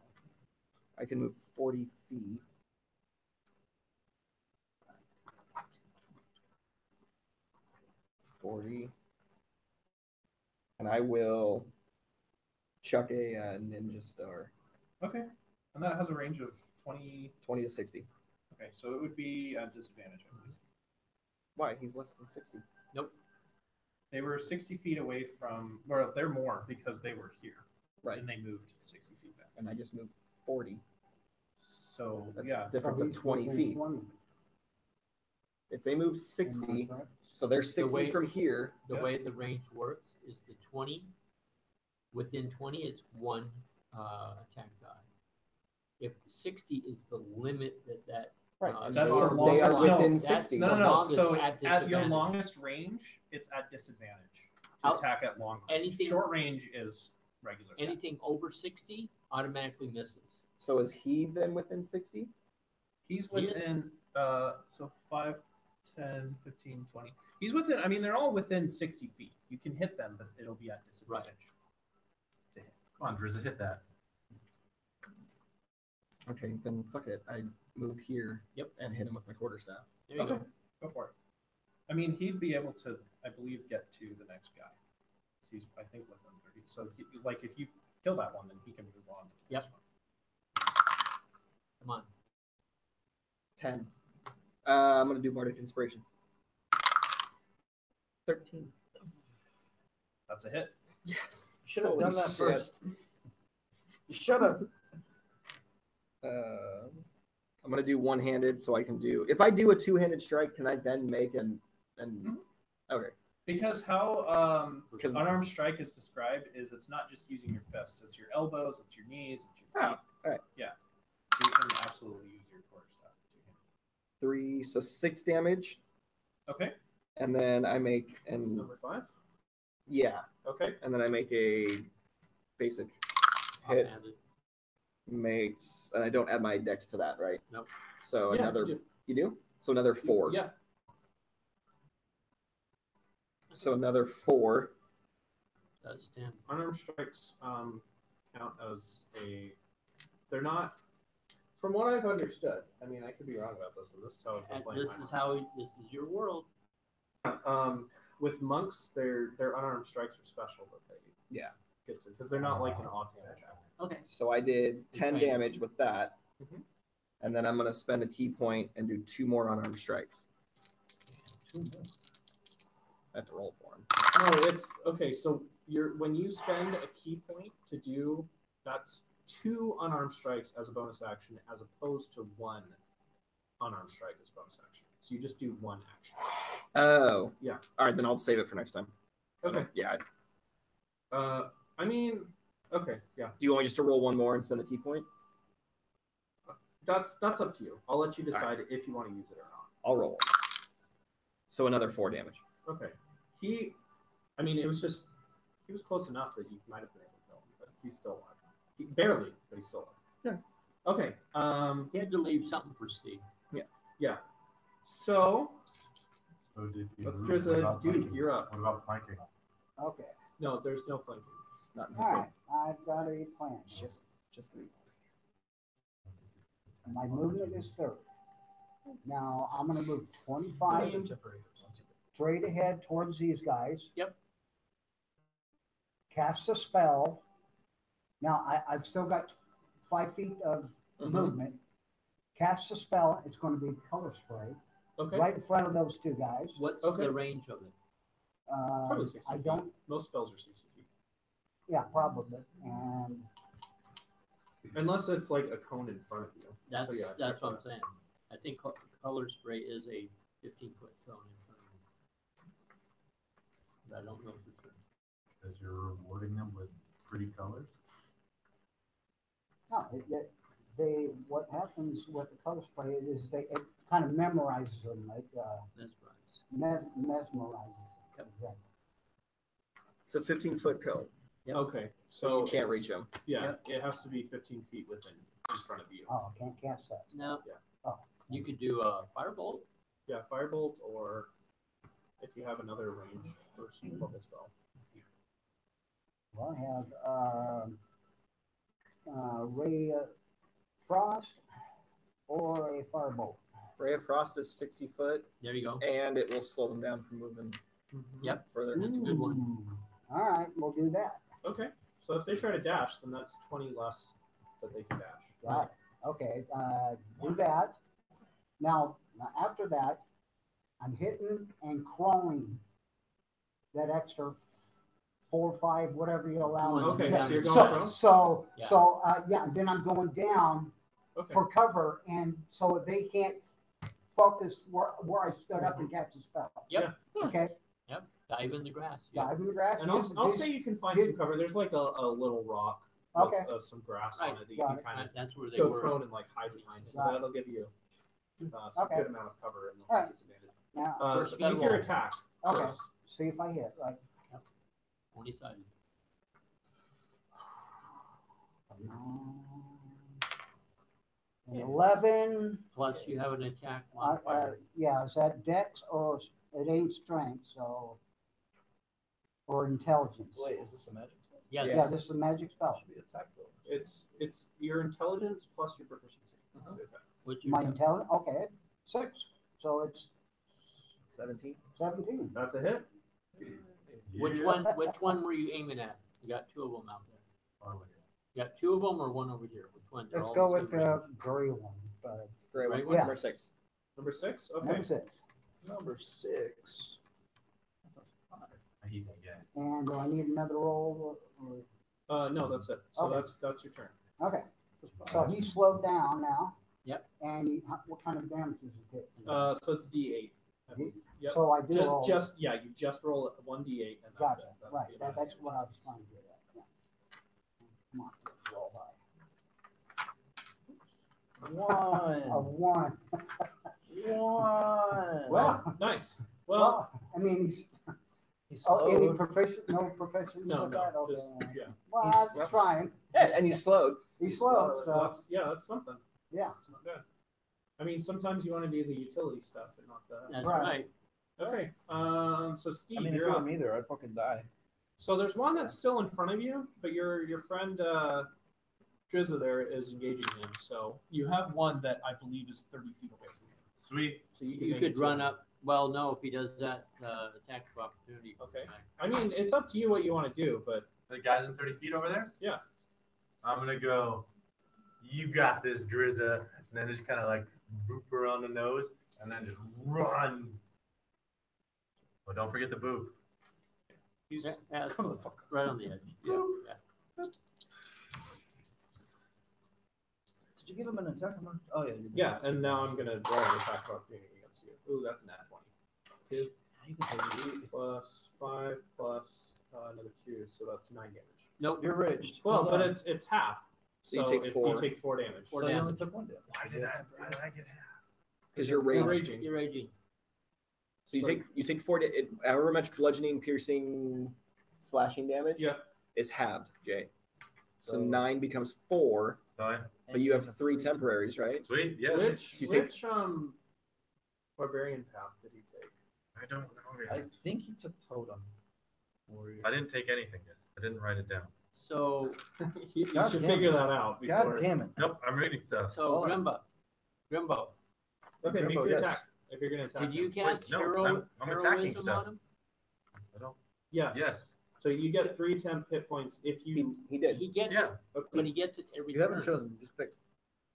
I can move 40 feet. And I will chuck a ninja star. Okay. And that has a range of 20. 20 to 60. Okay, so it would be a disadvantage, I believe. Why? He's less than 60. They were 60 feet away from, well, they're more because they were here. Right. And they moved 60 feet back. And I just moved 40. So, That's yeah. a difference of 20 feet. If they move 60, so they're 60 way- from here. The Yeah. way the range works is the 20. Within 20, it's one attack die. If 60 is the limit that Right. Uh, and That's they the are, they longest- are within no, that's 60. No, the no, no. longest So at at your disadvantage. longest range, it's at disadvantage to Out- attack at long range. anything- Short range is regular. attack. anything over 60 automatically misses. So is he then within 60? He's He is- within, so 5, 10, 15, 20. He's within, I mean, they're all within 60 feet. You can hit them, but it'll be at disadvantage. To hit. Come on, Drizza, hit that. Okay, then fuck it. I move here and hit him with my quarterstaff. There you Okay, go. go for it. I mean, he'd be able to, I believe, get to the next guy. So he's, I think, within 30. So, like, if you kill that one, then he can move on to the Yep. next one. Come on. 10. I'm going to do Bardic Inspiration. 13. That's a hit. Yes. You should have Holy done that shit. first. You should have. I'm going to do one-handed so I can do... If I do a two-handed strike, can I then make an... Okay. Because how Because- unarmed strike is described is it's not just using your fists. It's your elbows, it's your knees, it's your feet. Oh, alright. Yeah. So you can absolutely use your quarterstaff. 3, so 6 damage. Okay. And then I make... That's And number 5. yeah. Okay. And then I make a basic hit. Offhanded. Makes... And I don't add my dex to that, right? Nope. So Yeah, another... you do. You do? So another 4. Yeah. So another 4. That's 10. Unarmed strikes count as a. They're not. From what I've understood, I mean, I could be wrong about this, and this is how I've been And playing this my is how this is your world. with monks, their unarmed strikes are special that they Yeah. get to because they're not like an offhand attack. Okay. So I did 10 Right. damage with that. Mhm. And then I'm going to spend a key point and do 2 more unarmed strikes. I have to roll for him. No, it's okay. So when you spend a key point to do that's 2 unarmed strikes as a bonus action, as opposed to 1 unarmed strike as bonus action. So you just do 1 action. Oh. Yeah. All right, then I'll save it for next time. Okay. Yeah. I mean, okay, yeah, Do you want me just to roll one more and spend the key point? that's up to you. I'll let you decide if you want to use it or not. I'll roll. So another 4 damage. Okay. I mean, it was just, he was close enough that you might have been able to kill him, but he's still alive. Barely, but he's still alive. Yeah. Okay. He had to leave something for Steve. Yeah. So, So did you let's what Drizza. about Duke, flanking? you're up. What about flanking? Okay. No, there's no flanking. Not in his All go. right. I've got a plan. Just the My movement is 30. Now I'm going to move 25 straight ahead towards these guys. Yep. Cast a spell. Now I've still got 5 feet of Mhm. movement. Cast a spell. It's going to be color spray Okay. right in front of those two guys. What's Okay. the range of it? Probably 60 I feet. don't. Most spells are 60 feet. Yeah, probably. And Unless it's like a cone in front of you. That's yeah, that's check what I'm that. saying. I think color spray is a 15-foot cone in front of me. But I don't know for sure. Because you're rewarding them with pretty colors. no, what happens with the color spray is it kind of memorizes them, like Mesmerized. mesmerizes Yep. them. Exactly. It's a 15-foot cone, Yep. Okay. so So you can't reach him. Yeah, it has to be 15 feet in front of you. Oh, can't cast that. No. Yeah. Oh. You could do a firebolt. Yeah, firebolt, or if you have another range for a spell. Well, I have ray of frost or a firebolt. Ray of Frost is 60 foot, There you go. and it will slow them down from moving Yep. further. That's a good one. Ooh. All right, we'll do that. Okay, so if they try to dash, then that's 20 less that they can dash. Got it. Okay, do that. Now after that, I'm hitting and crawling that extra 4 or 5, whatever you allow me. Okay, Yeah. so you're going So, prone? yeah, then I'm going down Okay. for cover, and so they can't focus where I stood up and catch the spell. Yep. Okay, Dive in the grass. Yep. dive in the grass. And use- I'll use- say you can find use- some cover. There's like a little rock with Okay. some grass Right. on it that you Got can it. kind That's where of they go were. prone and like hide behind. So Got it. that'll give you some Okay. good amount of cover and All right. disadvantage. Now, First So you gotta make your roll. attack. okay, first. see if I hit, right? Only sided. An 11. Plus you have an attack modifier. Yeah, is that dex or it ain't strength, so or intelligence? Wait, is this a magic spell? Yes. Yeah, this is a magic spell. Should be attack bonus. It's your intelligence plus your proficiency. Uh-huh. to attack. Which you My intelligence, okay, 6, so it's 17. 17. That's a hit. Which Yeah. one were you aiming at? You got 2 of them out there. Oh, yeah. You got 2 of them or one over here? Which one? They're Let's all go the with same the range. gray one, but Great one. Right one? Number 6. Number 6. Okay. number 6. Number 6. He can get. And do I need another roll? No, that's it. So Okay. that's your turn. Okay, so he's slowed down now. Yep. And what kind of damage does he take? So it's D8. I believe. Yep. So I do roll. You just roll a 1D8 and that's Gotcha, it. That's right, the amount of that's damage. what I was trying to get at. Yeah. Come on, let's roll high. A 1. 1. Well, Nice. well, Well, I mean, He's any slowed. proficient, no proficiency no, with that? no, Okay. just yeah. Well, He's- I was trying. And he's slowed. He's slow, So so, that's something. yeah. It's not bad. I mean, sometimes you want to do the utility stuff and not the. That's Right. right. Okay. So Steve, I mean, if you're it were up. me there, I'd fucking die. So there's one that's still in front of you, but your friend Drizza there is engaging him. So you have one that I believe is 30 feet away from you. Sweet. So you, can You make could it to run him. up. Well, no, if he does that, attack of opportunity. Okay. I mean, it's up to you what you want to do, but The guys in 30 feet over there? Yeah. I'm going to go, you got this, Drizza. And then just kind of like boop around the nose and then just run. But don't forget the boop. he's Yeah, that's right on the edge. Yeah. Yeah. Did you give him an attack? Oh, yeah. You did. yeah. And now I'm gonna roll an attack of opportunity against you. Ooh, that's a nat 20. 2 You can take it. plus 5 plus another 2, so that's 9 damage. Nope. You're raged. Well, Hold but on. it's half. So you take it's- 4. You take 4 damage. Four So you only damage. took 1 damage. Why did I get Because you're You're raged. raging. You're raging. So you take 4. However much bludgeoning, piercing, slashing damage Yeah. is halved, Jay. So So- 9 becomes 4, Fine. but you have 3 temporaries, right? Sweet. Yes. Which You take- which barbarian path did he take? I don't know. I Yet. think he took totem. Warrior. I didn't take anything yet. I didn't write it down. So you God should damn figure it. that out before. God damn it. Nope. I'm reading stuff. so Hold on. Grimbo, Okay, make Grimbo, your yes. attack if you're gonna attack. did you him. cast no, hero, I'm attacking heroism stuff. on him? I don't. Yes. Yes. So you get 3 temp hit points if you. He did. He gets Yeah. it, but he gets it every You haven't turn. chosen. Just pick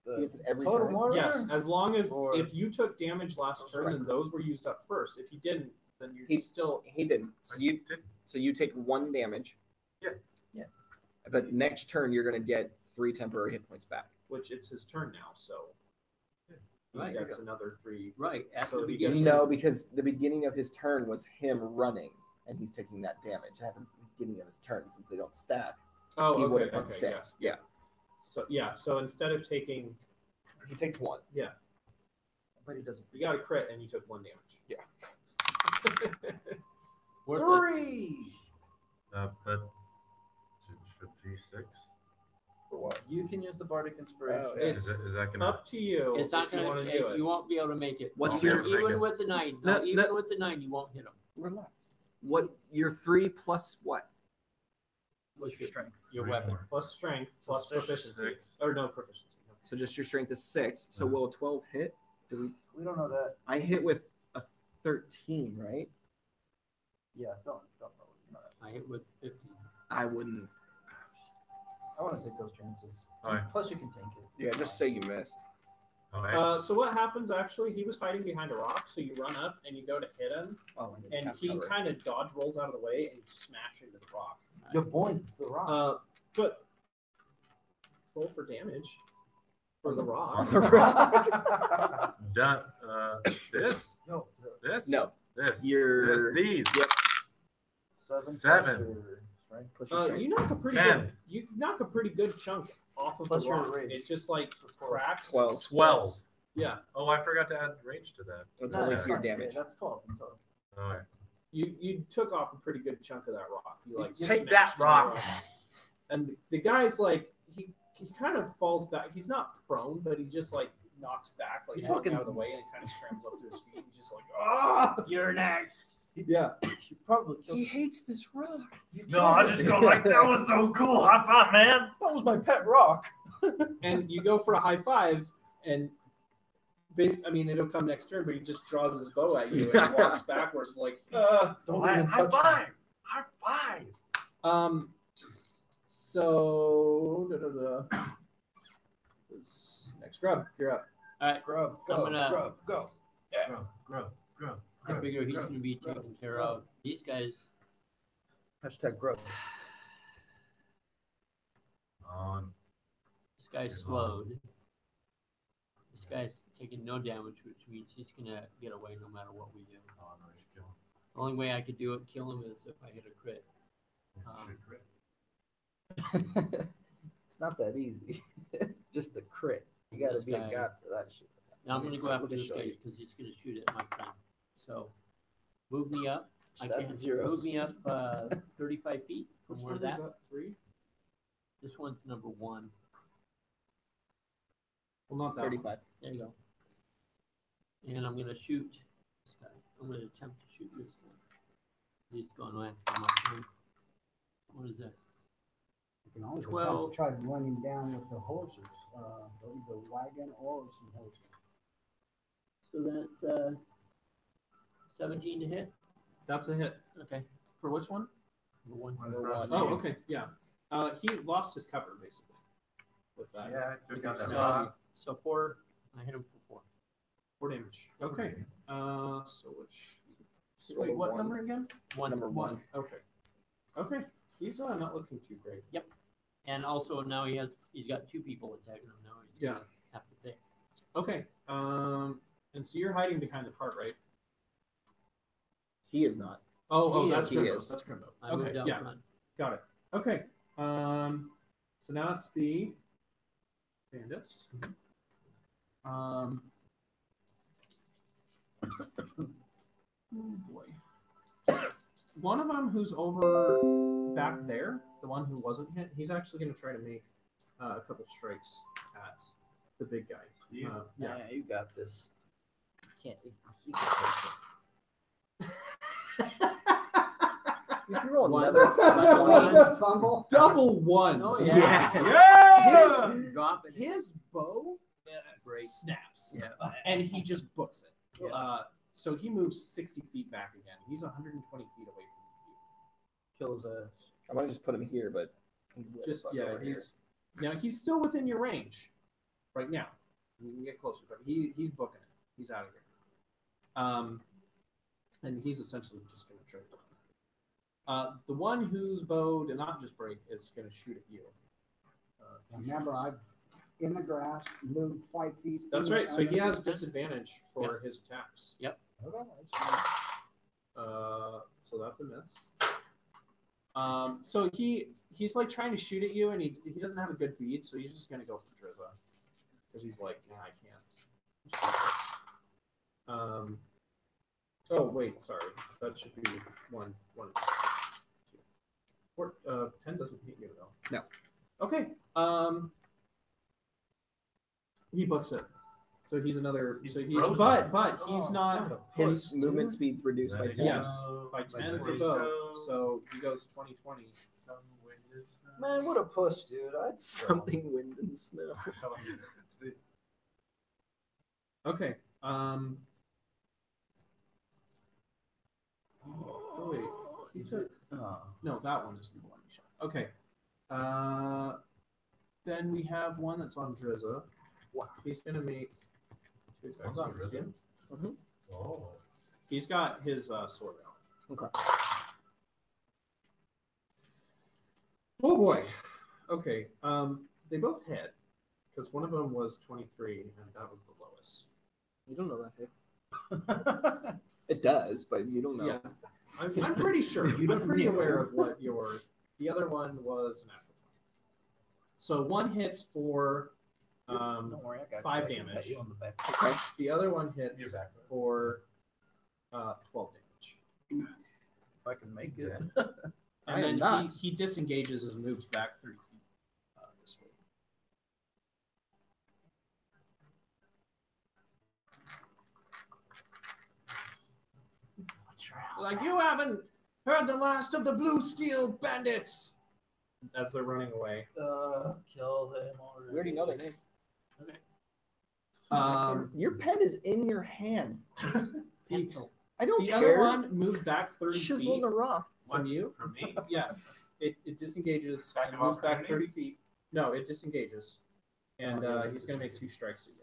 He the gets it every totem turn. warrior. Yes, as long as Or- if you took damage last Or turn, then striker. those were used up first. If you didn't, then you're He- still. He didn't. I didn't. So you take 1 damage. Yeah. Yeah. But next turn you're gonna get 3 temporary hit points back. Which it's his turn now, so. He Right. gets another 3. Right at So the he beginning. gets- No, because the beginning of his turn was him running, and he's taking that damage. It happens at the beginning of his turn since they don't stack. Oh, He would okay, have been okay, 6. Yeah. So instead of taking, He takes 1. But he doesn't. you got a crit and you took 1 damage. Yeah. Worth it. 3! But should G6? For what? You can use the bardic inspiration. Oh, yeah. It's Is that gonna? up to you. It's not if you gonna. want to do it. You won't be able to make it. What's even, your- Never make even it. with the 9? No, No, even no. with the 9, you won't hit him. Relax. What? Your 3 plus what? What's your strength? Your Three weapon. more. Plus strength, So plus six. proficiency. Six. Or no proficiency. So just your strength is 6. So Yeah. will a 12 hit? Do we? We don't know that. I hit with a 13, right? Yeah, don't know. You know that. I hit with 15. I wouldn't. I want to take those chances. Alright. Plus, you can tank it. Yeah, just say you missed. Alright. So what happens actually? He was hiding behind a rock, so you run up and you go to hit him, Oh, and he kind of dodge rolls out of the way and you smash into the rock. you boink the rock. But roll for damage for the rock. Done. This. No, This. No. This. You're- This. These. Yep. 7. Seven. Plus your strength. Plus your strength. You knock a pretty 10. good. You knock a pretty good chunk off of Plus the your rock. rage. It just like cracks. 12. and splits. 12. Yeah. Oh, I forgot to add range to that. It's No, only it's to your fine. Yeah, damage. that's 12 in total. Alright. You took off a pretty good chunk of that rock. You like Take smashed that into the rock. And the guy's like he kind of falls back. He's not prone, but he just like knocks back, like He's walking fucking- out of the way, and kind of scrambles up to his feet. He's just like, ah, You're next. yeah. You probably killed He hates this rock. you No, I just go like that was so cool. High five, man. That was my pet rock. And you go for a high five, and basically, I mean, it'll come next turn, but he just draws his bow at you and walks backwards, like, Don't even High touch me. five. High five. So next grub, you're up. All right. Grub, I'm go, gonna- grub, go. Grow. I figure he's gonna be taken care of. These guys. Hashtag grub. On. This guy's Good slowed. This guy's taking no damage, which means he's gonna get away no matter what we do. Oh, no, you should kill him. The only way I could do it, kill him, is if I hit a crit. You should crit. It's not that easy. Just a crit. You gotta This be a guy- god for that shit. Now I'm gonna go Let after me this show guy you. because he's gonna shoot at my friend. So move me up. I Stab can't 0. move me up 35 feet from Which where one that. is that? 3? This one's number 1. Well, not that. 35. There you go. And I'm gonna shoot this guy. I'm gonna attempt to shoot this guy. He's going after my friend. What is that? You can always 12. try to run him down with the horses, the wagon or some horses. So that's 17 to hit. That's a hit. Okay. For which one? Number 1. Oh, okay, yeah. He lost his cover basically with that. Yeah, I took out that So, rock. so 4. I hit him for 4. 4 damage. Okay. So which? So Wait, what one. number again? Number 1. Okay. Okay. He's not looking too great. And also now he's got 2 people attacking him now. He's Yeah. gonna have to pick. Okay. And so you're hiding behind the cart, right? He is not. Oh, He that's is. Grimbo. He is. That's Grimbo. I moved Okay, out yeah, front. got it. Okay. So now it's the bandits. Oh boy. One of them who's over back there, the one who wasn't hit, he's actually going to try to make a couple strikes at the big guy. Yeah. Yeah, you got this. Can't. You can If you roll One. another, Fumble. Double ones. Oh, yeah. Yeah! Dropping it. His bow Break. snaps, Yeah. and he just books it. Yeah. So he moves 60 feet back again. He's 120 feet away from kills us. I want to just put him here, but he's you. way Just the fuck yeah, over here. he's now he's still within your range right now. You can get closer, but he's booking it. He's out of here. And he's essentially just going to try to. The one whose bow did not just break is going to shoot at you. Remember, I've in the grass moved 5 feet. That's in right. the- So he has disadvantage for his attacks. Okay, that's- So that's a miss. So he's like trying to shoot at you, and he doesn't have a good bead, so he's just gonna go for Drizza because he's like, nah, I can't. Oh wait, sorry, that should be one. 10 doesn't hit you though. No. Okay. He books it. So he's another. He's So he's frozen. but he's not. His movement speed's reduced by 10. Yes, by 10 for both. So he goes 20/20. Man, what a puss, dude. I'd Something wind and snow. Okay. Oh wait, he took. No, that one isn't the one he shot. Okay. Then we have one that's on Drizza. He's gonna make 2 attacks on Drizza. Oh. He's got his sword out. Okay. Oh boy. Okay. They both hit because one of them was 23 and that was the lowest. You don't know that hits. It does, but you don't know. Yeah, I'm pretty sure. I'm pretty aware of what your. The other one was an natural 20. So one hits for Don't worry, I got 5 you. I can pat damage. you on the back. Okay. The other one hits You're back. for 12 damage. If I can make it. I And am then not. he disengages and moves back 30 feet this way. Like, you haven't heard the last of the Blue Steel Bandits! As they're running away. Kill them already. We already know their name. Okay. Your pen is in your hand. Pencil. I don't The care. other one moves back 30 Chisel feet in the rock. from you. For me? Yeah. It disengages Attack and of moves back opportunity? 30 feet. No, it disengages. And he's going to make 2 strikes at you.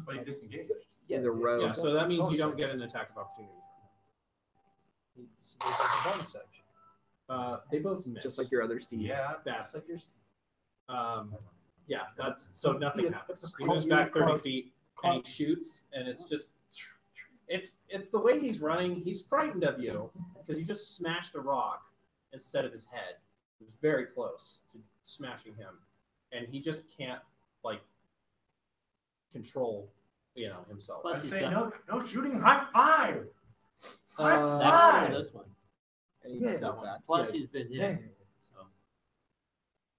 But he disengaged. He's a rogue. Yeah, so that means you don't get an attack of opportunity It's like a bonus action. from him. They both miss. Just like your other Steve. Yeah. That's It's like your yeah, that's so nothing happens. He moves back 30 feet and he shoots, and it's just it's the way he's running. He's frightened of you because you just smashed a rock instead of his head. It was very close to smashing him, and he just can't like control, himself. Plus I he's say got no shooting. High five. High Uh, that five. one or this one. And he's Yeah. got that. Plus Yeah. he's been hit. Yeah. So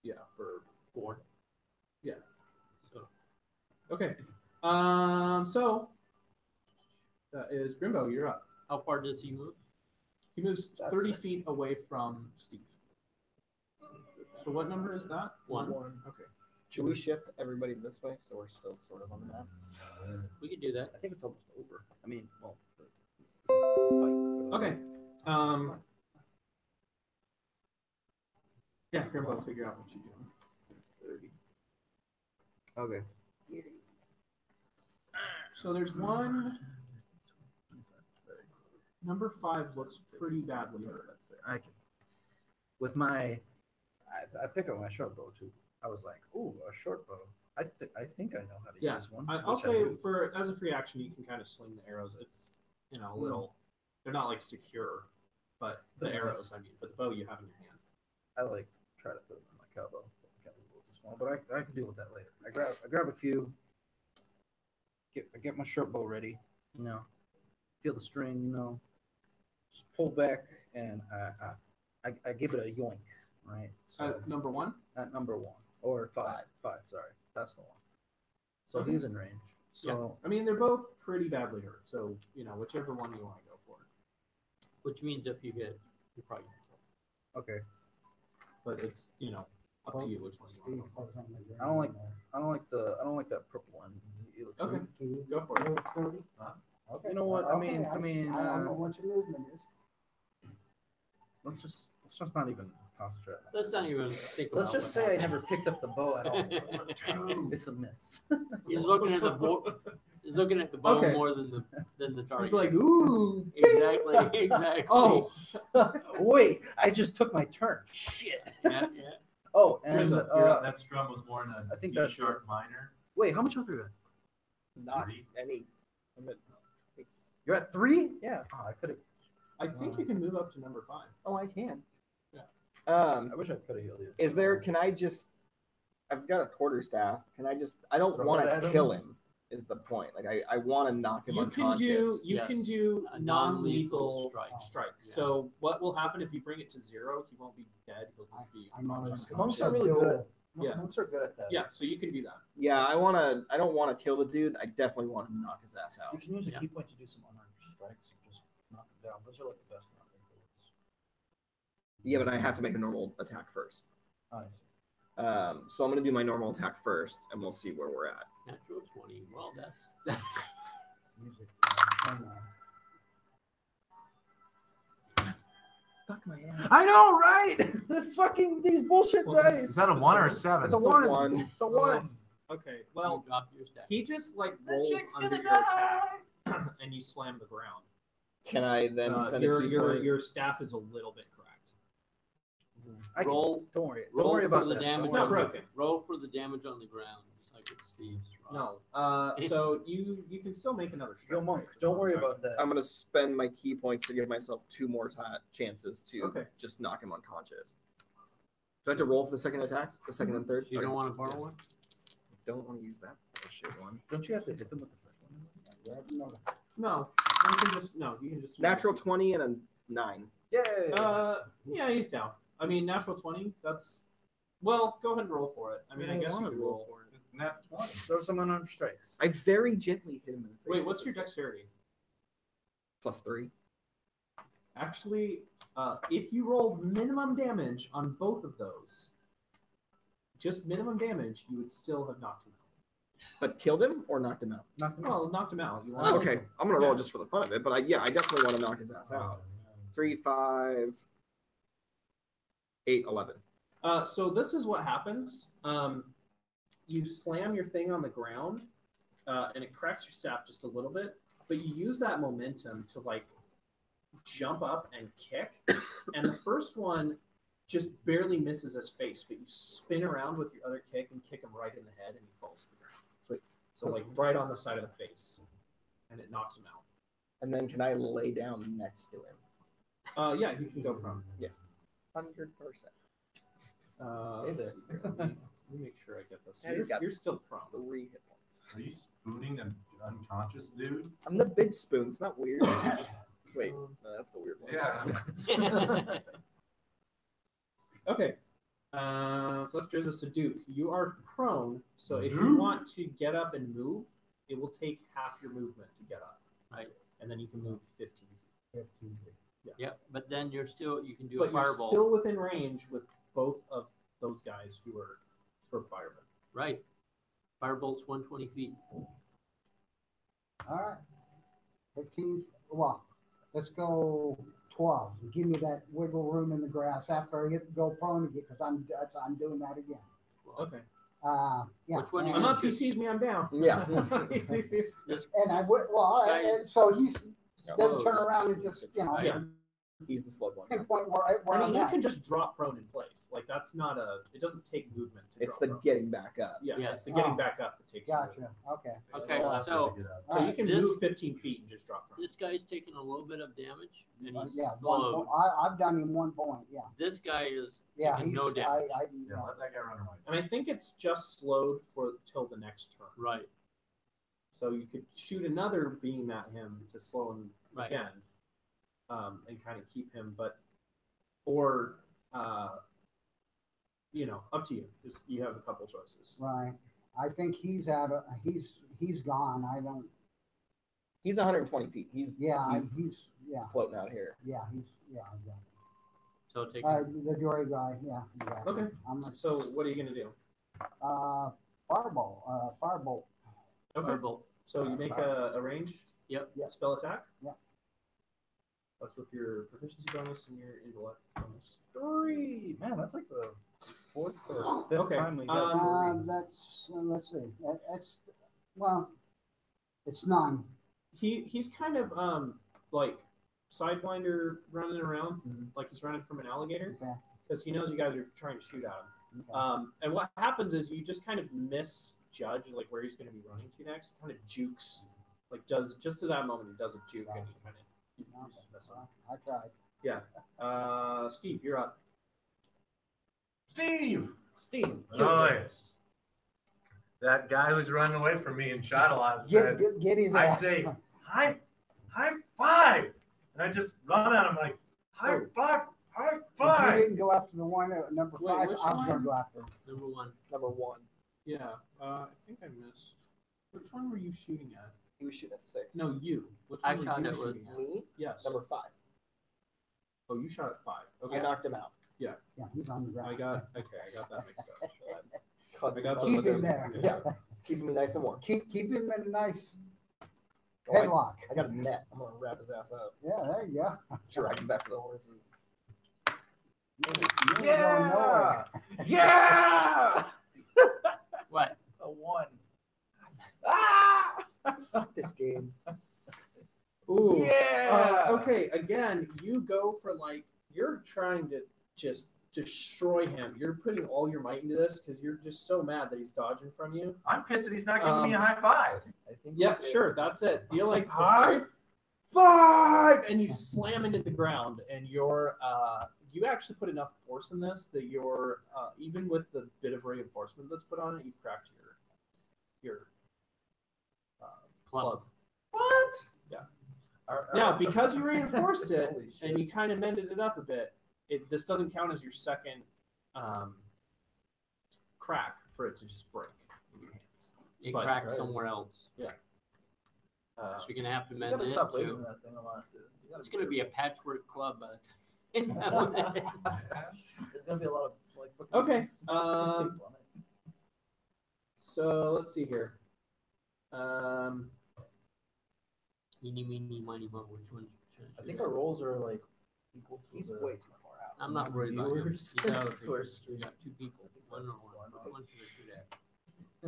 Yeah, for 4. so okay. So that is Grimbo. You're up. How far does he move? He moves That's 30 it. feet away from Steve. So what number is that? 1. One. Okay. Should we shift everybody this way so we're still sort of on the map? We could do that. I think it's almost over. I mean, well. Okay. Yeah, Grimbo, figure out what you're doing. 30. Okay. So there's one. Number 5 looks pretty badly hurt. I can. With my, I pick up my short bow too. I was like, ooh, a short bow. I think I know how to Yeah, use one. I'll which I say do. as a free action, you can kind of sling the arrows. It's a little. They're not like secure, but the arrows. I mean, but the bow you have in your hand. I like try to put them in my cowbell. Can't be a little too small, but I can deal with that later. I grab a few. I get my short bow ready. You know, feel the string. You know, just pull back, and I give it a yoink. Right. So Number one. at number 1 or 5. 5. Sorry, that's the one. So Okay. he's in range. So I mean, they're both pretty badly hurt. So whichever one you want to go for. Which means if you hit, you probably can kill. okay. But it's up to you which one you want to go for. I don't like that purple one. You look Okay. Can you Go for it. move 30? Huh? Okay. You know what? I Okay, mean, I don't know what your movement is. let's just not even concentrate. on that. Let's not even think about Let's just what say I happened. never picked up the bow at all. It's a miss. He's looking at the bow. He's looking at the bow Okay. more than the target. It's like, ooh. exactly, exactly. Oh, Wait, I just took my turn. Shit. yeah. Oh, and That strum was more in a I think D that's sharp minor. wait, how much health are you at? Not Three. any. I'm at- You're at 3? Yeah. Oh, I could have. I think you can move up to number 5. Oh, I can. Yeah. I wish I could have healed you. Is there? Can I just? I've got a quarterstaff. Can I just? I don't Throw want it at to him? kill him. Is the point? Like I want to knock him You can unconscious. do Yes. a Non-lethal non-lethal strike. strike. Yeah. So what will happen if you bring it to 0? He won't be dead. He'll just be I'm not unconscious. Monks are really good at. Yeah. Monks are good at that. Yeah, so you can do that. Yeah, I want to. I don't want to kill the dude. I definitely want to knock his ass You out. can use a Yeah. key point to do some unarmed strikes and just knock them down. Those are like the best knockdown bullets. Yeah, but I have to make a normal attack first. I see. So I'm gonna do my normal attack first, and we'll see where we're at. Natural 20. Well, that's Music. Fuck my ass. I know, right? This fucking these bullshit Well, dice. Is that a 1 or a 7? It's a It's a 1. one. It's a 1. Okay, well. well, Drop your stack. he just rolls under your attack, and you slam the ground. Can I then spend a key point? Your staff is a little bit cracked. I can, Roll- don't worry. Roll Don't worry for about the that. damage. It's Don't not worry. broken. Roll for the damage on the ground, just like with Steve's. rock. No, so you can still make another strike. Yo, Monk, right, don't worry sorry. about that. I'm gonna spend my key points to give myself 2 more chances to Okay. just knock him unconscious. Do I have to roll for the second attacks? The second and third? You don't Okay. want to borrow one? Don't want to use that bullshit one. Don't you have to hit them with the first one? No, you can just Natural 20 and a 9. Yay! Yeah, he's down. I mean, natural 20. That's well. Go ahead and roll for it. I mean, I guess you wanna could roll for it. It's nat 20. Throw some unarmed strikes. I very gently hit him in the face. Wait, with what's your this dexterity? +3. Actually, if you rolled minimum damage on both of those, just minimum damage, you would still have knocked him But killed him or knocked him out? Knock them out. out. Well, knocked him out. You Oh, want okay, I'm gonna roll Yeah. just for the fun of it. But I definitely want to knock his ass out. 3, 5, 8, 11. So this is what happens. You slam your thing on the ground, and it cracks your staff just a little bit. But you use that momentum to jump up and kick. And the first one just barely misses his face, but you spin around with your other kick and kick him right in the head, and he falls to the ground. Sweet. So right on the side of the face, and it knocks him out. And then can I lay down next to him? Yeah, you can go prone. Yes. 100%. Hey Let's there. see here. Let me make sure I get this. Yeah, he's got You're still prone. 3 hit points. Are you spooning an unconscious dude? I'm the big spoon. It's not weird. Wait, no, that's the weird one. Yeah. Okay. So let's do this. So Duke, you are prone. So if you Duke? want to get up and move, it will take half your movement to get up. Right. And then you can move 15 feet. 15 feet. Yeah, but then you can do But a you're fireball. still within range with both of those guys who are for firemen. Right. Firebolt's 120 feet. All right. 15. Well, let's go 12. Give me that wiggle room in the grass after I go prone again, because I'm doing that again. Okay. Yeah. Which one you and, I'm up. He sees me. I'm down. Yeah. He sees me. Just and I would. Well, Guys. and so he doesn't Whoa. turn around and just Right. Yeah. He's the slowed one. pinpoint where I I'm mean, you at. can just drop prone in place. Like that's not a. It doesn't take movement to It's drop the prone. getting back up. Yeah, Yeah. it's the getting Oh. back up that takes. Gotcha. Okay. Okay, We'll have to so dig it up. So you Alright. can This- move 15 feet and just drop prone. this guy's taking a little bit of damage, and he's Yeah, slowed. I've done him 1 point. Yeah. This guy is Yeah. taking He's no damage. Yeah, let that guy run away. And I think it's just slowed for till the next turn. Right, So you could shoot another beam at him to slow him right. again, and kind of keep him, or up to you. Just you have a couple choices. Right. I think he's out of. He's gone. I don't. He's 120 feet. He's Yeah. He's Yeah. floating out here. Yeah. He's yeah. So take The Dory guy. Yeah. Exactly. Okay. I'm a, So what are you gonna do? fireball. Firebolt. Okay. firebolt. So you make a ranged Yep. spell attack. Yep. That's with your proficiency bonus and your intellect bonus. 3. Man, that's like the 4th or 5th Okay, time we got three. That's let's see. It's well, it's 9. He's kind of like sidewinder running around, like he's running from an alligator, Okay. because he knows you guys are trying to shoot at him. Okay. And what happens is you just kind of misjudge like where he's going to be running to next. Kind of jukes, like does just to that moment he does a juke and he kind of Okay. Well, I tried. Steve, you're up. Steve! Steve. Oh, that guy who's running away from me and shot a lot said, Get his I ass. say, high five! And I just run at him like, high five! High If you five! didn't go after the one at number Wait, 5, which I was one? going to go after. Number 1. Number 1. Yeah, I think I missed. Which one were you shooting at? He was shooting at 6. No, you. Which I one were shot you at with shooting at? Me? Yes. Number 5. Oh, you shot at 5. Okay. I knocked him out. Yeah, he's on the ground. I got that mixed up. Cut I got him those Keep him there. Yeah. It's keeping me nice and warm. Keep him in a nice Oh, I- headlock. I got a net. I'm gonna wrap his ass up. Yeah, there you go. Drag him back to the horses. You ain't going nowhere. Yeah! What? A 1. Fuck this game. Ooh. Yeah! Okay, again, you go for like you're trying to just destroy him. You're putting all your might into this because you're just so mad that he's dodging from you. I'm pissed that he's not giving me a high five. I think Yep, sure, that's it. You're like high five, and you slam into the ground, and you actually put enough force in this that you're even with the bit of reinforcement that's put on it, you've cracked your club. What? Now, because you reinforced it Holy shit. and you kind of mended it up a bit, this doesn't count as your second crack for it to just break in your hands. It But- cracked somewhere else. Uh, So you're gonna have to You mend gotta it stop waving too. that thing a lot, dude. You gotta It's gonna be a patchwork club. There's gonna be a lot of like. fucking Okay, tape on it. so let's see here. Eeny, meeny, miny, mo. Which one? I think our rolls are like equal to He's the way too far out. I'm not worried about him. viewers. You got, Of course. you got 2 people. One on one. Which one should I shoot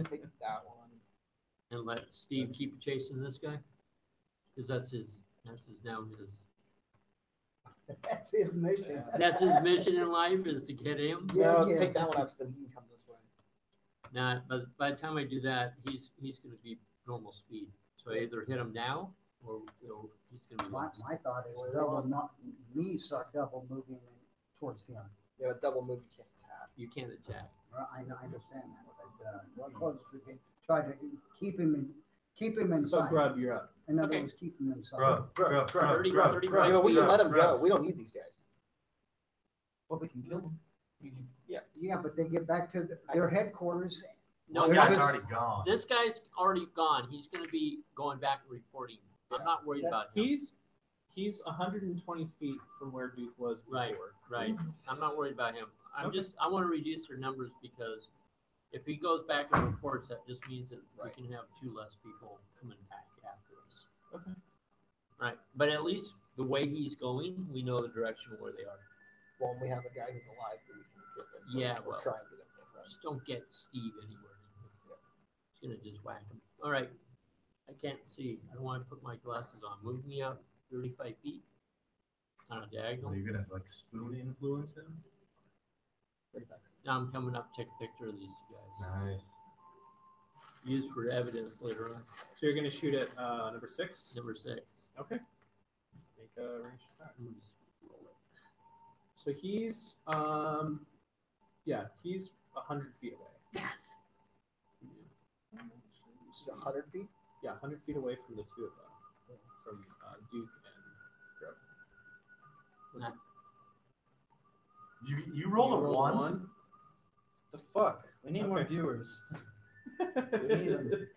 at? Take that one. And let Steve keep chasing this guy, because that's his now his. That's his mission. That's his mission in life is to get him. Yeah, No, yeah. take that one out so then he can come this way. Now, by the time I do that, he's going to be normal speed. So I either hit him now, or he's going to be My, lost. my thought is double, not me start double moving towards him. Yeah, with double move you can't attack. You can't attack. I understand that, but we're close to try to keep him in so sight. Grub, you're up. In other Okay. words, keep him in sight. Grub, grub, grub, 30, grub, 30, grub, You know, we can grub, let him go. grub. We don't need these guys. Well, we can kill them. Yeah, but they get back to their headquarters. No, One There's guy's this- already gone. this guy's already gone. He's going to be going back and reporting. I'm not worried That- about him. He's 120 feet from where Duke was before. Right. Right. I'm not worried about him. Okay. I want to reduce their numbers because if he goes back and reports, that just means that Right. we can have 2 less people coming back after us. Okay. Right. But at least the way he's going, we know the direction where they are. Well, we have a guy who's alive who we can get him. So Yeah, we're well. trying to get him. Right? Just don't get Steve anywhere. He's gonna just whack him. All right. I can't see. I don't want to put my glasses on. Move me up 35 feet. on a diagonal. Are you gonna like spoon influence him? Now I'm coming up to take a picture of these two guys. Nice. Used for evidence later on. So you're gonna shoot at number 6. Number 6. Okay. Make a range attack. I'm gonna just roll it. So he's he's 100 feet away. Yes. Is it 100 feet? Yeah, 100 feet away from the two of them, from Duke and Grub. You rolled a You rolled one. The fuck? We need more Okay. viewers. We need them.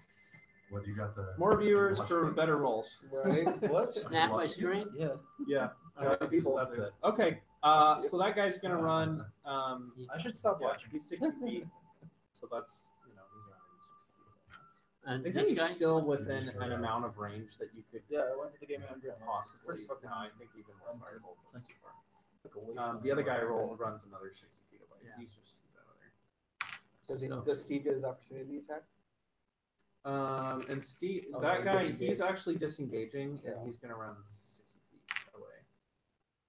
What you got the More viewers Watch for me. better rolls. Right. What? Snap my string. Yeah. Yeah, Alright, people. that's it. Okay, so that guy's gonna run. I should stop Yeah, watching. he's 60 feet, so that's he's not even 60 feet. And I think this he's guy. still within an amount of range that you could Yeah, I went to the game and possibly. Pretty fucking. No, I think even more fireball. That's too far. Took a waste The of other guy time. runs another 60 feet away. Yeah. He's just out of there. So- Does Steve get his opportunity attack? And Steve, Oh, that no, guy, disengage. he's actually disengaging, and Yeah. he's gonna run 60 feet away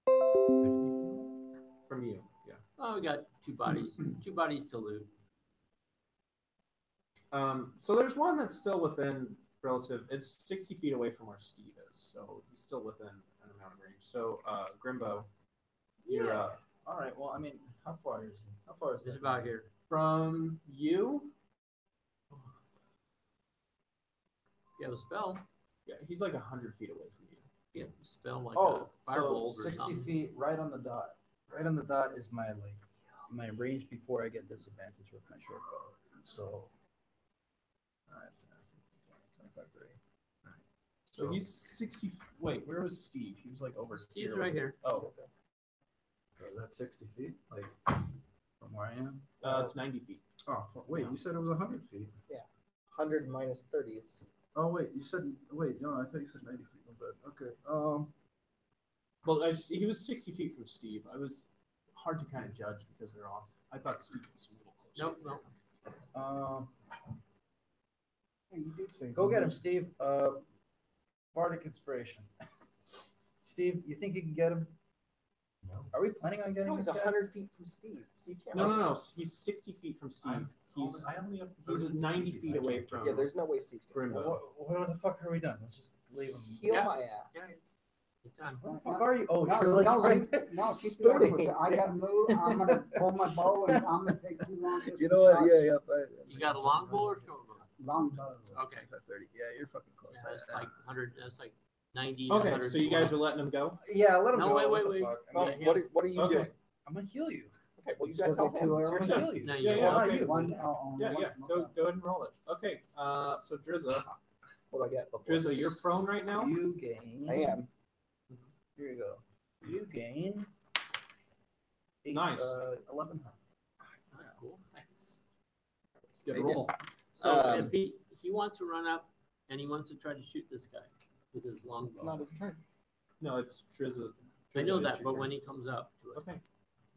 60? from you. Yeah. Oh, we got two bodies. Two bodies to loot. So there's one that's still within relative. It's 60 feet away from where Steve is, so he's still within an amount of range. So Grimbo, you're All right. Well, I mean, how far is he? How far is It's that? about here. from you. You have a spell. Yeah, he's like 100 feet away from you. You have a spell like Oh, a so firebolt or 60 something. feet, right on the dot. Right on the dot is my range before I get disadvantage with my short bow. So, all right, 25, 30. So he's 60. Wait, where was Steve? He was like over He's here. right here. Oh, okay. So is that 60 feet? Like from where I am? It's 90 feet. Oh, wait, you said it was 100 feet. 100 minus 30 is. Oh, wait, you said, wait, no, I thought you said 90 feet. My bad. Okay. Well, he was 60 feet from Steve. I was hard to kind of judge because they're off. I thought Steve was a little closer. Nope. Hey, you did say Go get him, Steve. Bardic Inspiration. Steve, you think you can get him? No. Are we planning on getting No, he's this guy? 100 feet from Steve. Steve can't. No. He's 60 feet from Steve. He's I only have he's 30 90 feet away from Yeah, there's no way Steve's getting. Grimbo. What the fuck are we done? Let's just leave him. Heal Yeah. my ass. Good time. What the fuck are you? Oh, No, you're like no, right there. keep it Spooning. up. I gotta move. I'm gonna pull my bow, and I'm gonna take too long. You know what? Yeah. You got a longbow or short bow? Long bow. Okay. 30. Yeah, you're fucking close. Yeah, that's like 100. That's like 90. Okay, 100. so you guys are letting him go? Yeah, let him No, go. wait, What the wait. fuck? Well, Yeah, what are you Okay. doing? I'm gonna heal you. Okay, well, you Still guys tell get him. two It's your arrows? I'm turn. gonna heal you. No, Yeah, you yeah, don't. okay. One, on Yeah, one, yeah. Go ahead and roll it. Okay, so Drizza, What do I get? Drizza, you're prone right now. You gain. I am. Here you go. You gain. Nice. 11. Cool. Nice. It's a good Very good. roll. So Um, if he wants to run up and he wants to try to shoot this guy with his It's longbow. not his turn. No, it's Drizza. I know Drizza, that, it's your but turn. when he comes up to it, Okay.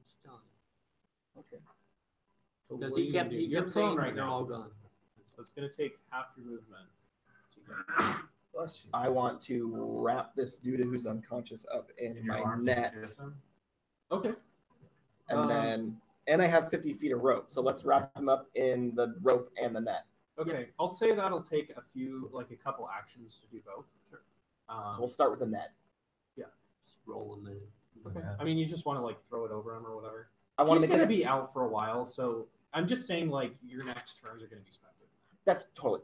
he's telling you. Okay. So Because what are he you kept gonna do? he You're kept saying prone right they're now. all gone. So it's gonna take half your movement. To get Bless you. I want to wrap this dude who's unconscious up in your my arms net, and kiss him? Okay. and I have 50 feet of rope. So let's wrap him up in the rope and the net. Okay. I'll say that'll take a couple actions to do both. Sure. So we'll start with the net. Just roll him in. Okay. I mean, you just want to like throw it over him or whatever. I want He's to make gonna it. be out for a while, so I'm just saying like your next turns are gonna be spent. That's totally,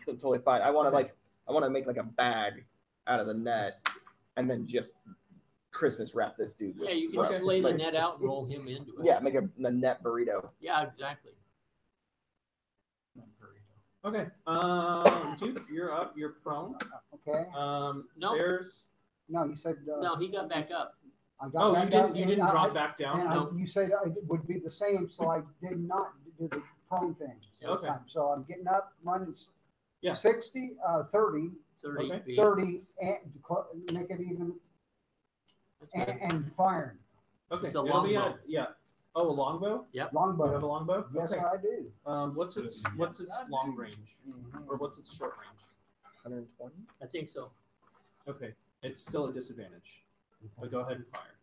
totally fine. I want to make like a bag out of the net, and then just Christmas wrap this dude. With Yeah, you can rope. just lay the net out and roll him into it. Yeah, make a net burrito. Yeah, exactly. Okay. Duke, you're up. You're prone. Okay. No. There's. No, you said. No, he got back up. I got Oh, back you didn't. up You and didn't I- drop back down. And No. you said it would be the same, so I did not do the prone thing. this Okay. time. So I'm getting up, running Yeah. 60, 30, 30 Okay. feet. 30, and make it even, That's better. and firing. Okay. It's a It'll be longbow. yeah. Oh, a longbow. You have a Longbow. longbow. Yes, Okay. I do. What's its long range Mhm. or what's its short range? 120. I think so. Okay. It's still a disadvantage. But go ahead and fire.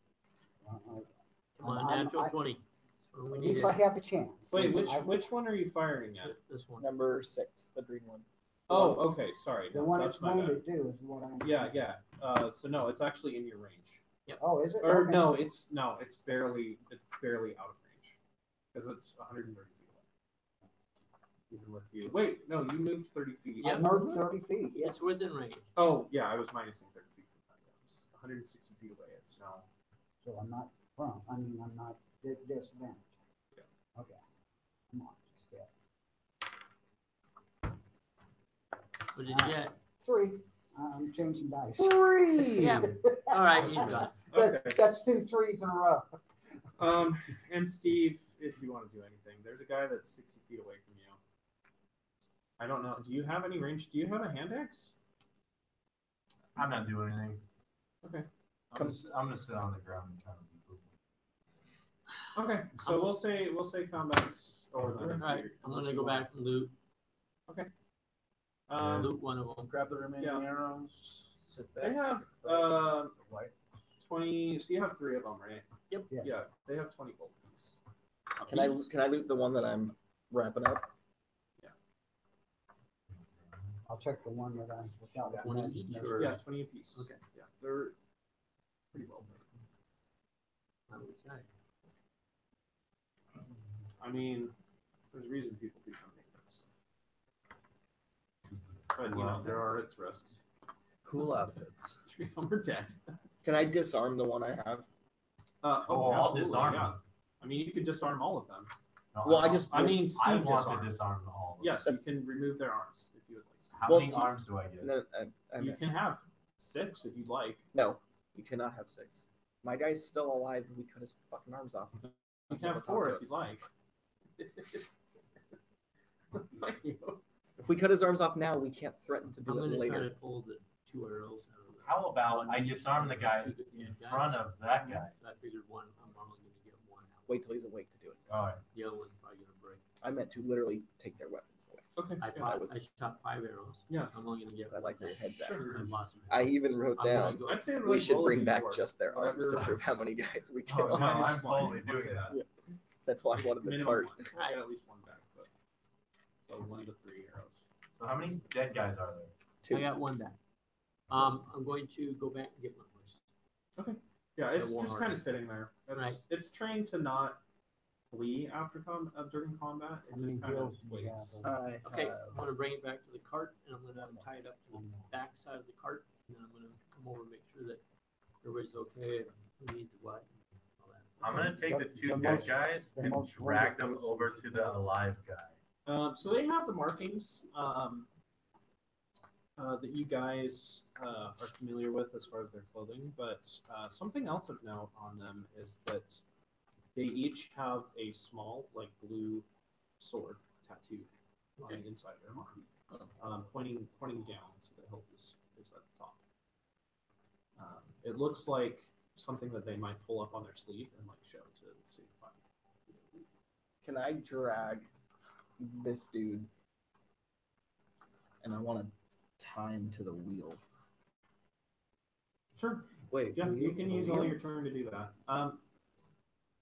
Come on, I'm- natural I- 20. That's what we At need. least I have a chance. Wait, I- which one are you firing at? This one. Number 6, the green one. Oh, okay. Sorry. The No, one that's it's my bad. wounded too is the one I'm. Yeah. So no, it's actually in your range. Oh, is it? Or Okay. no, it's barely out of range because it's 130 feet away. Even with you. Wait, no, you moved 30 feet. Yeah. I moved 30 feet. It's within range. Oh, yeah, I was minusing 30 feet from that. Yeah, it was 160 feet away. It's now. So I'm not prone. I mean, I'm not disadvantaged. Yeah. Okay. Come on. Step. What did you get? 3. I'm changing dice. 3! Yeah. All right, you got it. Okay. That's 2 3s in a row. And Steve, if you want to do anything, there's a guy that's 60 feet away from you. I don't know. Do you have any range? Do you have a hand axe? I'm not doing anything. Okay. I'm gonna sit on the ground and kind of be moving. Okay. So we'll say combat's over All then. right, I'm gonna go back and loot loot one of them. Grab the remaining Yeah. arrows. Sit back. They have White. 20. So you have 3 of them, right? Yep. Yeah. Yeah. They have 20 gold piece. Can I loot the one that I'm wrapping up? I'll check the one that I without that 20 magic each, measure. or- Yeah, 20 apiece. Okay. Yeah, they're pretty well made. I would say. I mean, there's a reason people become maintenance. But you know, there are its risks. Cool outfits. 3 of them are dead. Can I disarm the one I have? Oh, I'll absolutely, disarm yeah. them. I mean, you could disarm all of them. No, Well, I just- I mean, I Steve want disarmed. to disarm all. Of them. Yes, you can remove their arms if you would like. Steve. How Well, many do- arms do I get? No, You can have 6 if you'd like. no, you cannot have 6. My guy's still alive. We cut his fucking arms off. You can have 4 if you'd like. Thank you. If we cut his arms off now, we can't threaten to I'm do it gonna try later. to pull the 2 arrows out of the How about I disarm the guys in front of that guy? I figured one. I'm only gonna get one out. Wait till he's awake to do it. All right. The other one's probably gonna break. I meant to literally take their weapons away. Okay. I yeah. shot 5 arrows. Yeah. I'm only gonna get. I like where your head's at. Sure. I lost. I even wrote I'm gonna down go- I'd say we should roll bring a back D4. just their arms to Whatever. prove how many guys we Oh, kill. no, I'm Minus one, totally let's doing say that. That's why I wanted the Minimum cart. 1. I get at least 1 back, but so 1 to 3 arrows. So how many dead guys are there? 2. I got one back. I'm going to go back and get my horse. Yeah, it's one just kind of horse. sitting there. It's, Right. it's trained to not flee after during combat. It How many just kind of heals do you waits. have? Okay, I'm gonna bring it back to the cart, and I'm gonna tie it up to the back side of the cart, and then I'm gonna come over and make sure that everybody's okay, and who needs what, and all that. I'm gonna take the The 2 dead most- guys the and most drag wounded them over to the alive guy. So they have the markings that you guys are familiar with as far as their clothing, but something else of note on them is that they each have a small, like blue sword tattooed on the inside of their arm, pointing down, so the hilt is at the top. It looks like something that they might pull up on their sleeve and like show to signify. Can I drag this dude? And I want to tie him to the wheel. Sure. Wait. Yeah, we- you can use all your turn to do that.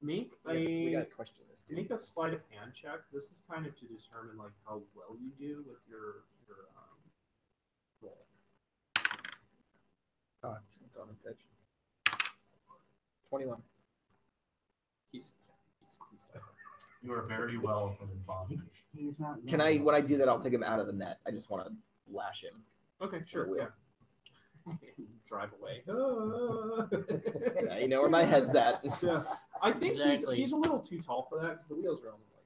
Make We a gotta question this dude. make a sleight of hand check. This is kind of to determine like how well you do with your roll. It's on its edge. 21. He's tight. You are very well in bondage. He's not. Can I? When I do that, I'll take him out of the net. I just want to lash him. Okay, sure. wheel. Yeah. Drive away. Yeah, you know where my head's at. Yeah. I think Exactly. he's a little too tall for that because the wheels are only like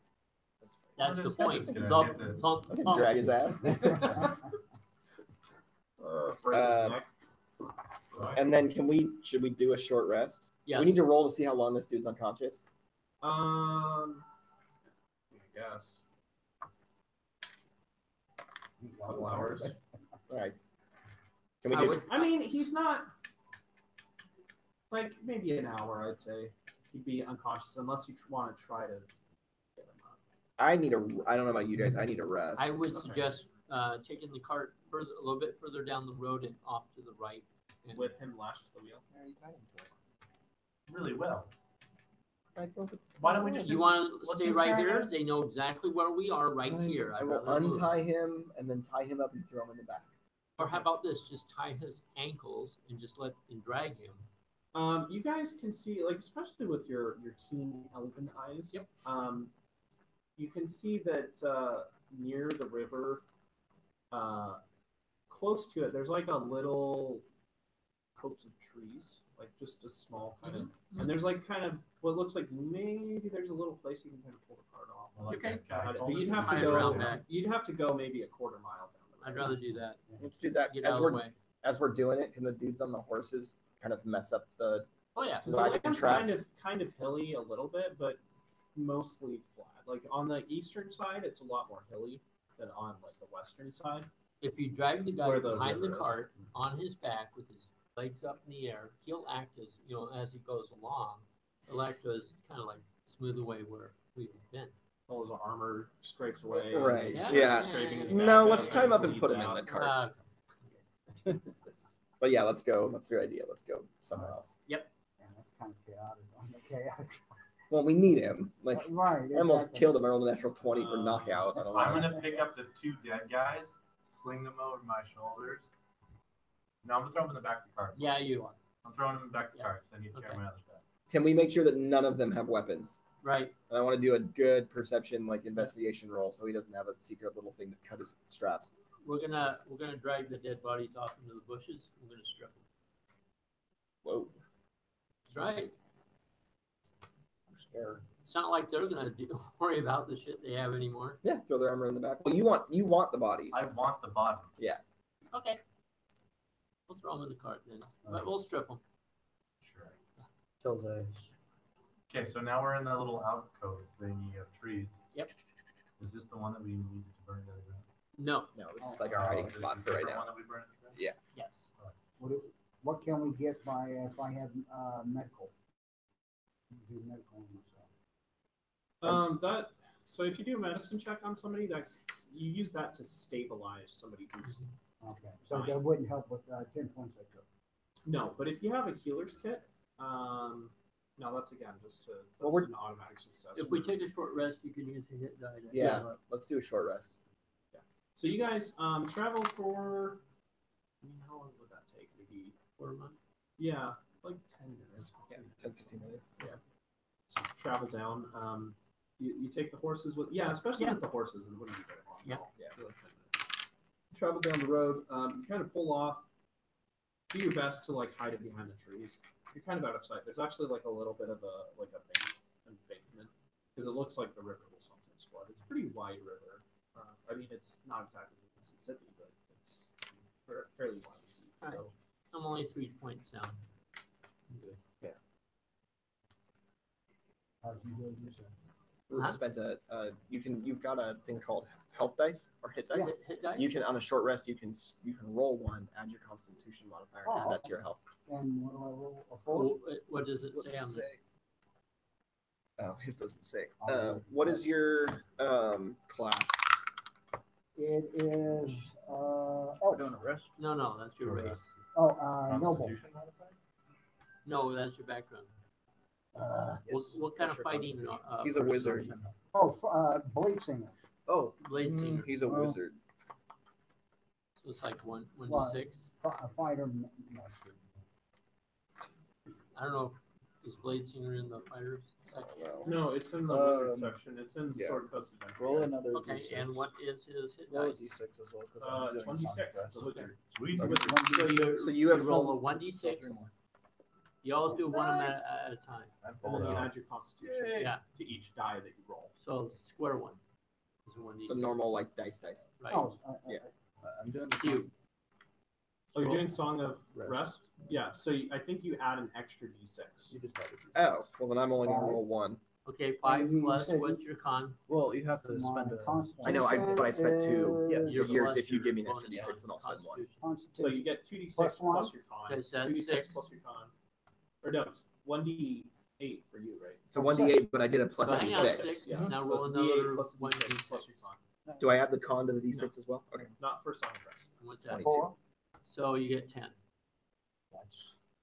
this big. That's Well, the this guy point. is gonna Thump, get the- thump, I can thump. drag his ass. Break his Uh, neck. And then should we do a short rest? Yes. We need to roll to see how long this dude's unconscious. I guess. A couple hours. All right. Can we I do? would- I mean, he's not like maybe an hour. I'd say he'd be unconscious unless you want to try to get him up. I don't know about you guys. I need a rest. I would Okay. suggest taking the cart a little bit further down the road and off to the right, with him lashed to the wheel. Really well. Why don't we just? You want to let's stay just right try here? it. They know exactly where we are right here. I I'd will rather move. untie him and then tie him up and throw him in the back. Or how about this? Just tie his ankles and just and drag him. You guys can see, like, especially with your keen elven eyes. Yep. You can see that near the river, close to it, there's like a little copse of trees, like just a small kind of, and there's like kind of what looks like maybe there's a little place you can kind of pull the cart off. Like Okay. But you'd have Tie to it go. around back. You'd have to go maybe a quarter mile down the road. I'd rather do that. Let's do that Get out as of the we're way. doing it. Can the dudes on the horses kind of mess up the? Oh yeah. The Wagon land's tracks. kind of hilly a little bit, but mostly flat. Like on the eastern side, it's a lot more hilly than on like the western side. If you drag the guy Where the behind the river is. cart on his back with his legs up in the air, he'll act as as he goes along. He'll act as kind of like smooth away where we've been. All his armor scrapes away. Right, Yeah. yeah. Scraping his No, back let's out, tie him up and bleeds put him in out. the cart. Okay. But yeah, let's go. That's your idea. Let's go somewhere else. Yeah, that's kind of chaotic on the chaotic side. Well, we need him. Like Right. I almost exactly. killed him. I rolled a natural 20 for knockout. I don't know. I'm gonna pick up the 2 dead guys, sling them over my shoulders. No, I'm gonna throw them in the back of the cart. Yeah, you are. I'm throwing them in the back of the Yeah. cart. So I need to carry Okay. my other stuff. Can we make sure that none of them have weapons? Right. And I want to do a good perception, like investigation roll, so he doesn't have a secret little thing to cut his straps. We're gonna drag the dead bodies off into the bushes. We're gonna strip them. Whoa. That's right. I'm scared. It's not like they're gonna worry about the shit they have anymore. Yeah, throw their armor in the back. Well, you want the bodies. I want the bodies. Yeah. Okay. We'll throw them in the cart then, but we'll strip them. Sure. Kills a. Okay, so now we're in the little alcove thingy of trees. Yep. Is this the one that we needed to burn the other day? No. No, this is like our hiding This is spot the for right different now. one that we burned the other day? Yeah. Yes. What can we get by if I have medical? Do medical on myself. So if you do a medicine check on somebody, that you use that to stabilize somebody who's Okay, so that wouldn't help with 10 points I took. no. But if you have a healer's kit, no, that's again just to Well, that's an automatic success. If we take a short rest, you can use a hit die. to- Yeah. Let's do a short rest. So you guys travel for how long would that take? Maybe 4 months. yeah, like 10 minutes. 10, 15 minutes. So travel down. You take the horses with especially Yeah. with the horses, it wouldn't be very long. Yeah. Yeah. Like 10 minutes. Travel down the road. You kind of pull off. Do your best to like hide it behind the trees. You're kind of out of sight. There's actually like a little bit of an embankment because it looks like the river will sometimes flood. It's a pretty wide river. I mean, it's not exactly Mississippi, but it's fairly wide. So, I'm only 3 points down. I'm good. How'd you do yourself? We've Huh? spent you've got a thing called health dice or hit dice. Hit die? You can on a short rest you can roll 1, add your constitution modifier, and add that to your health. And what do I roll? A 4? What does it What's say it on the say? Oh, his doesn't say. Oh. What is your class? It is We're elf. doing a rest. No, that's your Sure. race. Oh, noble. Constitution modifier? No, that's your background. Yes. What kind That's of your fighting? constitution. He's a wizard. Blade singer. Oh, Blade singer. He's a Well, wizard. So it's like one What? to 6. A fighter master. I don't know. Is Blade singer in the fighters section? Well, no, it's in the Um, wizard section. It's in yeah. Sword Coast Adventure. roll another Okay, D6. and what is his hit Roll a dice? D6 as well. 'Cause It's I'm doing 26. Sonic It's a Rest. wizard. Sweet. It's a wizard. So you have roll a some- 1d6. 3 more. You always do one at a time. I And pulled then it you out. add your constitution Yeah. to each die that you roll. So square one is a 1d6. the normal like dice. Right. Oh, Yeah. I'm doing the It's you. Oh, you're Roll. doing Song of Rest. Rest? Yeah, so I think you add an extra d6. You just added D6. Oh, well then I'm only gonna 5. roll 1. Okay, 5 And you plus said- what's your con? Well, you have to My spend a. I know, but I spent 2. Yeah, Your You're- plus if you your give me an bonus extra d6, then I'll spend 1. constitution. Constitution. So you get 2d6 Plus one? plus your con. Okay, so that's 2d6 6. plus your con. Or no, it's 1d8 for you, right? It's a 1d8, but I did a plus So hang on, d6. 6. Yeah. Now So roll it's another d8 plus d6 1d6. plus your con. Do I add the con to the d6 as well? Okay. Not for Song of Rest. What's that? 22. 4. So you get 10. That's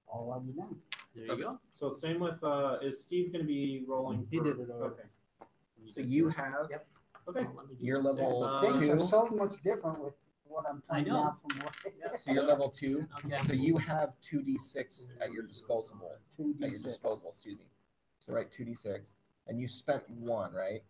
all I was doing. There you go. So same with, is Steve gonna be rolling? He for- did it already. Okay. So you have Yep. Okay. Well, let me do Your the level six. Things are two. so much different with what I'm I playing know. now from what. So you're level 2. Okay. So you have 2d6 at your disposable. At your 2d6. disposal, excuse me. So right, 2d6, and you spent 1, right?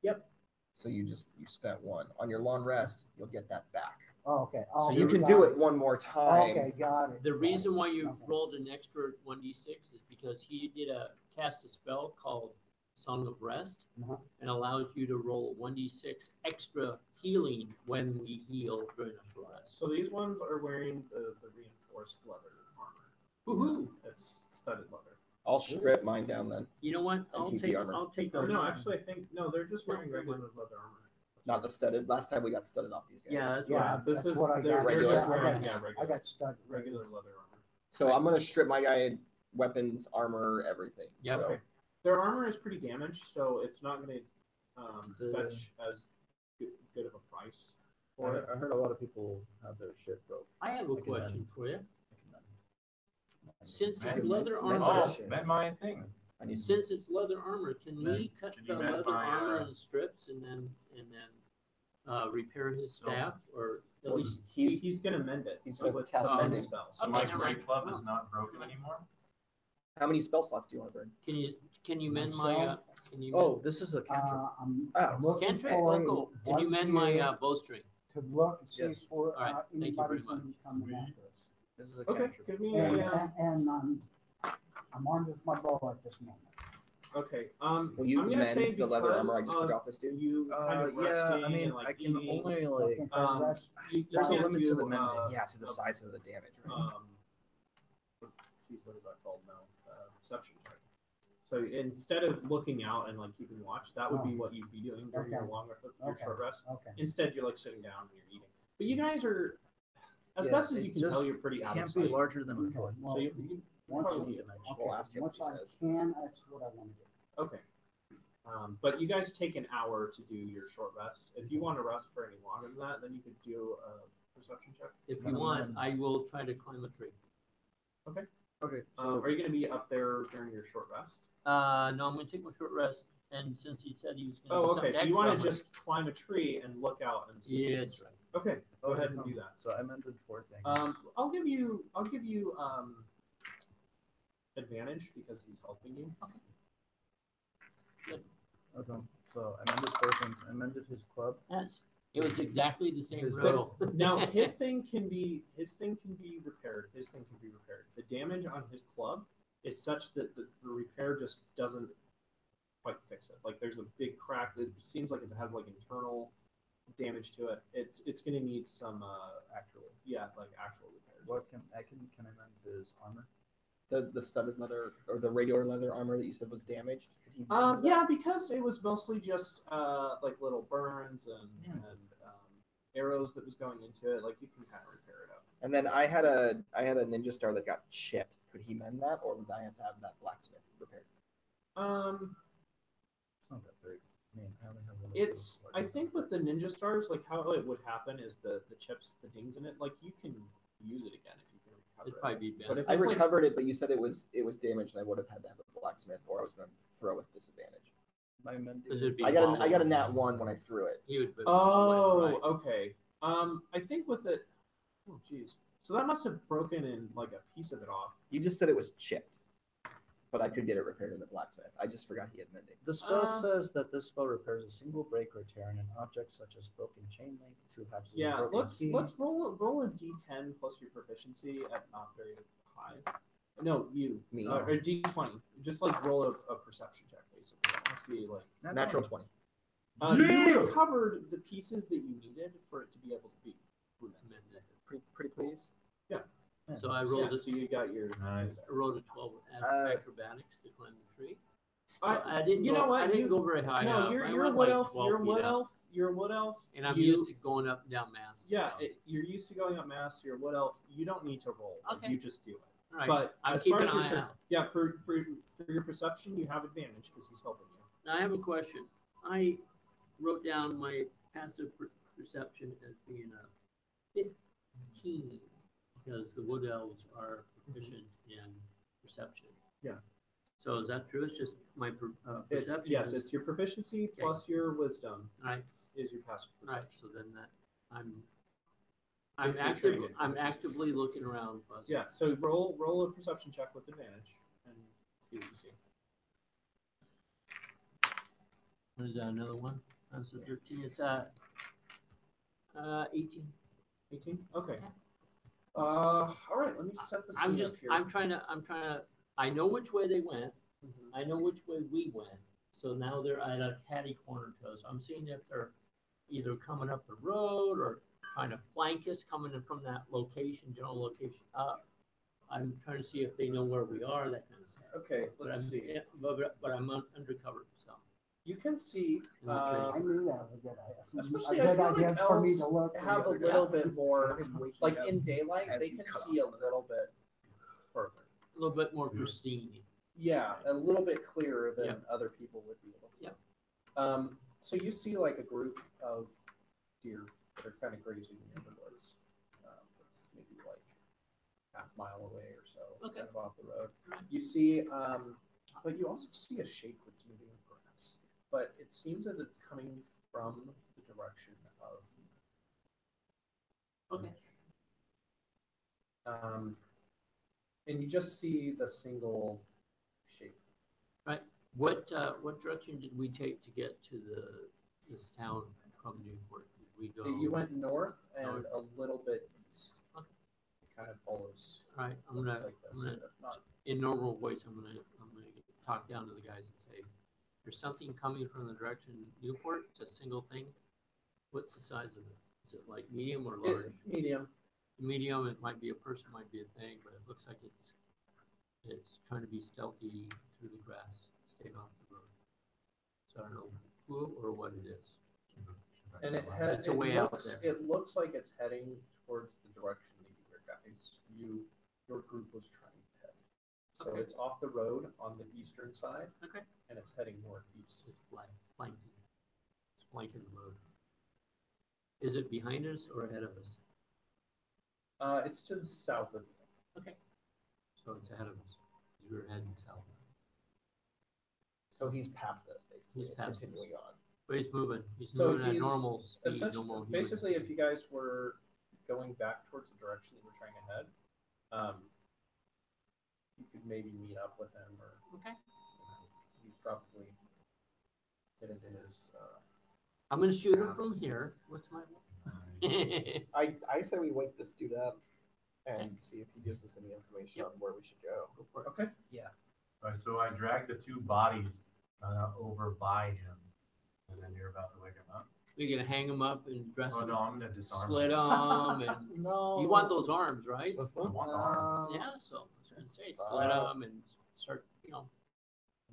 Yep. So you spent 1 on your long rest. You'll get that back. Oh, okay. So Oh, you can got do it one more time. Okay, got it. The got reason it. why you Okay. rolled an extra 1d6 is because he did cast a spell called Song of Rest, Uh-huh. and allows you to roll 1d6 extra healing when we heal during a short rest. So these ones are wearing the reinforced leather armor. Woohoo! It's studded leather. I'll strip mine down then. You know what? keep the armor. I'll take Oh, those. no, actually, I think, no, they're just No, wearing they're regular leather armor. Not the studded. Last time we got studded off these guys. Yeah, that's Yeah, right. This that's is, what I they're got. Regular? just I wearing, got, yeah, I got studded. regular leather armor. So I'm gonna strip my guy weapons, armor, everything. Yep. So Okay. Their armor is pretty damaged, so it's not going to fetch as good of a price for it. I heard a lot of people have their shit broke. I have a I can question mend. for you. I can mend. Since Mend- it's leather mend armor, that Oh, shit. met my thing. I need since it's leather armor, can we cut Can the you mend leather my, armor in strips and then repair his staff, or at Well, least He's going to mend it. he's gonna with cast mend mending. spells. So Okay, my never great mind. club is not broken anymore. How many spell slots do you want to burn? can you mend my Myself? can you Oh, this is a cantrip. I'm Ah, looking cantrip? for Oh, cool. Can you one mend my here bowstring? to look and see Yes. for All right, thank you anybody's very gonna be coming after us. This is a Okay, cantrip. give me And, a. and I'm armed with my bow at this moment. Okay. Will you I'm gonna say mend the leather armor I because just took of off this dude? You kind of Yeah, resting I mean, and, like, I can eating. only Okay, like. for the rest, You There's a can't limit to the do, mending. Yeah, to the size of the damage. Right? Geez, what is that called now? Perception check. So instead of looking out and like keeping watch, that would be what you'd be doing during your Okay. your Okay. short rest. okay. Instead, you're like sitting down and you're eating. But you guys are, as Yeah, best as it you can just tell, you're pretty out of Can't be sight. larger than a Okay, foot. well, So you once, probably need need a knife. okay, We'll ask him once what he I says. can, that's what I want to do. Okay. But you guys take an hour to do your short rest. If you want to rest for any longer than that, then you could do a perception check. If you Gonna want, mend. I will try to climb a tree. Okay, so Are you going to be up there during your short rest? No, I'm gonna take my short rest, and since he said he was gonna. Oh, do okay. something So you want to extra, just climb a tree and look out and see. Yeah, that's right. Okay. Go ahead and do that. So I mended 4 things. I'll give you advantage because he's helping you. Okay, so I mended 4 things. I mended his club. It was exactly the same His row. Now his thing can be repaired. His thing can be repaired. The damage on his club is such that the repair just doesn't quite fix it. Like there's a big crack that seems like it has like internal damage to it. It's gonna need some Actually, like actual repairs. what can I mend his armor? The studded leather or the regular leather armor that you said was damaged. Could he mend that? Yeah, because it was mostly just like little burns and arrows that was going into it. Like you can kind of repair it up. And then I had a ninja star that got chipped. Could he mend that, or would I have to have that blacksmith repaired? It's not that big. I mean, I only have one. of It's those. I think with the ninja stars, like how it would happen is the chips, the dings in it, like you can use it again if you can recover It'd it. probably be But better. if I it's like, recovered it, but you said it was damaged, and I would have had to have a blacksmith, or I was going to throw with disadvantage. My mending. Because is- it'd be I got volatile. a nat 1 when I threw it. He would. oh, okay. I think with it, oh geez, so that must have broken in like a piece of it off. You just said it was chipped, but I could get it repaired in the blacksmith. I just forgot he had mending. The spell says that this spell repairs a single break or tear in an object such as broken chain link, 2 halves of a Yeah, broken let's key. roll a d10 plus your proficiency at not very high. No, you Me. or a d20. Just like roll a perception check basically. I want to see like Natural 20. you recovered the pieces that you needed for it to be able to be mended. Pretty please. So I Yeah, rolled a so you got your Nice. I rolled a 12 with Uh, acrobatics to climb the tree. I, I didn't. you go, know what? I didn't You- go very high no, up. you're I a went wood like elf. 12 You're a feet wood up. elf. You're a wood elf. And I'm You- used to going up and down mass. Yeah, so. you're used to going up mass. You're a wood elf. You don't need to roll. Like, Okay. you just do it. All right. But I'm as keeping far an as your eye out. yeah, for your perception, you have advantage because he's helping you. Now I have a question. I wrote down my passive perception as being a 15. because the wood elves are proficient in perception. Yeah. So is that true? It's just my It's, perception. yes, it's your proficiency plus your wisdom Right. is your passive Right. perception. So then that I'm If you're trained in I'm perception. actively looking around. Plus. Yeah, so roll a perception check with advantage and see what you see. What is that? Another one? That's a 13. It's 18. 18? Okay. All right, let me set the scene I'm just up here. I'm trying to I know which way they went. Mhm. I know which way we went. So now they're at a catty corner to us. I'm seeing if they're either coming up the road or trying to flank us coming in from that location, general location up. I'm trying to see if they know where we are, that kind of stuff. Okay, But let's I'm, see. yeah, but I'm undercover, so. You can see, I'm not trained. I knew that was a good idea. especially A I good feel idea like for me elves to look. have a and- little bit more, Waking like up in daylight, as they you can cut see a little bit further. A little bit more pristine. Yeah, a little bit clearer than Yep. other people would be able to. Yep. So you see like a group of deer that are kind of grazing in the woods. It's maybe like half mile away or so, Okay. kind of off the road. Right. You see, but you also see a shape that's moving in grass. But it seems that it's coming from the direction of. Okay. And you just see the single shape. What direction did we take to get to this town from Newport? Did we go? You went north and North. a little bit east. Okay. It kind of follows All right, I'm gonna not in normal voice, I'm gonna talk down to the guys and say, there's something coming from the direction Newport. It's a single thing. What's the size of it? Is it like medium or large? medium. Medium. It might be a person, might be a thing, but it looks like it's trying to be stealthy through the grass, staying off the road. So I don't know who or what it is. And It's a way out there. It looks like it's heading towards the direction that your guys, your group was trying to head. So Okay. it's off the road on the eastern side. Okay. And it's heading northeast. It's flanking. It's flanking the road. Is it behind us or ahead of us? It's to the south of you. Okay. So it's ahead of us. We're heading south. So he's past us, basically. He's It's past us. continuing on. But he's moving. He's So moving at he's normal speed. Essentially, Normal human basically, speed. if you guys were going back towards the direction that you were trying to head, you could maybe meet up with him, or Okay. you'd probably get into his. I'm gonna shoot him from here. What's my? I say we wake this dude up and Okay. see if he gives us any information Yep. on where we should go. Go for it. Okay. All right, so I dragged the two bodies over by him, and then you're about to wake him up. We're gonna hang him up and dress Oh him, no, I'm gonna disarm slit him. him, and No. you want those arms, right? I want the arms. Yeah. So I was gonna say, slit him and start,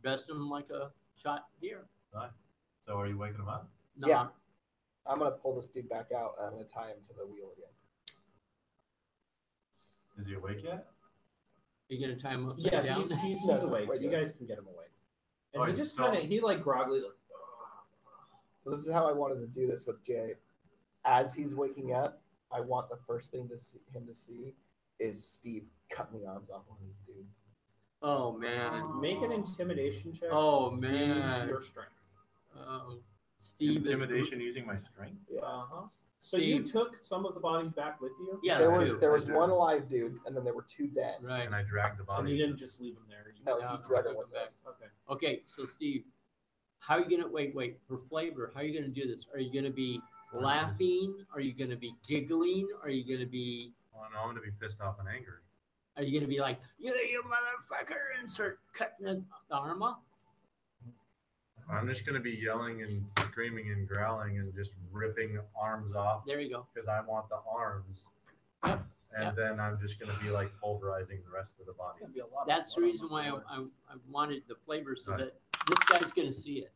dress him like a shot deer. So are you waking him up? No, Yeah. I'm gonna pull this dude back out and I'm gonna tie him to the wheel again. Is he awake yet? you're gonna tie him upside Yeah, down. he's No, no, awake. right You there. guys can get him awake. And Oh, he he's just still- kind of like groggily like. So this is how I wanted to do this with Jay. As he's waking up, I want the first thing to see him to see is Steve cutting the arms off one of these dudes. Oh man. Make an intimidation check. Oh Use man. your strength. Oh, Steve. Intimidation using my strength? Uh-huh. So you Steve. took some of the bodies back with you? Yeah, There was I one do. alive dude, and then there were two dead. Right. And I dragged the So body. you didn't just leave them there. You No, Yeah, he drug I'll it with take it us. Okay. Okay, so Steve, how are you gonna wait for flavor? How are you gonna do this? Are you gonna be laughing? Are you gonna be giggling? Are you gonna be Oh no, I'm gonna be pissed off and angry. Are you gonna be like, you motherfucker, and start cutting the arm off? I'm just gonna be yelling and screaming and growling and just ripping arms off There you go. because I want the arms. Yep, And yep. then I'm just gonna be like pulverizing the rest of the It's bodies. gonna be a lot of That's the blood on reason the why floor. I wanted the flavor so Right. that this guy's gonna see it.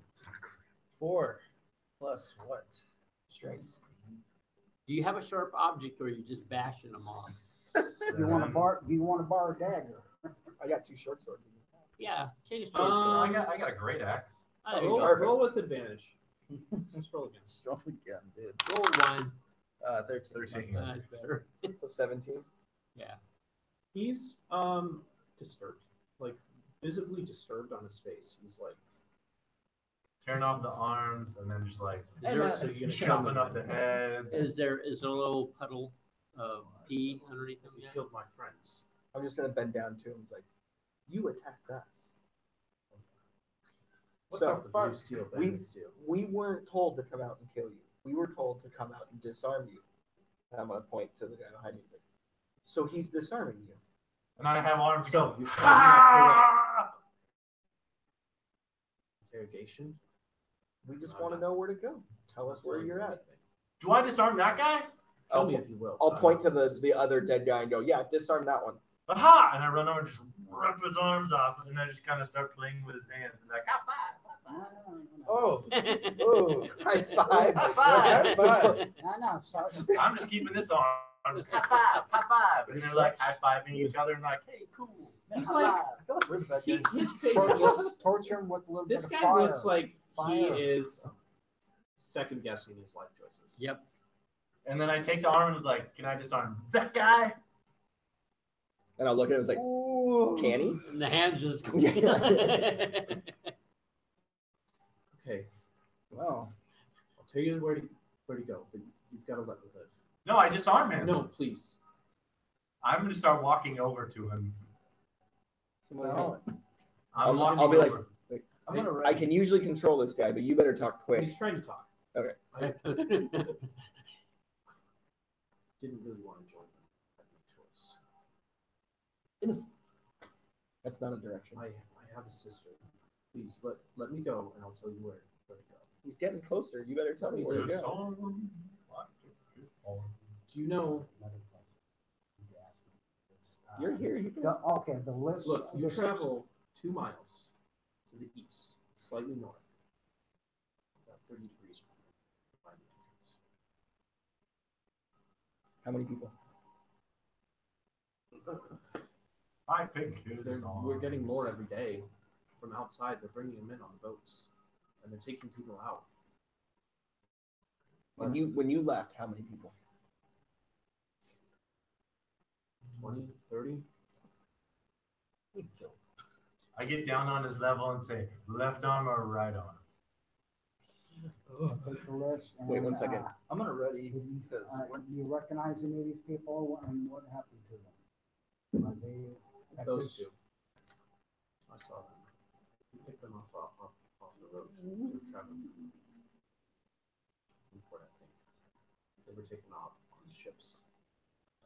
4 plus what? Strength. Do you have a sharp object or are you just bashing them off? You want to bar? Do you want to borrow a dagger? I got two short swords. Yeah, take a short sword. I got a great axe. There you Roll, go. Perfect. roll with advantage. Let's roll again. Strong again, dude. Roll one. 13. 13. That's better. So 17. Yeah. He's disturbed, like visibly disturbed on his face. He's like, Tearing off the arms and then just like Is there, so you're gonna kill chopping me up the then. heads. is there a little puddle of pee underneath him You yet? killed my friends. I'm just gonna bend down to him. It's like, you attacked us. What So, the fuck? Steel bandits do. We weren't told to come out and kill you. We were told to come out and disarm you. And I'm gonna point to the guy behind me. He's like, so he's disarming you. And I have arms. So go, you're "Ah!" interrogation. We just want to know where to go. Tell us where you're at. Do I disarm that guy? Tell I'll, me if you will. I'll point to the other dead guy and go, yeah, disarm that one. Aha! And I run over and just rip his arms off, and I just kind of start playing with his hands. And like, high five, high five. Oh, oh, High five. High five. Just five. like- No, start. I'm just keeping this on. I'm just high five, high five. And they're like high fiving each other and like, hey, cool. He's I like, feel like we're the bad guys. his face Torture, looks. torture him with a little This bit of guy fire. looks like he Fire. is second guessing his life choices. Yep. And then I take the arm and was like, can I disarm that guy? And I'll look at him and it's like, can he? And the hands just. Okay, Wow. I'll tell you where to go, but you've got to let me live. No, I disarm him. No, please. I'm going to start walking over to him. No, I'm walking I'll be like, over. I'm gonna I can usually control this guy, but you better talk quick. He's trying to talk. Okay. I didn't really want to join them. I had no choice. That's not a direction. I have a sister. Please let me go, and I'll tell you where to go. He's getting closer. You better tell me where to go. Disarm. Do you know? You're here. You can. Okay, the list. Look, you the travel 2 miles to the east, slightly north, about 30 degrees from the find the entrance. How many people? I think you disarm. We're getting more every day from outside. They're bringing them in on boats, and they're taking people out. When you left, how many people? 20, 30. I get down on his level and say, left arm or right arm? Take the list. And, Wait 1 second. I'm gonna ready do you, because you recognize any of these people and what happened to them? Are they at Those this- two. I saw them. We picked them off the road. They were traveling from Newport, I think. They were taken off on ships.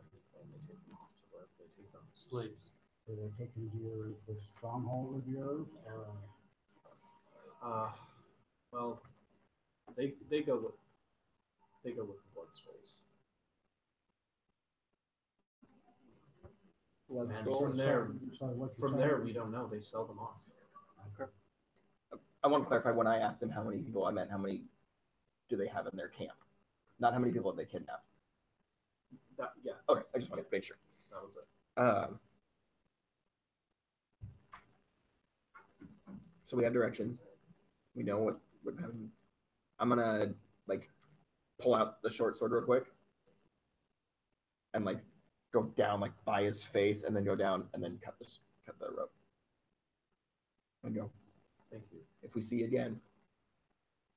And they take them off to where they take them. Slaves. Were they taken to the stronghold of yours? Or? Well, they go with the blood souls. Blood And scrolls? from there, So what you're from saying- there, we don't know. They sell them off. I want to clarify when I asked him how many people, I meant how many do they have in their camp, not how many people have they kidnapped. Yeah, Okay, I just wanted to make sure. that was it. So we have directions. We know what I'm gonna like pull out the short sword real quick and like go down like by his face and then go down and then cut the rope and go. Thank you. If we see you again,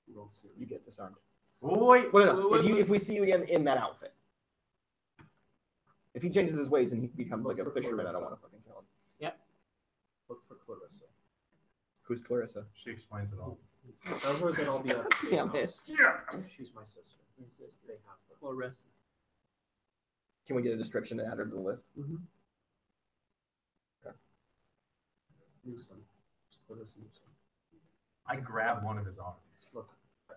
You won't see you get disarmed. Wait, Well, no, Wait, if we see you again in that outfit, if he changes his ways and he becomes like Look a for fisherman, I don't Clarissa. want to fucking kill him. Look for Clarissa. Who's Clarissa? She explains it all. Tell her that I'll be at the same Damn house. it. Yeah. She's my sister. They have her. Clarissa. Can we get a description and add her to the list? Newsom. Clarissa Newsom. I grab one of his arms. Look, I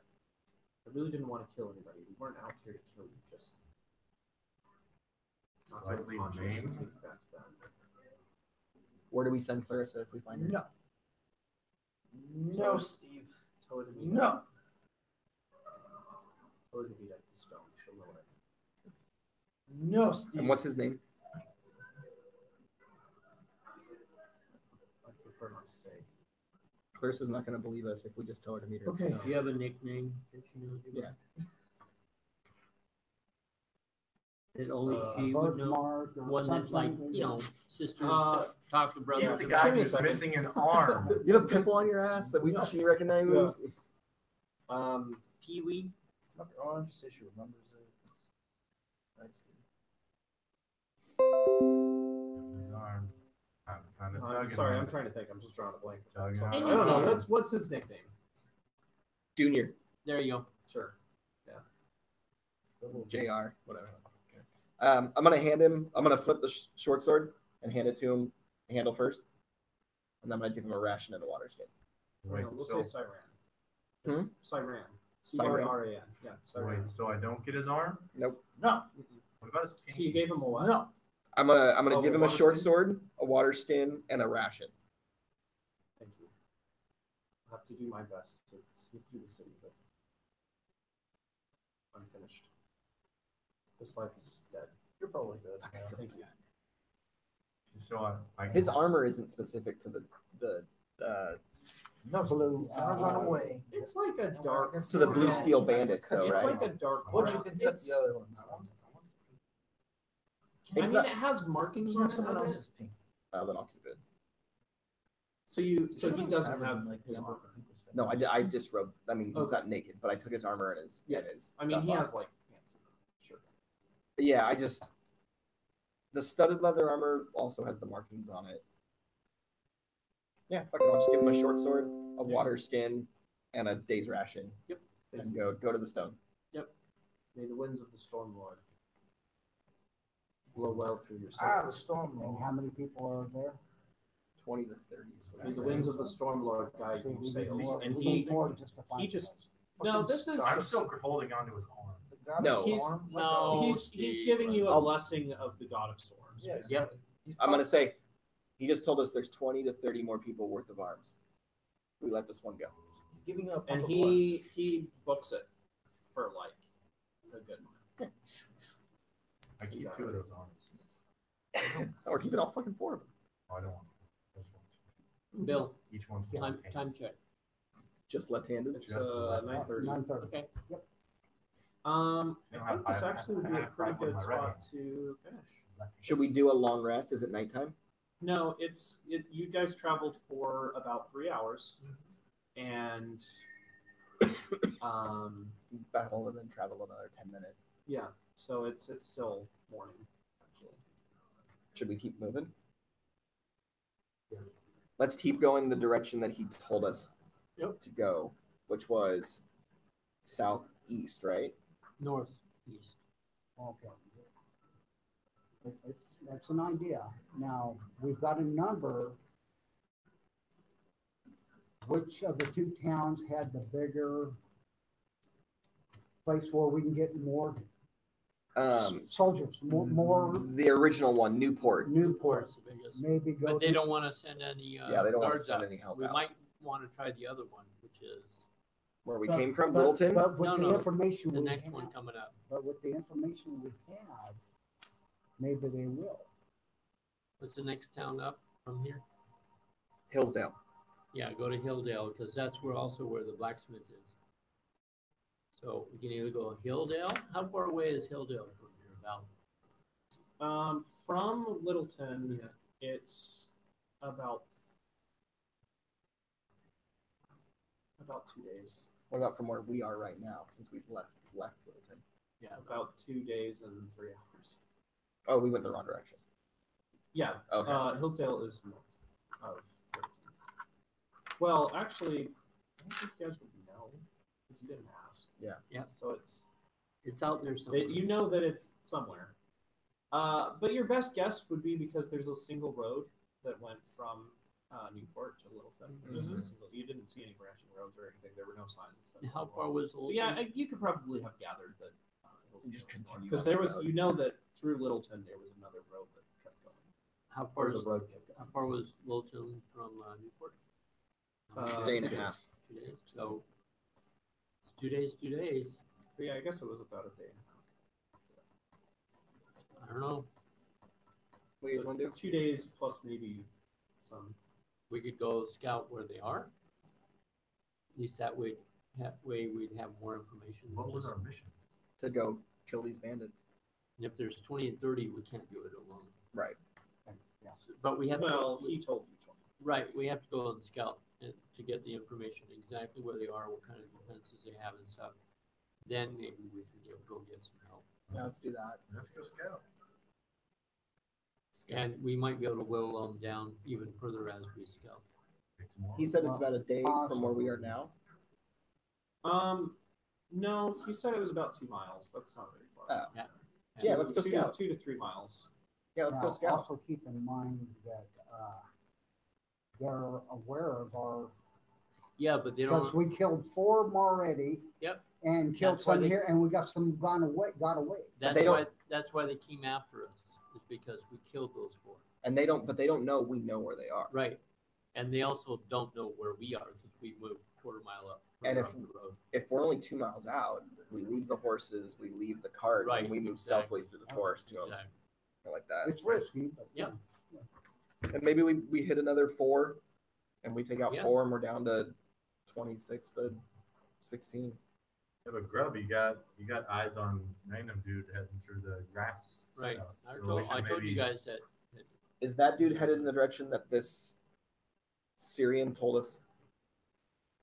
really didn't want to kill anybody. We weren't out here to kill you. Just not Like, feel leave conscious name? and take you back to them. Where do we send Clarissa if we find her? no, no, Steve, Tell her to meet. no. Tell her to meet at the stone. She'll know it. No, Steve. And what's his name? I prefer not to say. Clarissa's not going to believe us if we just tell her to meet her. Okay. Do you have a nickname that she knows you by? Yeah. That only she a would know. birthmark or One that like, something. you know, sisters Uh, talk to brothers. He's the about. guy Give me a who's second. missing an arm. You have a pimple on your ass that she recognizes? Pee Wee. Oh, just say she remembers it. That's His arm. Kind of I'm sorry, I'm trying to think. I'm just drawing a blank. Tugging So, on I it. don't know. What's his nickname? Junior, There you go. Sure. JR, whatever. I'm gonna flip the short sword and hand it to him, handle first. And I'm gonna give him a ration and a water skin. Wait, We'll so, say Cyran. Hmm? Cyran. Cyran. C-Y-R-A-N. Yeah, Cyran. wait, so I don't get his arm? Nope. No, What about his So you pinky? gave him a what? no. I'm gonna Oh, give a him a water short skin? sword, a water skin, and a ration. Thank you. I'll have to do my best to sneak through the city, but I'm finished. This life is dead. You're probably good. Thank you. So I His armor isn't specific to the No, Blue, Don't run away. It's like a dark. to the blue steel bandits though, It's right? like a dark. What you brown. can cut It's- the other ones. I It's mean, not- it has markings You on have it. someone of it. else's pink. Then I'll keep it. So he doesn't have his armor. No, I disrobed. I mean, he's Okay. not naked, but I took his armor and his Yeah. and his I mean, stuff he off. has like pants. Sure. But yeah, the studded leather armor also has the markings on it. Yeah, fuck it, I'll just give him a short sword, a water skin, and a day's ration. Yep. Thank And you. go to the stone. May the winds of the storm lord blow well through your Ah, the sails. storm. And how many people are there? 20 to 30 is what May it the winds says. of the storm lord guide So your we need sails. more- And we he need more just to find he just- those. no, this is I'm still holding on to his arm. The god No. of He's- storm. no. he's giving you a I'll- blessing of the god of storms. Yeah. basically. Yep. I'm gonna say he just told us there's 20 to 30 more people worth of arms. We let this one go. He's giving you a pump And of he books it for like a good one. I keep two of those arms. Or keep it all fucking four of them. Oh, I don't want this one. Bill, Each one's time check. Just left-handed. It's Just 9:30. 9:30. Okay. I You don't have think this five- actually would be a have pretty five with good my right spot hand. to finish. Should we do a long rest? Is it nighttime? No, you guys traveled for about 3 hours, and Battle and then travel another 10 minutes. yeah, so it's still morning actually. Should we keep moving? Let's keep going the direction that he told us to go, which was southeast, right? Northeast. Okay. That's an idea. Now, we've got a number. Which of the two towns had the bigger place where we can get more soldiers, more The original one, Newport. Newport? Newport's the biggest. Maybe go. But they to- don't want to send any Yeah, they don't want to guards send up. any help We out. might want to try the other one, which is Where we but- came from, but- Littleton. But with No, the no, information the we next have, one coming up. but with the information we have, maybe they will. What's the next town up from here? Hillsdale. Yeah, go to Hilldale because that's where the blacksmith is. So we can either go Hilldale. How far away is Hilldale from here? About From Littleton, it's about 2 days. What about from where we are right now, since we've left Littleton? yeah, About 2 days and 3 hours. Oh, we went the wrong direction. Yeah, Okay. Hillsdale is north of Littleton. Well, actually, I don't think you guys would know because you didn't ask. Yeah. Yeah. So it's out there somewhere. you know that it's somewhere. But your best guess would be because there's a single road that went from Newport to Littleton. Just a single, you didn't see any branching roads or anything. There were no signs. And how far was So yeah, you could probably have gathered that. You just continue because on there the was, road. you know, that through Littleton there was another road that kept going. how Or far the is road kept how going. far was Littleton from Newport? Day and a 2 days. half. 2 days. So it's 2 days. 2 days. But yeah, I guess it was about a day and a half. I don't know. What do you want to do? 2 days plus maybe some. We could go scout where they are. At least that way we'd have more information. than What was just- our mission? To go kill these bandits. And if there's 20 and 30, we can't do it alone. Right. Yeah. But we have Well, to, he told you 20. right, we have to go and scout to get the information exactly where they are, what kind of defenses they have and stuff. Then maybe we can go get some help. Yeah, let's do that. Let's go scout. And we might be able to whittle them down even further as we scout. Take some more. He said it's about a day from where we are now. No, he said it was about 2 miles. That's not very far. Oh. Yeah, let's go scout. 2 to 3 miles. Yeah, let's go Now, scout. Also keep in mind that, they're aware of our, Yeah, but they because don't, we killed 4 of them already. Yep. And killed That's why some they- here, and we got some got away. that's they don't- why they came after us, is because we killed those 4. And they don't, but they don't know we know where they are. Right. And they also don't know where we are because we moved quarter mile up. And further if- up the road. If we're only 2 miles out, we leave the horses, we leave the cart, Right, and we move exactly. stealthily through the forest to them. Exactly. Like that. It's risky, but. Yep. And maybe we hit another 4, and we take out Yeah. 4, and we're down to 26 to 16. Yeah, but Grub, you got eyes on random dude heading through the grass. Right. stuff. I So told, we should I told you maybe- guys that Is that dude headed in the direction that this Syrian told us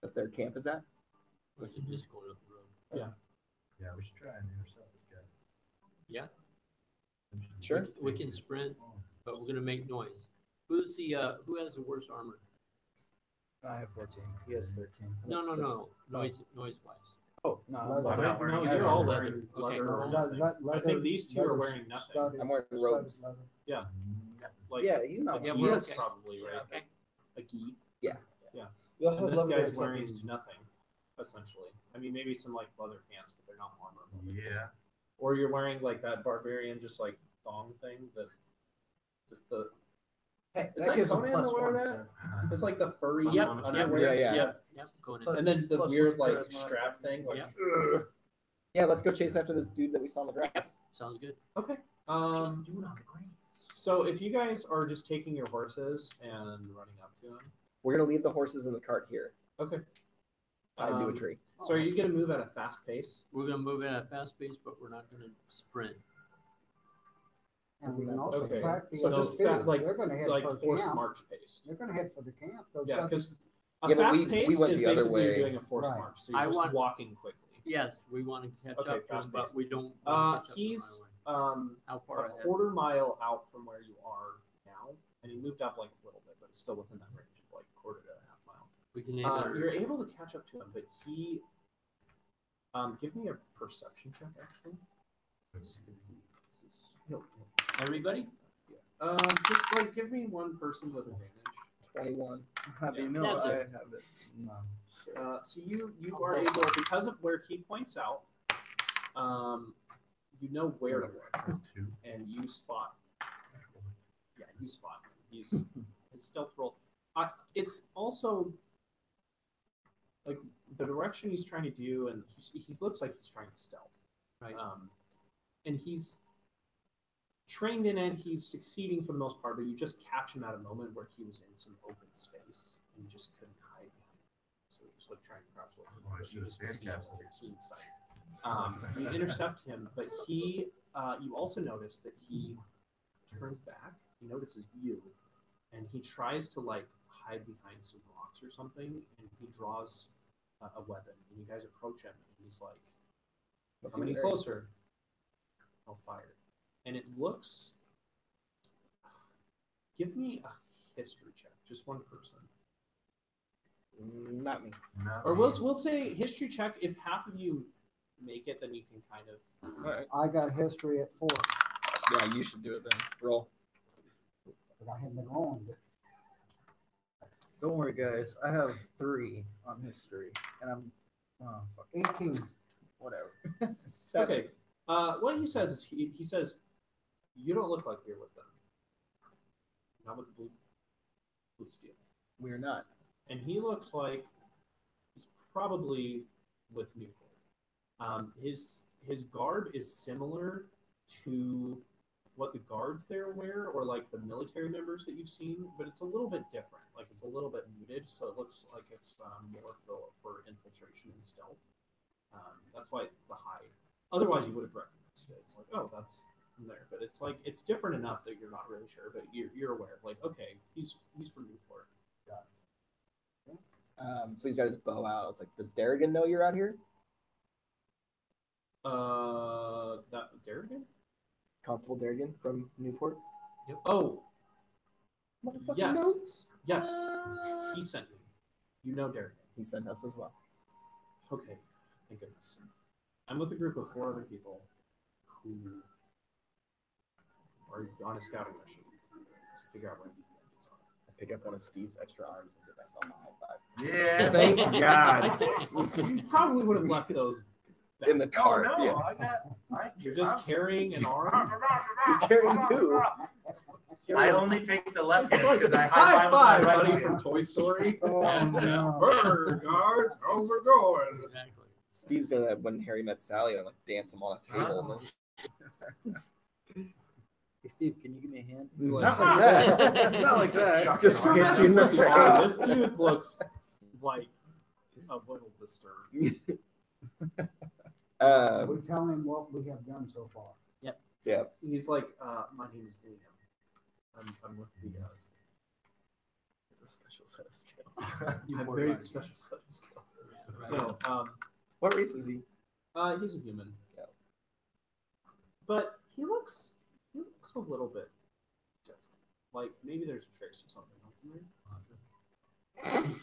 that their camp is at? we should just go up the road. Yeah, we should try and intercept this guy. Yeah. Sure. We can sprint, but we're gonna make noise. Who has the worst armor? I have 14. He has 13. No, That's noise wise. Oh, no. I'm Leather. leather. not wearing No, leather. you're all Leather. wearing Okay, leather. cool. I think these two are wearing nothing. I'm wearing robes. Like Yeah, you know. Yeah, he we're has- okay. probably right. Okay. A gi. You'll have And this leather guy's except wearing these- nothing, essentially. I mean, maybe some like leather pants, but they're not armor. Yeah. Or you're wearing like that barbarian, just like thong thing that, just the. Hey, Is that that gives him Conan plus to wear 1, that? sir. It's like the furry Yep, underwear. Yeah. Yep, go Plus- in. And then the Plus weird what's like charisma. strap thing. Like, Yep. ugh. Yeah, let's go chase after this dude that we saw in the grass. Sounds good. Okay. Just do it on the grass. So if you guys are just taking your horses and running up to him, We're gonna leave the horses in the cart here, okay. tied to a Um, tree. So are you gonna move at a fast pace? We're gonna move at a fast pace, but we're not gonna sprint. And we can also Okay. track the So other just two. like They're gonna head like for forced camp. march pace. They're gonna head for the camp. Those Yeah, other- because a Yeah, but fast we pace went is the other basically you're way. doing a forced Right. march, so you're I just want- walking quickly. Yes, we want to catch Okay, up to fast him, but pace. we don't. wanna catch up to him He's right away. How far a ahead? quarter mile out from where you are now, and he moved up like a little bit, but it's still within that range of like quarter to a half mile. We can You're either. able to catch up to him, but he. Give me a perception check, actually. This is- Everybody? Just like give me one person with advantage. 21. Have you know That's I it. have it. No. So you are able, because of where he points out, you know where to look, Two. and you spot. Yeah, you spot him. He's his stealth roll. It's also like the direction he's trying to do, and he looks like he's trying to stealth. Right. And he's trained in it. He's succeeding for the most part, but you just catch him at a moment where he was in some open space and you just couldn't hide behind it. So he was like trying to crouch low, Oh, I but you should've just see him sandcastled. with your keen sight. You intercept him, but he, you also notice that he turns back. He notices you, and he tries to like hide behind some rocks or something, and he draws a weapon. And you guys approach him, and he's like, What's "Come any he wearing? closer, I'll fire." And it looks. Give me a history check, just one person, Not me. Not or me. we'll say history check. If half of you make it, then you can kind of. All right. I got history at 4, Yeah, you should do it then. Roll. but I haven't been rolling. Don't worry, guys. I have 3 on history, and I'm fuck, 18. whatever. 7. Okay. What he says is he says, "You don't look like you're with them. Not with the blue steel." We are not. And he looks like he's probably with Newport. His garb is similar to what the guards there wear, or like the military members that you've seen, but it's a little bit different. Like it's a little bit muted, so it looks like it's more for infiltration and stealth. That's why the hide. Otherwise, you would have recognized it. It's like, oh, that's from there. But it's like it's different enough that you're not really sure, but you're aware. Like, okay, he's from Newport. So he's got his bow out. It's like, does Darrigan know you're out here? That Darrigan? Constable Darrigan from Newport. Oh, Motherfucking yes, notes. yes. He sent me. You know Darrigan. He sent us as well. Okay, thank goodness. I'm with a group of 4 other people who are on a scouting mission to figure out where the bandits are. I pick up one of Steve's extra arms and give myself a high five. Yeah. Thank God. You probably would have left those back. In the car. Oh, no, Yeah. You're just carrying an arm. He's carrying 2. I only take the left hand because I High five, with my right buddy, hand. from Toy Story. Oh, no. Hey guys, how's it going? Exactly. Steve's gonna, when Harry met Sally, and like dance him on a table. Hey, Steve, can you give me a hand? And then, Not like that. Not like that. Shut Just your hits you in the Wow, face. this dude looks like a little disturbed. We tell him what we have done so far. Yeah. He's like, my name is Liam. I'm with the. It's a special set of skills. You have very special set of skills. No, What race is he? he's a human. Yeah. But he looks a little bit different. Like maybe there's a trace or something else in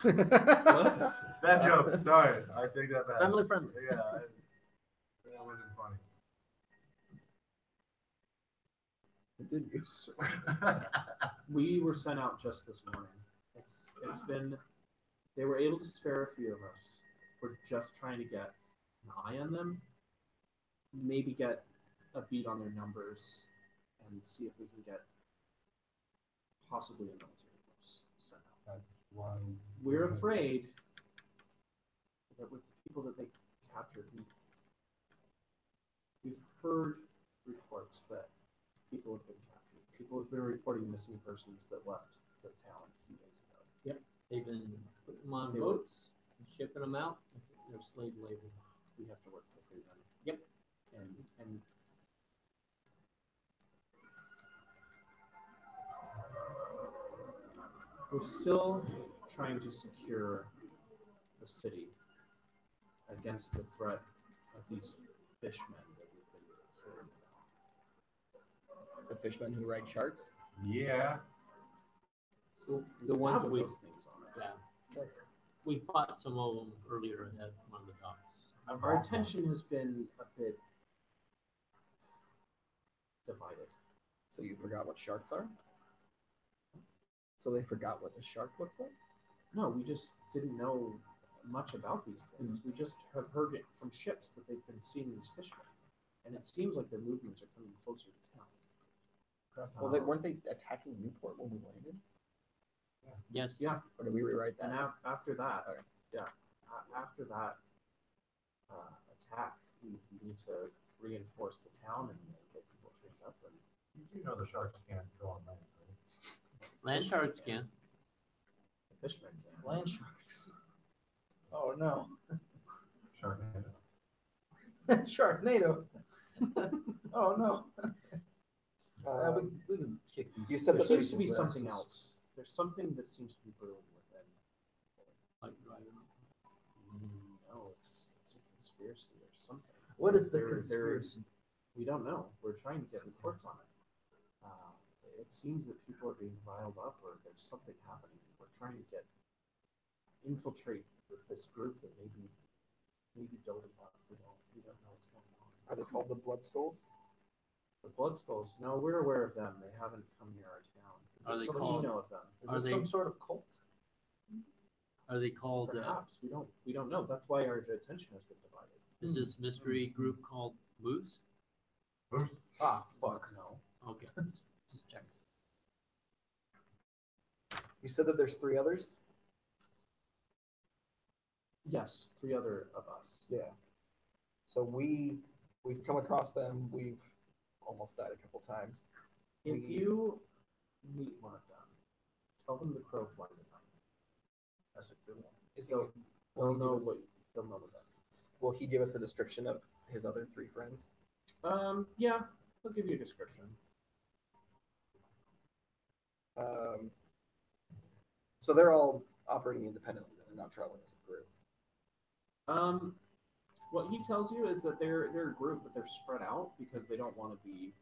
there. What? That joke. Sorry, I take that back. Family friendly. Yeah, that wasn't funny. We were sent out just this morning. It's been. They were able to spare a few of us. We're just trying to get an eye on them. Maybe get a beat on their numbers and see if we can get possibly a military force sent out. We're afraid that with the people that they captured, we've heard reports that people have been captured. People have been reporting missing persons that left the town a few days ago. They've been putting them on They were- boats and shipping them out. They're slave labor. We have to work quickly then. Yep. And we're still trying to secure the city against the threat of these fishmen that we've been hearing about. The fishmen who ride sharks. Yeah. The ones Have we- those things on it. Yeah. We fought some of them earlier at one of the docks. Our attention has been a bit divided. So you forgot what sharks are? So they forgot what a shark looks like? No, we just didn't know much about these things. We just have heard it from ships that they've been seeing these fishmen, and it seems like their movements are coming closer to town. Well, weren't they attacking Newport when we landed? Yes. Yeah. Or did we rewrite that? And after that, Okay. after that attack, we need to reinforce the town and get people trained up. And You know the sharks can't go on land, right? Land sharks can. the fishmen can. Land sharks. Oh no. Sharknado. Sharknado. Oh no. We can kick these. You said There that seems to be asses. something else. There's something that seems to be brewing within. Like driving. No, it's a conspiracy or something. What is the There- conspiracy? We don't know. We're trying to get reports on it. It seems that people are being riled up, or there's something happening. We're trying to infiltrate with this group that maybe building up. We don't know what's going on. Are they called the Blood Skulls? The Blood Skulls. No, we're aware of them. They haven't come near our town. Are they We called- know of them. Is Are this they- some sort of cult? Are they called? Perhaps we don't know. That's why our attention has been divided. Is this mystery group called Moose? Ah, fuck. No. Okay. Just check. You said that there's 3 others? Yes, 3 other of us. Yeah. So we've come across them. We've almost died a couple times. If you meet one of them, tell them the crow flies at night. That's a good one. Is So they'll know what that means. Will he give us a description of his other 3 friends? Yeah, I'll give you a description. So they're all operating independently. They're not traveling as a group. What he tells you is that they're a group, but they're spread out because they don't want to be.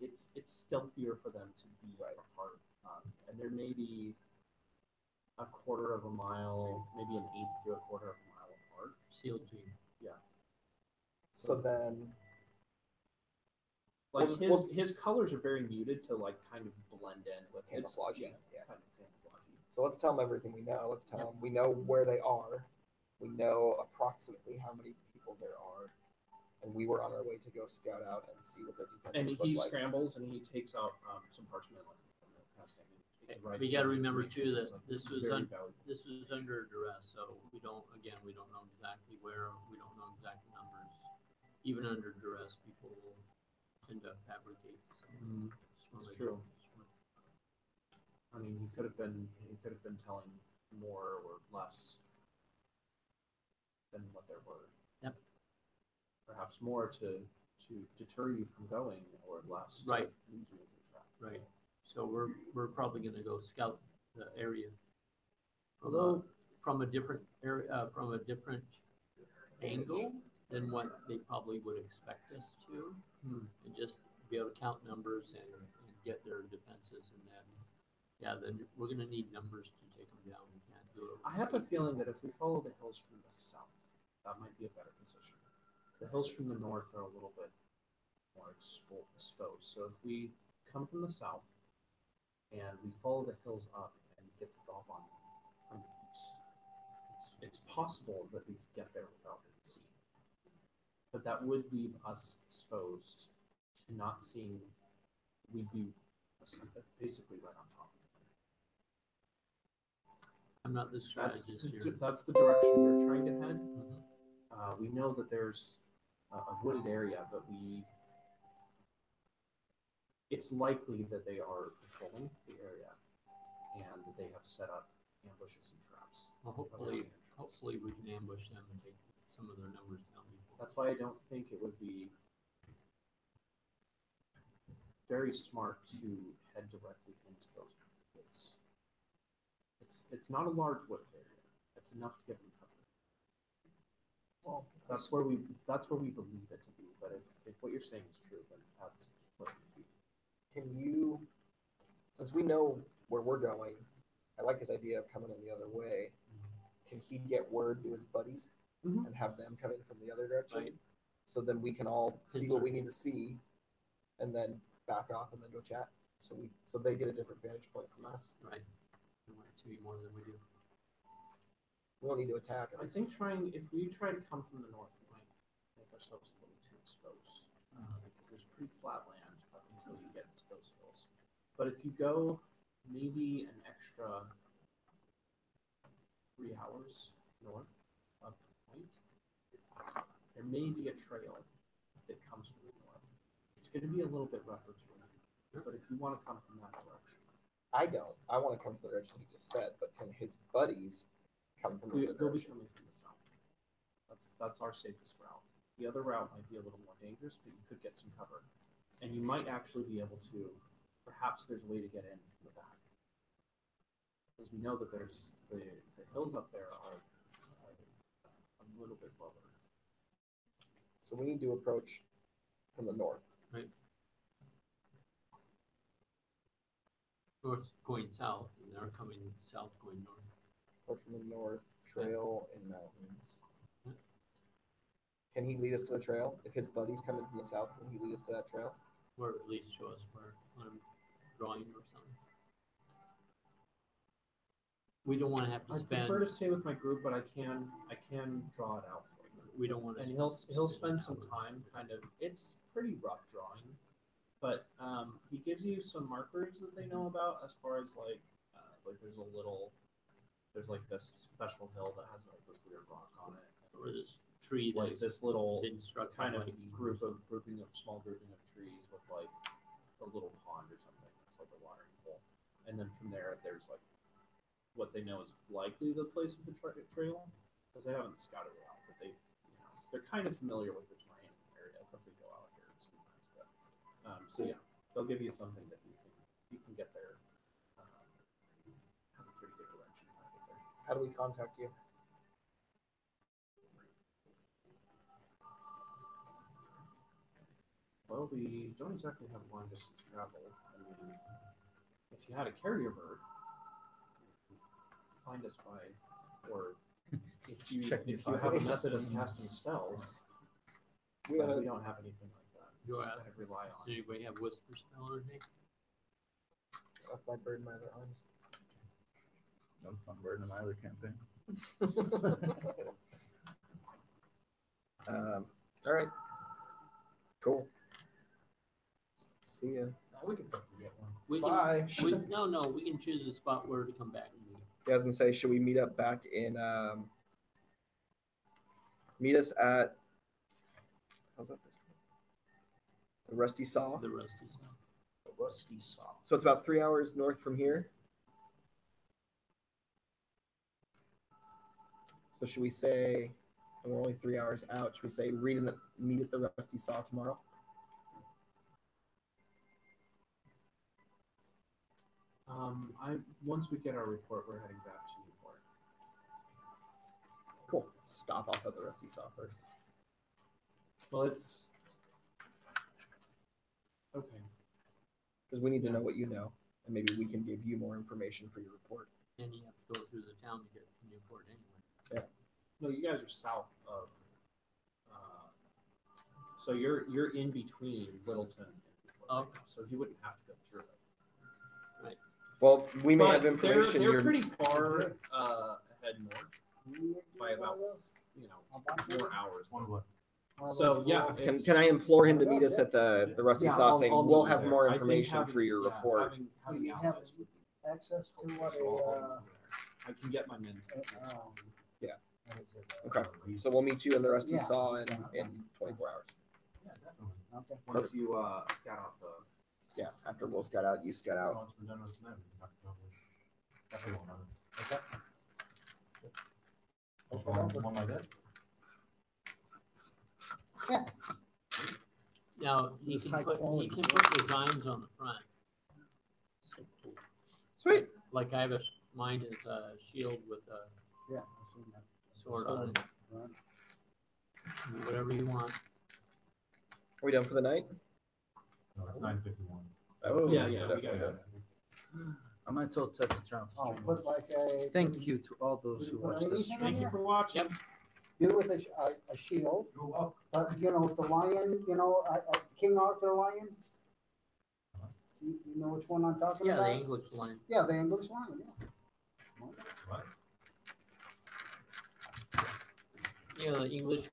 It's stealthier for them to be apart, and there may be a quarter of a mile, maybe an eighth to a quarter of a mile apart. SEAL team. Yeah. So then, Like Well, his colors are very muted to like kind of blend in with it's- Camouflage, Yeah, yeah. kind of camouflage. so let's tell them everything we know. Let's tell them we know where they are. We know approximately how many people there are, and we were on our way to go scout out and see what their And defenses he look like. scrambles and he takes out some parchment like kind of thing. And he writes We got to down remember information. too that It's like, this is was very un- valuable. this was under duress, so we don't know exactly where, we don't know exact numbers. Even under duress, people tend to fabricate. So It's true. I mean, he could have been telling more or less than what there were. Yep. Perhaps more to deter you from going, or less to Right. lead you into a trap. Right. So we're probably going to go scout the area. Although From a different area, from a different angle than what they probably would expect us to, and just be able to count numbers and get their defenses, and then we're going to need numbers to take them down. We can't do it. I have a feeling that if we follow the hills from the south, that might be a better position. The hills from the north are a little bit more exposed. So if we come from the south and we follow the hills up and get the drop on them from the east, it's possible that we could get there without being seen. But that would leave us exposed to not seeing. We'd be basically right on top of them. I'm not the That's strategist here. that's the direction we're trying to head. Mhm. We know that there's a wooded area, but it's likely that they are patrolling the area and that they have set up ambushes and traps. Well, around the entrance. hopefully we can ambush them and take some of their numbers down before. That's why I don't think it would be very smart to head directly into those woods. It's not a large wooded area. It's enough to give them cover. Well, that's where we believe it to be. But if what you're saying is true, then that's what it would be. Can you, since we know where we're going, I like his idea of coming in the other way. Can he get word to his buddies Mhm. and have them come in from the other direction? Right. So then we can all see what we need to see, and then back off and then go chat. So they get a different vantage point from us. Right. They want to see more than we do. We don't need to attack. I think if we try to come from the north, we might make ourselves a little too exposed because there's pretty flat land up until you get into those hills. But if you go maybe an extra 3 hours north of the point, there may be a trail that comes from the north. It's going to be a little bit rougher terrain, but if you want to come from that direction, I don't. I want to come from the direction he just said, but can his buddies come from the other they'll be direction? coming from the south. That's our safest route. The other route might be a little more dangerous, but you could get some cover, and you might actually be able to. Perhaps there's a way to get in from the back, because we know that there's the hills up there are a little bit lower. So we need to approach from the north. Right. North going south, and they're coming south going north. Approach from the north, trail and mountains. Yeah. Can he lead us to the trail? If his buddies come in from the south, can he lead us to that trail? Or at least show us where on a drawing or something. We don't want to have to I spend. prefer to stay with my group, but I can draw it out for you. We don't want to. And he'll spend some time kind of. It's pretty rough drawing, but he gives you some markers that they know about as far as like there's like this special hill that has like this weird rock on it. Or this tree Like that's this little been struck kind by of lightning. small grouping of trees with like a little pond or something. It's like a watering hole, and then from there there's like what they know is likely the place of the trail because they haven't scouted it out, but they're kind of familiar with the terrain in the area because they go out here sometimes. But So yeah, they'll give you something that you can get there. Have a pretty good direction how to get there. How do we contact you? Well, we don't exactly have long distance travel. I mean, if you had a carrier bird, find us by, or if you Check me if you have a files. method of casting spells, We but have we don't have anything like that. Do Just I- kind of rely Does on. anybody have whisper spell or anything? left my bird in my other arms. I'm burning my other campaign. All right. Cool. See ya. We can probably get one. We Bye. can, no, we can choose a spot where to come back and meet. Yeah, I was gonna say, should we meet up back in? Meet us at. How's that? The Rusty Saw. The rusty stuff. Rusty saw. So it's about 3 hours north from here. So should we say, and we're only 3 hours out, should we say meet at the Rusty Saw tomorrow? Once we get our report, we're heading back to Newport. Cool. Stop off at the Rusty Saw first. Well, it's okay. Because we need to know what you know, and maybe we can give you more information for your report. And you have to go through the town to get to Newport anyway. No, you guys are south of. So you're in between Littleton and Newport right Okay. now, so he wouldn't have to go through it. Well, we may But have information. They're You're pretty far ahead north by about 4 hours. So yeah, Can I implore him to meet us at the Rusty Yeah, Saw, I'll- saying I'll we'll meet you have there. more I think information having- for your yeah, report. Having Do you allies have would be access to what so I'll a, meet you there. I can get my men. Yeah. what is it, Okay. So we'll meet you in the Rusty Yeah. Saw in 24 hours. okay. Once you scout out the. Yeah. After we'll scout out, you scout out. Once we're done with them, definitely won't matter. Okay. One like this? Now, he It's can high put quality. designs on the front. Sweet. Like I have mine is a shield with a Yeah. I've seen that. sword on it. Right. Whatever you want. Are we done for the night? No, it's 9:51. Oh, Yeah, yeah, we definitely gotta done. go. I might tell Ted to turn off the Oh, stream. put like a. Thank you to all those who watched this Anything on Thank you stream. for watching. Yep. Do with a shield, but the lion, King Arthur lion. You know which one I'm talking Yeah, about? the English line. Yeah, the English lion, yeah. What? You know, the English